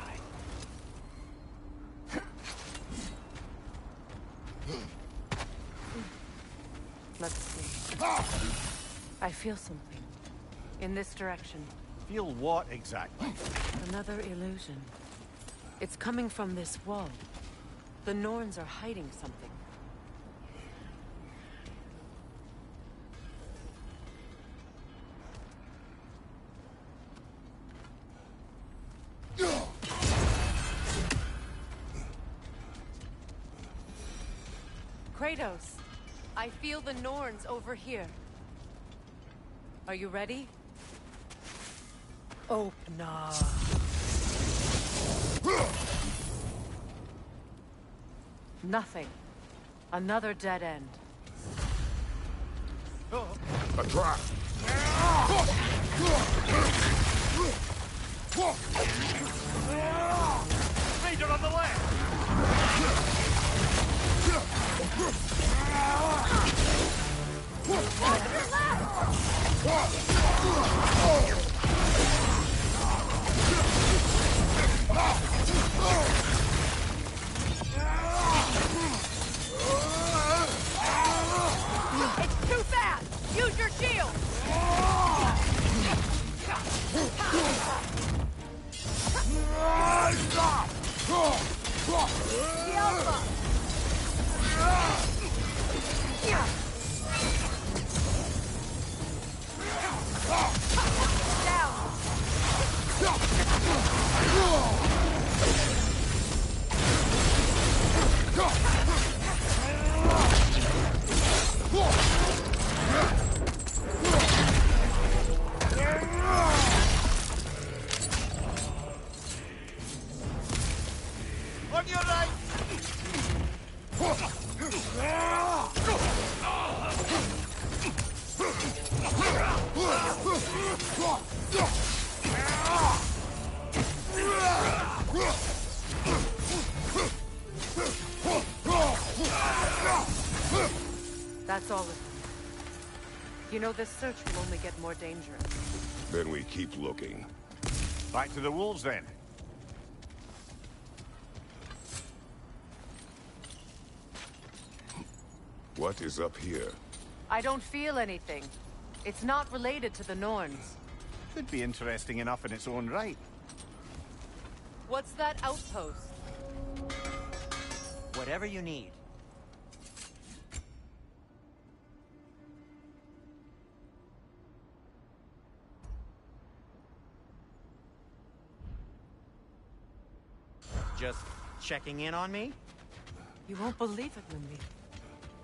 S4: Let's see. I feel something. In this direction.
S1: Feel what exactly?
S4: Another illusion. It's coming from this wall. The Norns are hiding something. Kratos, I feel the Norns over here. Are you ready? Open up. Nothing. Another dead end.
S3: A trap!
S5: Raider on the left!
S2: It's too fast! Use your shield! The Alpha!
S5: On your right!
S4: That's all of them. You know, this search will only get more dangerous.
S3: Then we keep looking.
S1: Back to the wolves, then.
S3: What is up here?
S4: I don't feel anything. It's not related to the Norns.
S1: Could be interesting enough in its own right.
S4: What's that outpost?
S7: Whatever you need. Just checking in on me?
S4: You won't believe it, Lindy.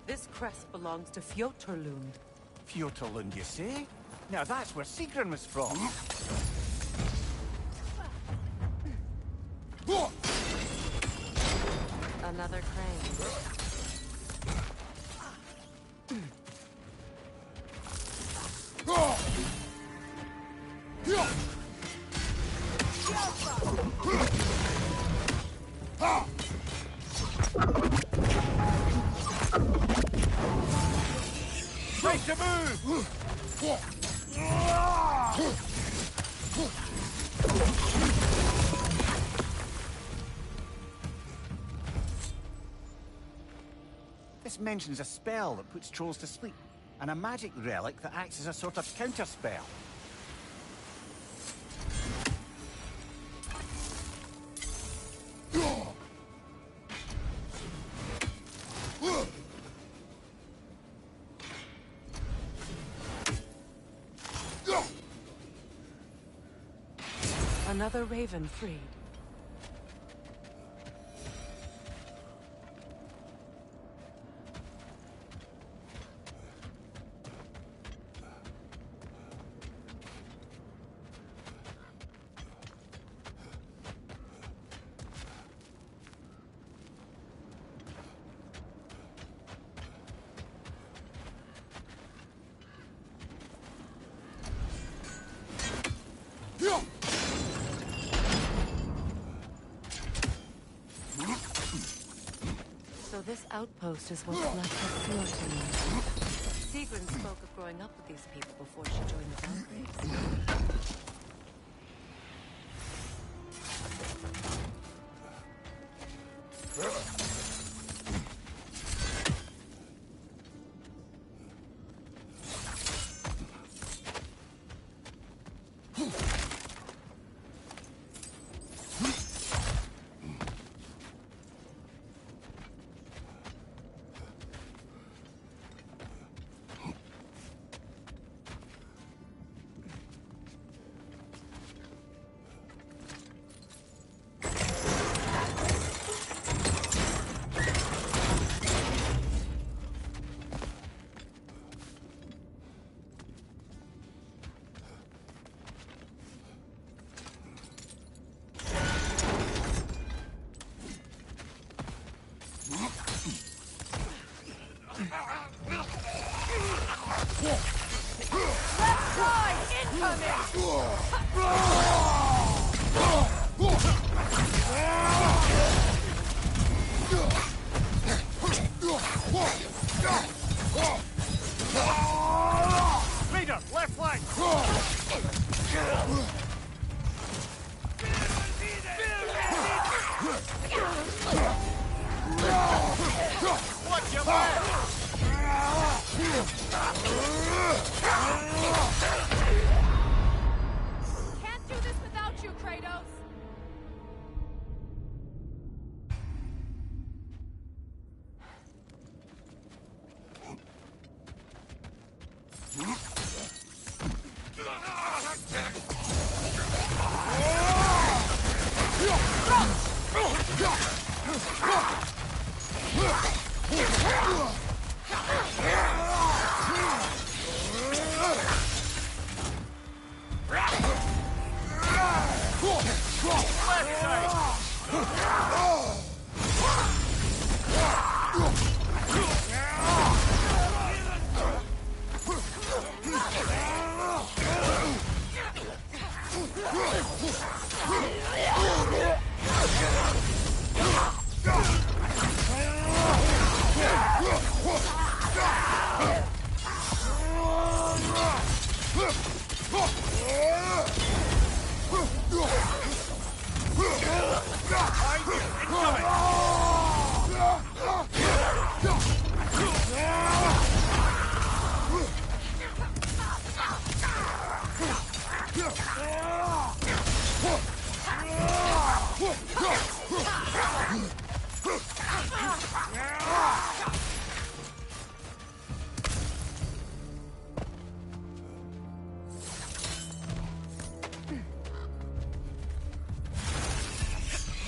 S4: This crest belongs to Fjotorlund.
S1: Fjotorlund, you say? Now that's where Sigrun was from.
S4: Another crane.
S5: Break the move!
S1: This mentions a spell that puts trolls to sleep, and a magic relic that acts as a sort of counterspell.
S4: Another raven freed. So this outpost is what's left of Fjorton. Sigrun spoke of growing up with these people before she joined the Valkyries.
S1: Leader, left flank! Watch your back!
S18: Can't do this without you, Kratos!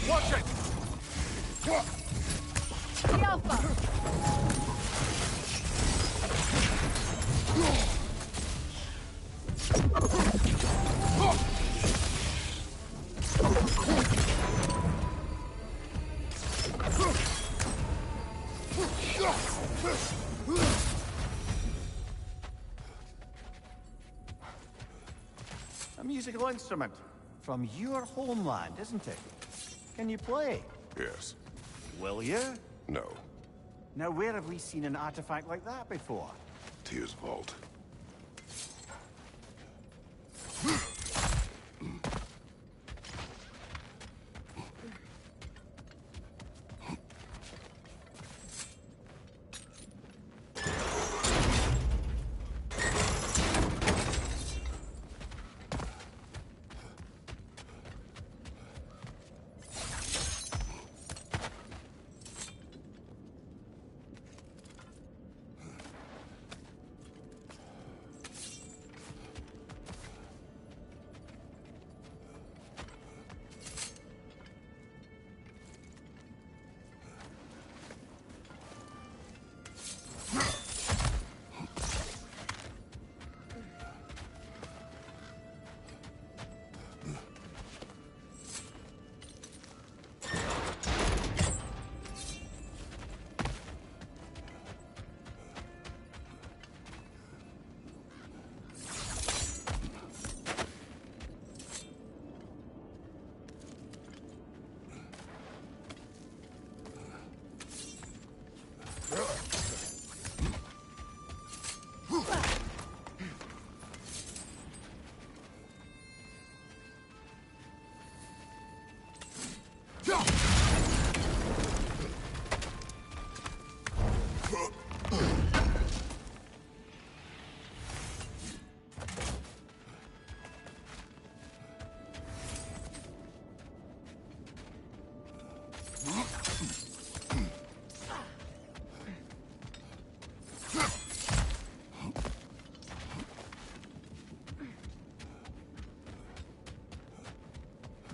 S1: Watch it!
S18: The Alpha!
S1: A musical instrument from your homeland, isn't it? Can you play?
S3: Yes.
S1: Will you?
S3: No.
S1: Now, where have we seen an artifact like that before?
S3: Tyr's vault.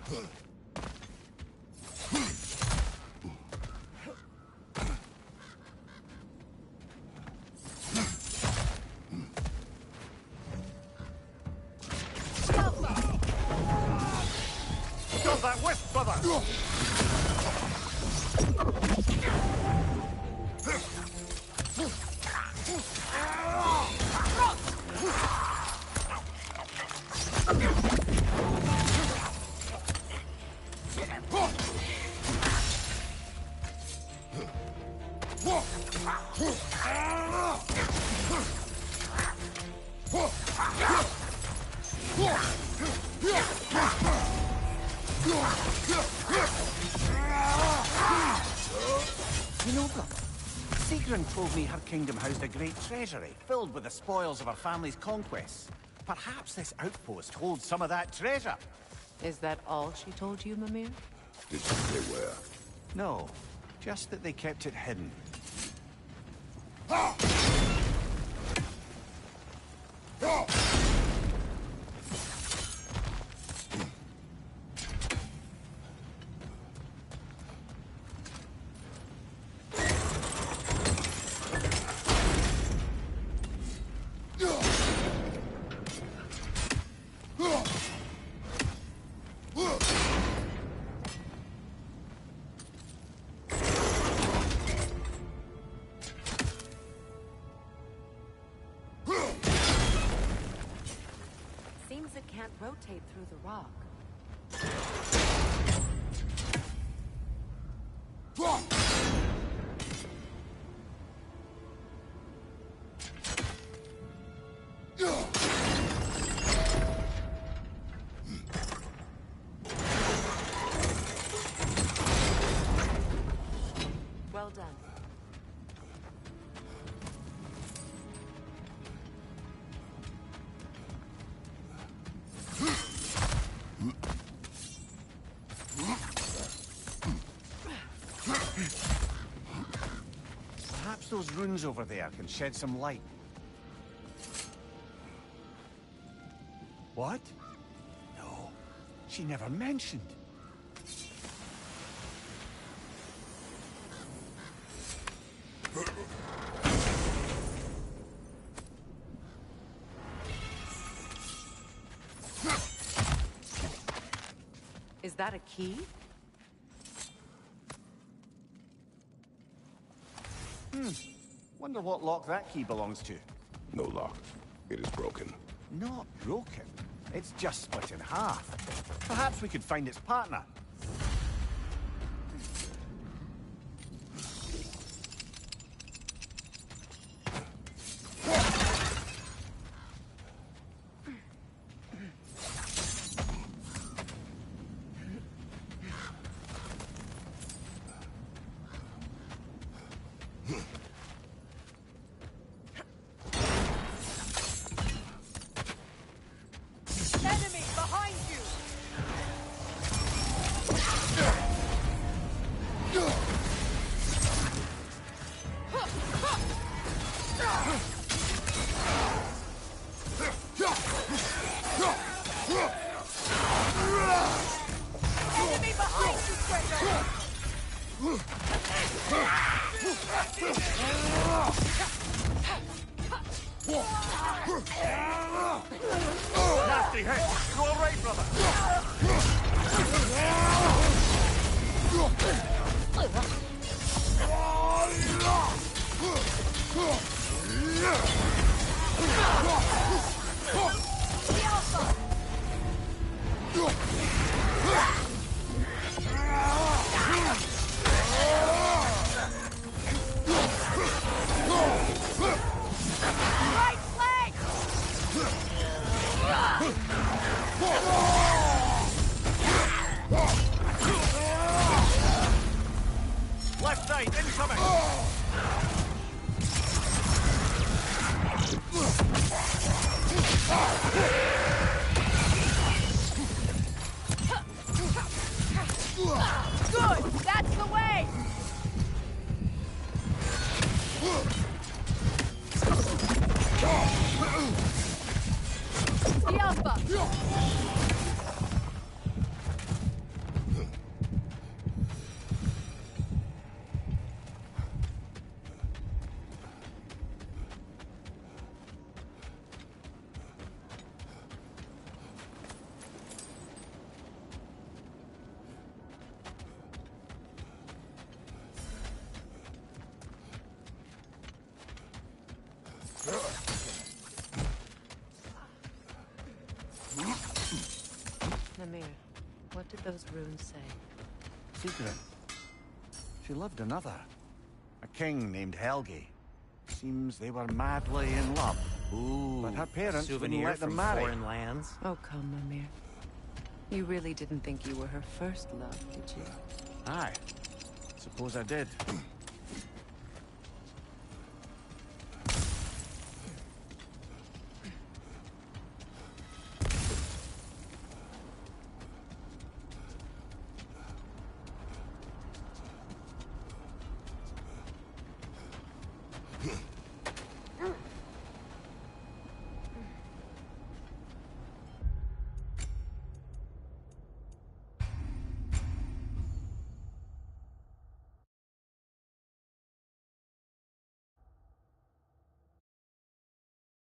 S1: Got that whisk, brother! You know, brother, Sigrun told me her kingdom housed a great treasury, filled with the spoils of her family's conquests. Perhaps this outpost holds some of that treasure.
S4: Is that all she told you, Mimir?
S3: Did she say where?
S1: No, just that they kept it hidden.
S4: Seems it can't rotate through the rock. Well done.
S1: Perhaps those runes over there can shed some light. What? No, she never mentioned.
S4: Is that a key?
S1: Wonder what lock that key belongs to.
S3: No lock. It is broken.
S1: Not broken. It's just split in half. Perhaps we could find its partner.
S18: Enemy behind you! Enemy behind you,
S1: Nasty hit! You all right, brother?
S18: right flank!
S1: Left side, incoming!
S18: Good! That's the way! The Alpha!
S4: Mimir, what did those runes say?
S1: Secret. She loved another. A king named Helgi. Seems they were madly in love.
S7: Ooh,
S1: but her parents wouldn't
S7: souvenir
S1: let them
S7: from
S1: marry.
S7: foreign lands.
S4: Oh, come, Mimir. You really didn't think you were her first love, did you?
S1: Aye. Suppose I did.